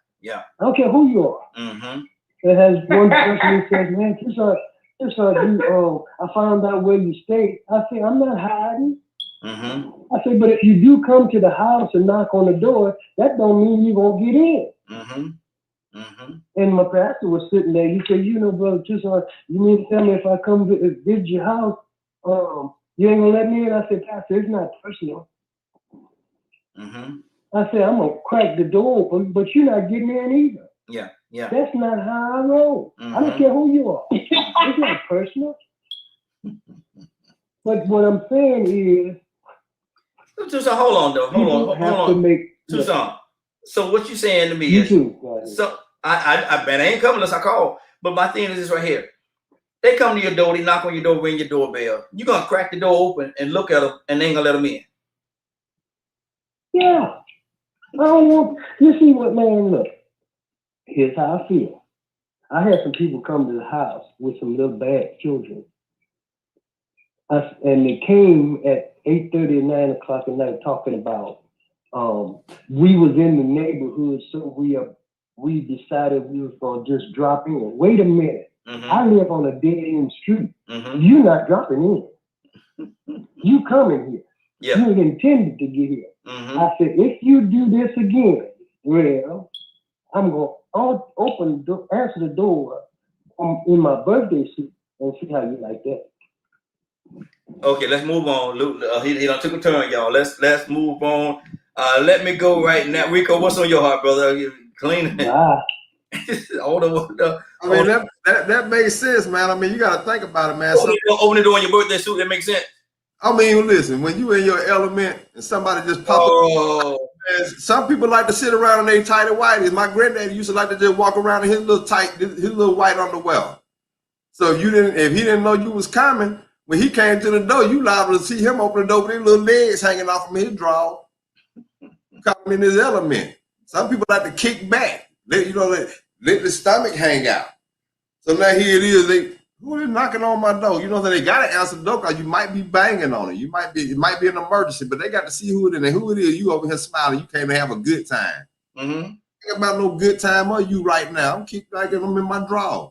I don't care who you are. There has one person who says, man, I found out where you stay. I say, I'm not hiding. I say, but if you do come to the house and knock on the door, that don't mean you're going to get in. And my pastor was sitting there. He said, Brother Tucson, you mean to tell me if I come visit your house, you ain't going to let me in? I said, Pastor, it's not personal. I said, I'm going to crack the door open, but you're not getting in either. Yeah. That's not how I roll. I don't care who you are. It's not personal. But what I'm saying is, Tucson, hold on though. Hold on. Tucson. So what you saying to me is, so I bet I ain't coming unless I call. But my thing is this right here. They come to your door, they knock on your door, ring your doorbell. You gonna crack the door open and look at them, and they ain't gonna let them in. Yeah. I don't want. You see what, man? Look. Here's how I feel. I had some people come to the house with some little bad children. And they came at 8:30 and 9 o'clock at night talking about we was in the neighborhood, so we decided we was gonna just drop in. Wait a minute. I live on a dead end street. You're not dropping in. You coming here. You intended to get here. I said, if you do this again, well, I'm gonna open the door, answer the door in my birthday suit and see how you like that. Okay, let's move on. Luke, he done took a turn, y'all. Let's move on. Let me go right now. Rico, what's on your heart, brother? You clean it. I mean, that makes sense, man. I mean, you got to think about it, man. Open the door on your birthday suit, that makes sense. I mean, listen, when you in your element and somebody just pop up, some people like to sit around in their tighty whities. My granddaddy used to like to just walk around in his little white underwear. So if he didn't know you was coming, when he came to the door, you liable to see him open the door with his little legs hanging off from his draw, coming in his element. Some people like to kick back, let the stomach hang out. So now here it is, who is knocking on my door? They got to answer the door because you might be banging on it. It might be an emergency, but they got to see who it is. And who it is, you over here smiling. You came to have a good time. Think about no good time on you right now. I'm keep like I'm in my draw.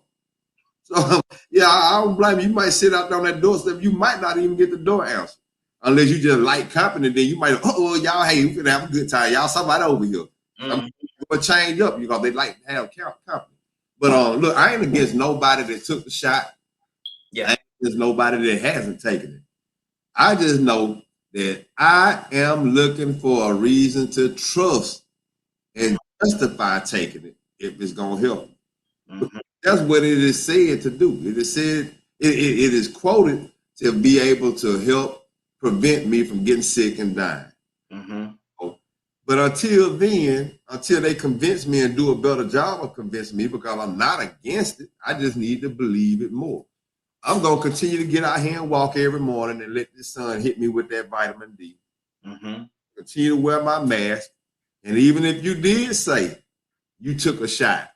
So yeah, I don't blame you. You might sit out there on that doorstep. You might not even get the door answered unless you just like company. Then you might, y'all, hey, we finna have a good time. Y'all, somebody over here. I'm gonna change up because they like to have company. But look, I ain't against nobody that took the shot. I ain't against nobody that hasn't taken it. I just know that I am looking for a reason to trust and justify taking it if it's gonna help. That's what it is said to do. It is said, it is quoted to be able to help prevent me from getting sick and dying. But until then, until they convince me and do a better job of convincing me, because I'm not against it, I just need to believe it more. I'm going to continue to get out here and walk every morning and let the sun hit me with that vitamin D. Continue to wear my mask. And even if you did say you took a shot,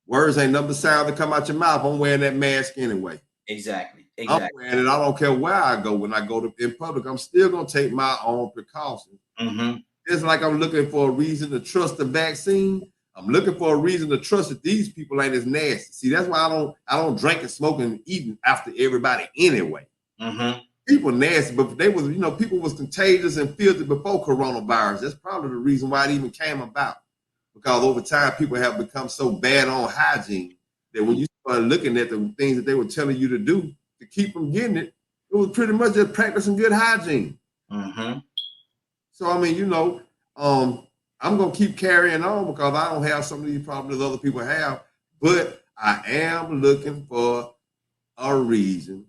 words ain't nothing but sound to come out your mouth. I'm wearing that mask anyway. Exactly. I'm wearing it. I don't care where I go when I go in public. I'm still going to take my own precautions. It's like I'm looking for a reason to trust the vaccine. I'm looking for a reason to trust that these people ain't as nasty. See, that's why I don't drink and smoke and eat after everybody anyway. People nasty, but they was, people was contagious and filthy before coronavirus. That's probably the reason why it even came about. Because over time, people have become so bad on hygiene that when you start looking at the things that they were telling you to do to keep from getting it, it was pretty much just practicing good hygiene. So, I mean, I'm going to keep carrying on because I don't have some of these problems that other people have, but I am looking for a reason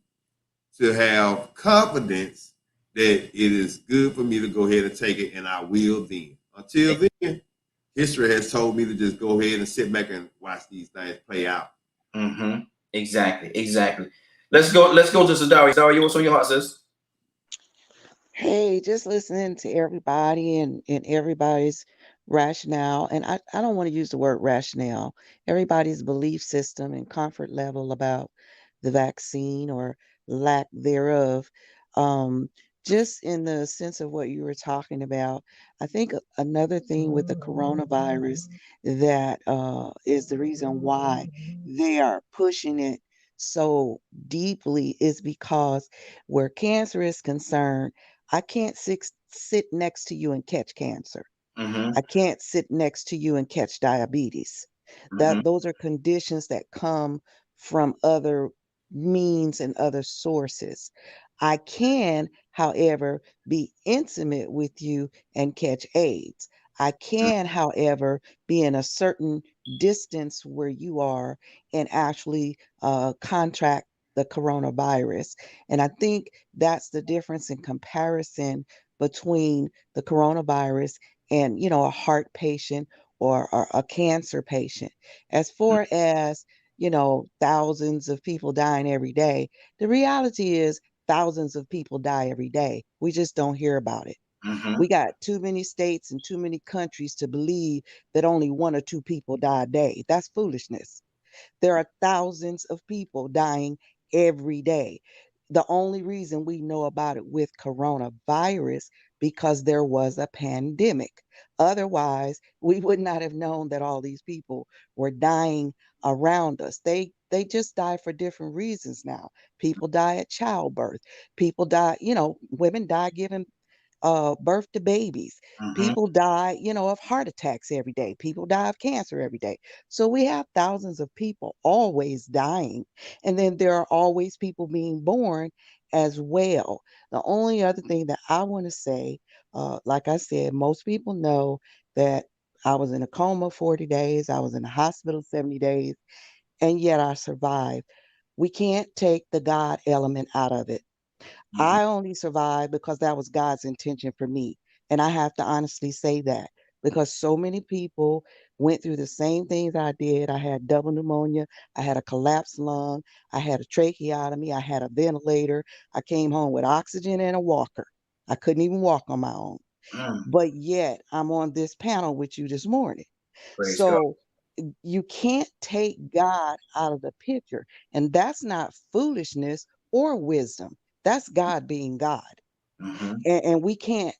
to have confidence that it is good for me to go ahead and take it, and I will then. Until then, history has told me to just go ahead and sit back and watch these things play out. Exactly. Let's go to Sadari. Sadari, what's on your heart, sis? Hey, just listening to everybody and everybody's rationale. And I don't want to use the word rationale, everybody's belief system and comfort level about the vaccine or lack thereof. Just in the sense of what you were talking about, I think another thing with the coronavirus that is the reason why they are pushing it so deeply is because where cancer is concerned, I can't sit next to you and catch cancer. I can't sit next to you and catch diabetes. Those are conditions that come from other means and other sources. I can, however, be intimate with you and catch AIDS. I can, however, be in a certain distance where you are and actually contract the coronavirus. And I think that's the difference in comparison between the coronavirus and, a heart patient or a cancer patient. As far as, thousands of people dying every day, the reality is thousands of people die every day. We just don't hear about it. We got too many states and too many countries to believe that only 1 or 2 people die a day. That's foolishness. There are thousands of people dying every day. The only reason we know about it with coronavirus because there was a pandemic. Otherwise, we would not have known that all these people were dying around us. They just die for different reasons now. People die at childbirth. People die, women die giving birth to babies. People die, of heart attacks every day. People die of cancer every day. So we have thousands of people always dying. And then there are always people being born as well. The only other thing that I want to say, like I said, most people know that I was in a coma 40 days. I was in the hospital 70 days, and yet I survived. We can't take the God element out of it. I only survived because that was God's intention for me. And I have to honestly say that because so many people went through the same things I did. I had double pneumonia. I had a collapsed lung. I had a tracheotomy. I had a ventilator. I came home with oxygen and a walker. I couldn't even walk on my own. But yet I'm on this panel with you this morning. Praise So you can't take God out of the picture. And that's not foolishness or wisdom. That's God being God. And we can't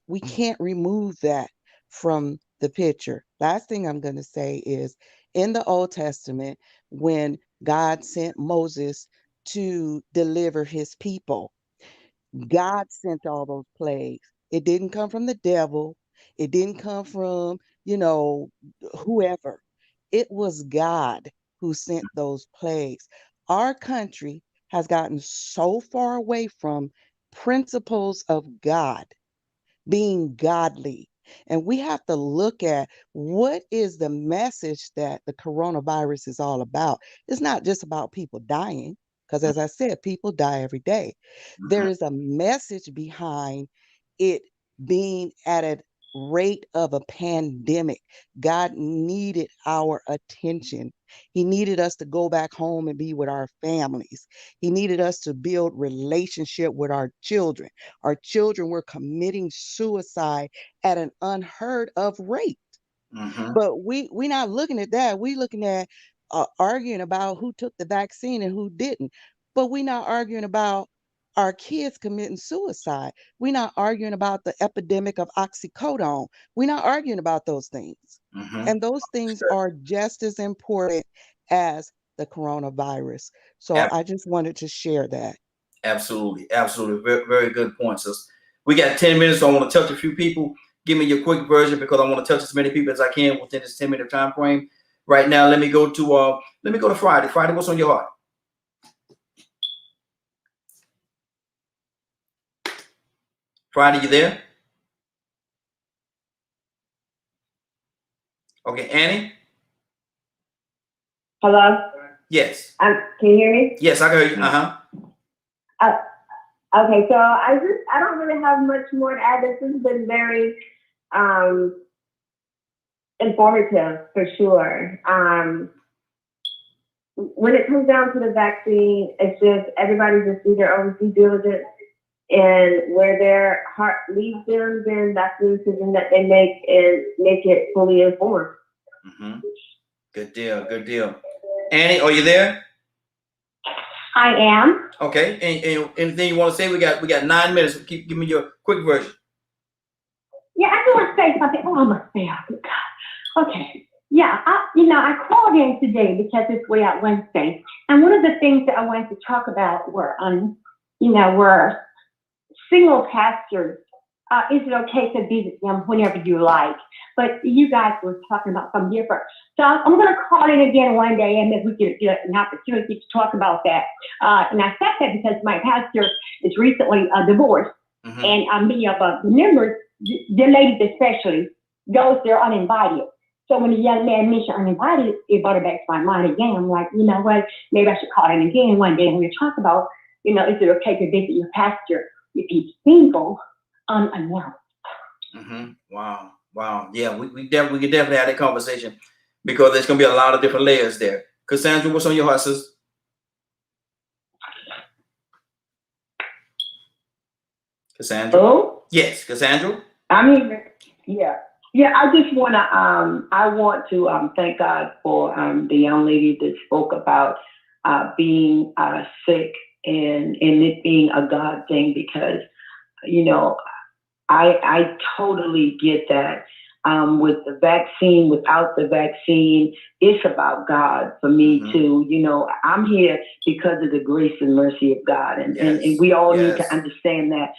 remove that from the picture. Last thing I'm going to say is in the Old Testament, when God sent Moses to deliver his people, God sent all those plagues. It didn't come from the devil. It didn't come from, whoever. It was God who sent those plagues. Our country has gotten so far away from principles of God, being godly. And we have to look at what is the message that the coronavirus is all about. It's not just about people dying, because as I said, people die every day. There is a message behind it being at a rate of a pandemic. God needed our attention. He needed us to go back home and be with our families. He needed us to build relationship with our children. Our children were committing suicide at an unheard of rate. But we not looking at that. We looking at arguing about who took the vaccine and who didn't. But we not arguing about our kids committing suicide. We're not arguing about the epidemic of oxycodone. We're not arguing about those things. And those things are just as important as the coronavirus. So I just wanted to share that. Absolutely. Very, very good point, sis. We got 10 minutes, so I want to touch a few people. Give me your quick version because I want to touch as many people as I can within this 10-minute time frame. Right now, let me go to Friday. Friday, what's on your heart? Friday, you there? Okay, Annie? Hello? Yes. Can you hear me? Yes, I can hear you. Okay, so I don't really have much more to add. This has been very informative for sure. When it comes down to the vaccine, it's just everybody just do their own due diligence, and where their heart leads them, then that's the decision that they make and make it fully informed. Mm-hmm. Good deal. Good deal. Annie, are you there? I am. Okay. And anything you want to say? We got 9 minutes. Give me your quick version. Yeah, I do want to say something. Oh, I must say, oh, God. Okay. Yeah, I called in today because it's Way Out Wednesday, and one of the things that I wanted to talk about were single pastors. Is it okay to visit them whenever you like? But you guys were talking about something different. So I'm going to call in again one day, and maybe we can get an opportunity to talk about that. And I said that because my pastor is recently divorced, and many of the members, the ladies especially, goes there uninvited. So when the young man mentioned uninvited, it brought it back to my mind again. I'm like, you know what? Maybe I should call in again one day, and we'll talk about, is it okay to visit your pastor if he's single unannounced? Wow. Yeah, we could definitely have that conversation because there's going to be a lot of different layers there. Cassandra, what's on your heart, sis? Cassandra? Oh? Yes, Cassandra? Yeah, I just want to thank God for the young lady that spoke about being sick and it being a God thing, because, I totally get that. With the vaccine, without the vaccine, it's about God for me too. I'm here because of the grace and mercy of God. And we all need to understand that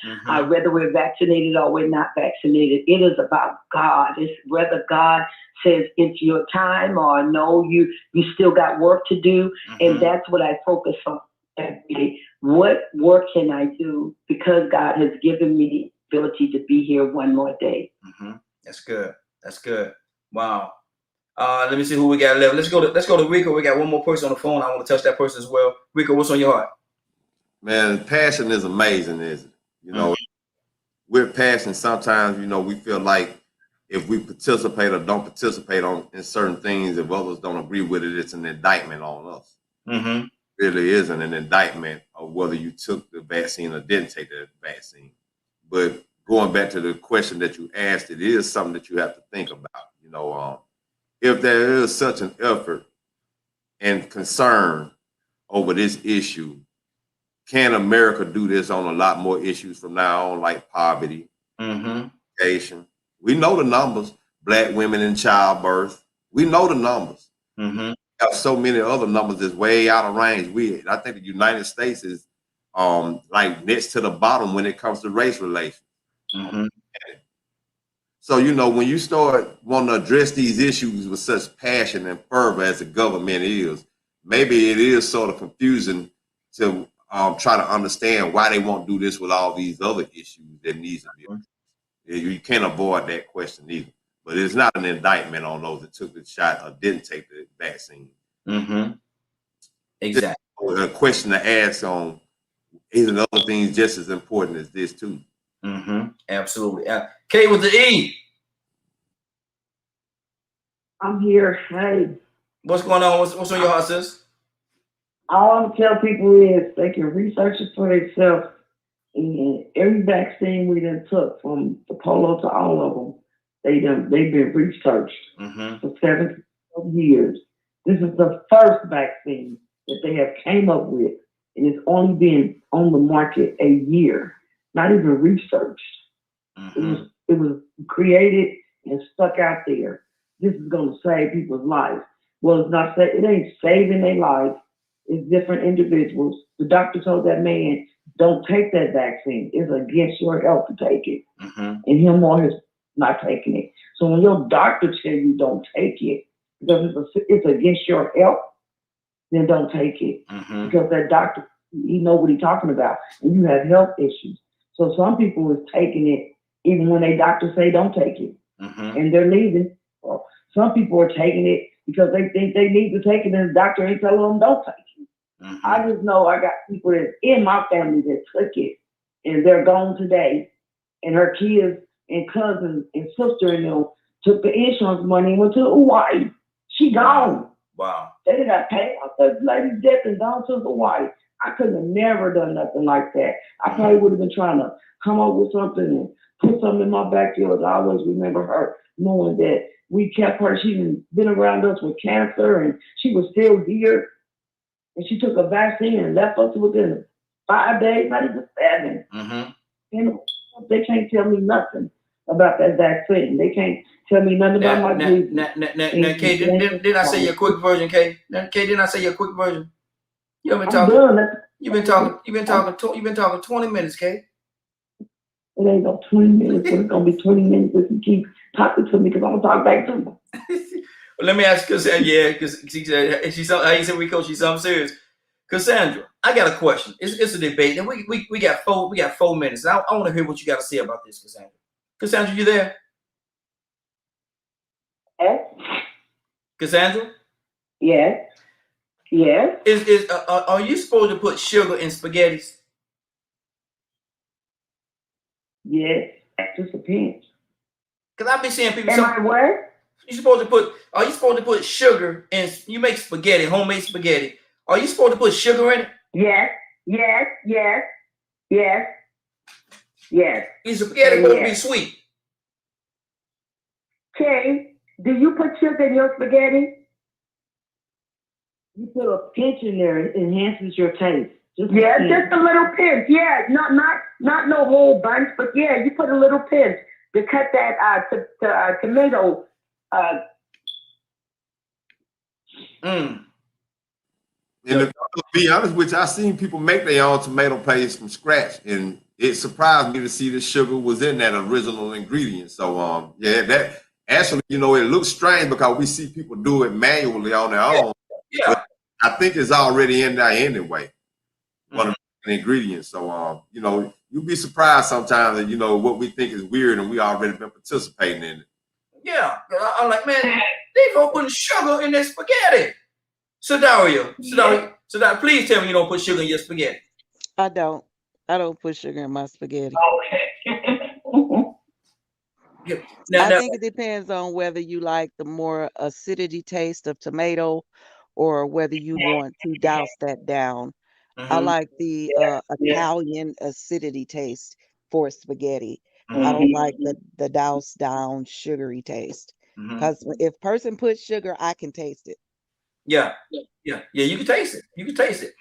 whether we're vaccinated or we're not vaccinated, it is about God. It's whether God says it's your time or no, you still got work to do. And that's what I focus on every day. What work can I do? Because God has given me the ability to be here one more day. That's good. Wow. Let me see who we got left. Let's go to Rico. We got one more person on the phone. I want to touch that person as well. Rico, what's on your heart? Man, passion is amazing, isn't it? With passion, sometimes, we feel like if we participate or don't participate in certain things, if others don't agree with it, it's an indictment on us. It really isn't an indictment of whether you took the vaccine or didn't take the vaccine. But going back to the question that you asked, it is something that you have to think about. If there is such an effort and concern over this issue, can America do this on a lot more issues from now on, like poverty, education? We know the numbers. Black women in childbirth. We know the numbers. We have so many other numbers that's way out of range. I think the United States is like next to the bottom when it comes to race relations. So, when you start wanting to address these issues with such passion and fervor as the government is, maybe it is sort of confusing to try to understand why they won't do this with all these other issues that needs to be addressed. You can't avoid that question either. But it's not an indictment on those that took the shot or didn't take the vaccine. Exactly. Just a question to ask on, isn't other things just as important as this too? Absolutely. K with the E. I'm here. Hey. What's going on? What's on your heart, sis? All I'm gonna tell people is they can research it for themselves. And every vaccine we done took, from the polio to all of them, they've been researched for 70 years. This is the first vaccine that they have came up with, and it's only been on the market a year, not even researched. It was created and stuck out there. This is going to save people's lives. Well, it's not. It ain't saving their lives. It's different individuals. The doctor told that man, "Don't take that vaccine. It's against your health to take it." And him or his not taking it. So when your doctor tells you don't take it because it's against your health, then don't take it. Because that doctor, he know what he's talking about, and you have health issues. So some people is taking it even when they doctors say don't take it, and they're leaving. Or some people are taking it because they think they need to take it, and the doctor ain't telling them don't take it. I just know I got people that's in my family that took it, and they're gone today. And her kids and cousins and sister and them took the insurance money and went to Hawaii. She gone. Wow. They did not pay off the lady's death and gone to Hawaii. I could have never done nothing like that. I probably would have been trying to come up with something and put something in my backyard. I always remember her knowing that we kept her. She's been around us with cancer and she was still here. And she took a vaccine and left us within 5 days, not even 7. Mm-hmm. And they can't tell me nothing about that vaccine. They can't tell me nothing about my disease. Now, Kay, didn't I say your quick version, Kay? Kay, didn't I say your quick version? You've been talking. You've been talking 20 minutes, Kay. It ain't no 20 minutes, but it's gonna be 20 minutes if you keep talking to me because I'm gonna talk back to you. Well, let me ask Cassandra, because she said she's something serious. Cassandra, I got a question. It's a debate, and we got 4 minutes. I want to hear what you got to say about this, Cassandra. Cassandra, you there? Yes. Cassandra? Yes. Yes. Are you supposed to put sugar in spaghettis? Yes. That just depends. Because I've been seeing people. Am I what? Are you supposed to put sugar in? You make spaghetti, homemade spaghetti. Are you supposed to put sugar in it? Yes. Yes. Yes. Yes. Yes. Is spaghetti supposed to be sweet? Kay, do you put sugar in your spaghetti? You put a pinch in there, it enhances your taste. Just a little pinch. Yeah, not no whole bunch, but yeah, you put a little pinch to cut that tomato. And to be honest with you, I've seen people make their own tomato paste from scratch, and it surprised me to see the sugar was in that original ingredient. So yeah, that actually, it looks strange because we see people do it manually on their own. Yeah. But I think it's already in there anyway. One of the ingredients. So you'll be surprised sometimes that what we think is weird and we already been participating in it. Yeah. I'm like, man, they go putting sugar in their spaghetti. Sadario, please tell me you don't put sugar in your spaghetti. I don't put sugar in my spaghetti. Okay. I think it depends on whether you like the more acidity taste of tomato or whether you want to douse that down. Mm-hmm. I like the Italian acidity taste for spaghetti. Mm-hmm. I don't like the douse down sugary taste. Because if person puts sugar, I can taste it. Yeah, you can taste it.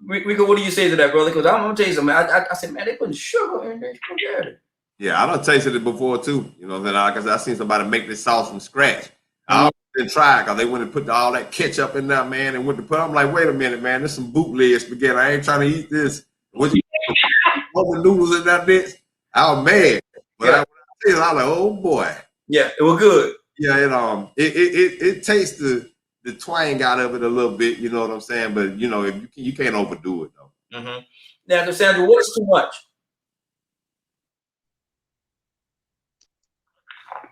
Rico, what do you say to that, brother? Because I'm gonna tell you something. I said, man, they putting sugar in their spaghetti. Yeah, I done tasted it before too. Because I seen somebody make this sauce from scratch. I didn't try it because they went and put all that ketchup in there, man, and went to put. I'm like, wait a minute, man, this some bootleg spaghetti. I ain't trying to eat this. What you put the noodles in that bitch? I was mad, but I was like, oh boy. Yeah, it was good. Yeah, it tastes the twang out of it a little bit. You know what I'm saying? But if you can't overdo it though. Mm-hmm. Now, Cassandra, what is too much?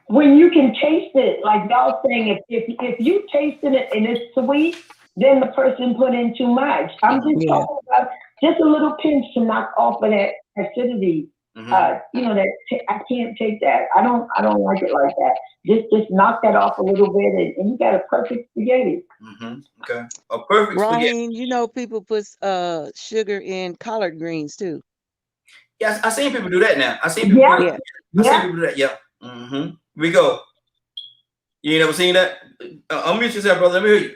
When you can taste it, like y'all saying, if you tasted it and it's sweet, then the person put in too much. I'm just talking about just a little pinch to knock off of that acidity. Mm-hmm. I can't take that. I don't like it like that. Just knock that off a little bit, and you got a perfect spaghetti. Mm-hmm. Okay, a perfect Raheem, spaghetti. People put sugar in collard greens too. Yes, I seen people do that now. I seen people. I seen people do that. Yeah. Mm-hmm. We go. You ain't never seen that? Unmute yourself, brother. Let me hear you.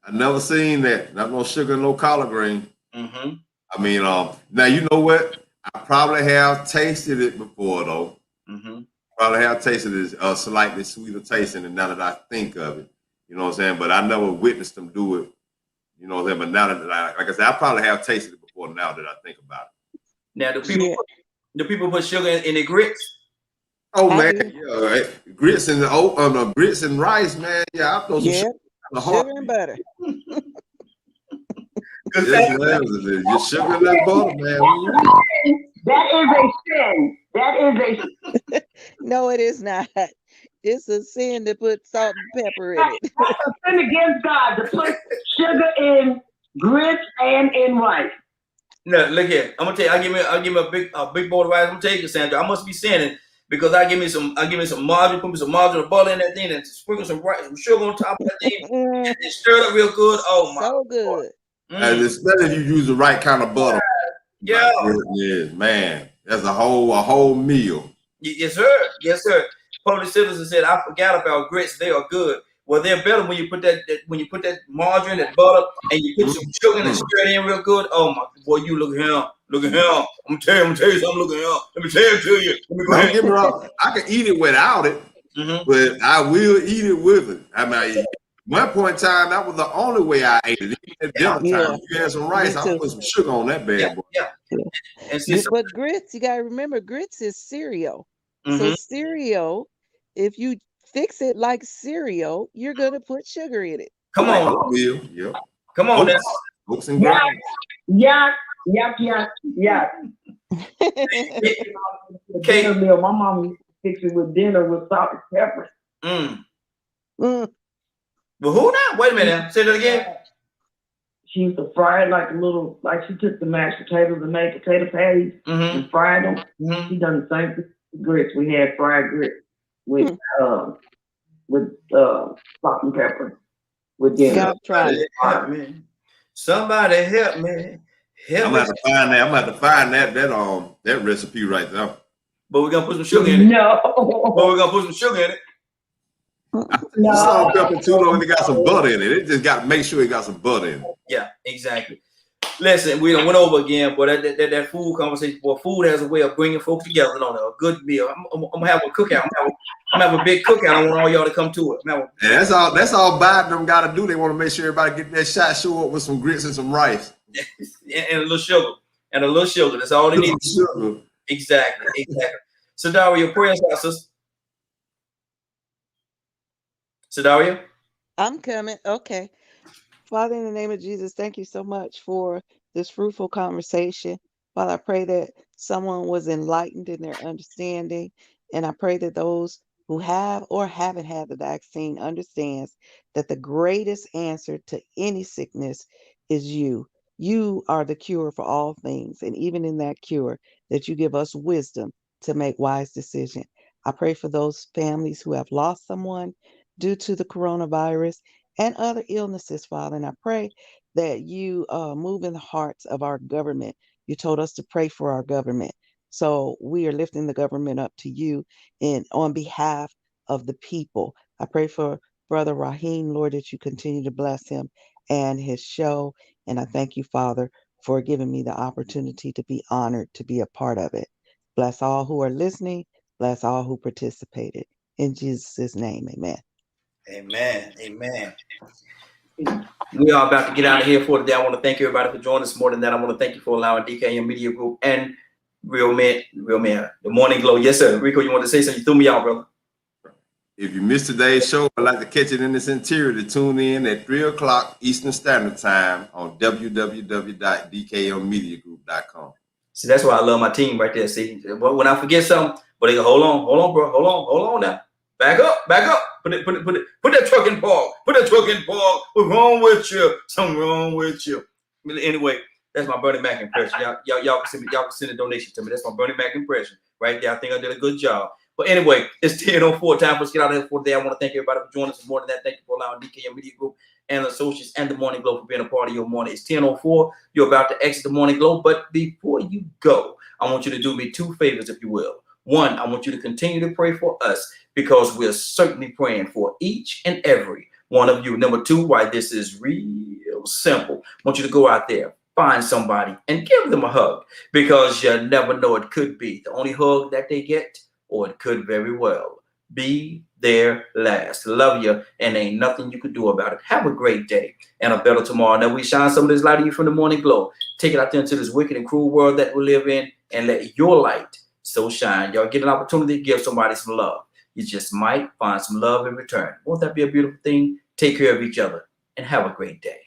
I never seen that. Not no sugar, no collard green. Mm-hmm. I mean, now you know what? I probably have tasted it before though. Mm-hmm. Probably have tasted it slightly sweeter tasting, and now that I think of it, you know what I'm saying. But I never witnessed them do it. You know what I'm saying. But now that like I said, I probably have tasted it before. Now that I think about it. Now the people put sugar in their grits. Oh man, grits and grits and rice, man. Yeah, I throw some sugar and butter. Just sugar and that butter, man. That is a sin. That is a No, it is not. It's a sin to put salt and pepper in it. That's a sin against God to put sugar in grits and in rice. No, look here. I'm gonna tell you. I'll give me a big bowl of rice. I'm gonna tell you, Sandra. I must be sinning because I give me some margarine, put me some margarine, butter in that thing, and sprinkle some rice, some sugar on top of that thing, and it stirred up real good. Oh my! So good. And especially if you use the right kind of butter. Yeah. Yes, man. That's a whole meal. Yes, sir. Yes, sir. Public citizen said, "I forgot about grits. They are good. Well, they're better when you put that margarine, that butter, and you put some sugar and stir it in real good. Oh my boy, you look at him. Look at him. I'm tell you something. Look at him. Let me tell it to you. Let me go Don't ahead. get me wrong. I can eat it without it, but I will eat it with it. I mean, one point in time, that was the only way I ate it. At dinner time, you had some rice, I'll put some sugar on that bad boy. Yeah. And see, But grits, you gotta remember, grits is cereal. So cereal, if you fix it like cereal, you're gonna put sugar in it. Come on. Yep. Come on now. Oats and grains. Yeah. Dinner meal. My mom used to fix it with dinner with salt and pepper. Well, who now? Wait a minute now. Say that again. She used to fry it like she took the mashed potatoes and made potato patties and fried them. She done the same thing with grits. We had fried grits with salt and pepper with dinner. Somebody help me. I'm gonna have to find that recipe right there. But we're gonna put some sugar in it. No. But we're gonna put some sugar in it. No. Salt and pepper too long. It got some butter in it. It just got to make sure it got some butter in it. Yeah, exactly. Listen, we done went over again, but that food conversation, boy, food has a way of bringing folks together on a good meal. I'm gonna have a cookout. I'm gonna have a big cookout. I want all y'all to come to it. And that's all Biden them got to do. They want to make sure everybody get that shot show up with some grits and some rice and a little sugar. And a little sugar. That's all they need. Sugar. Exactly. So, Daria, prayers out, sister. Daria? I'm coming. Okay. Father, in the name of Jesus, thank you so much for this fruitful conversation. Father, I pray that someone was enlightened in their understanding. And I pray that those who have or haven't had the vaccine understands that the greatest answer to any sickness is you. You are the cure for all things. And even in that cure, that you give us wisdom to make wise decisions. I pray for those families who have lost someone due to the coronavirus and other illnesses, Father. And I pray that you move in the hearts of our government. You told us to pray for our government. So we are lifting the government up to you on behalf of the people. I pray for Brother Raheem, Lord, that you continue to bless him and his show. And I thank you, Father, for giving me the opportunity to be honored to be a part of it. Bless all who are listening. Bless all who participated. In Jesus' name, amen. Amen. We are about to get out of here for today. I want to thank everybody for joining us. More than that, I want to thank you for allowing DKM Media Group and Real Man, the Morning Glow. Yes, sir. Rico, you want to say something? You threw me out, brother. If you missed today's show, I'd like to catch it in its interior to tune in at 3 o'clock Eastern Standard Time on www.dkmmediagroup.com. See, that's why I love my team right there. See, when I forget something, but they go, hold on, bro. Hold on now. Back up. Put that truck in park. What's wrong with you? Something wrong with you. Anyway, that's my Bernie Mac impression. Y'all can send a donation to me. That's my Bernie Mac impression right there. I think I did a good job. But anyway, it's 10:04. Time for us to get out of here for today. I want to thank everybody for joining us. More than that, thank you for allowing DKM Media Group and Associates and the Morning Glow for being a part of your morning. It's 10:04. You're about to exit the Morning Glow. But before you go, I want you to do me two favors, if you will. One, I want you to continue to pray for us because we're certainly praying for each and every one of you. Number two, why this is real simple. I want you to go out there, find somebody, and give them a hug because you never know. It could be the only hug that they get, or it could very well be their last. Love you, and ain't nothing you could do about it. Have a great day and a better tomorrow. Now we shine some of this light of you from the Morning Glow. Take it out there into this wicked and cruel world that we live in and let your light so shine. Y'all get an opportunity to give somebody some love. You just might find some love in return. Won't that be a beautiful thing? Take care of each other and have a great day.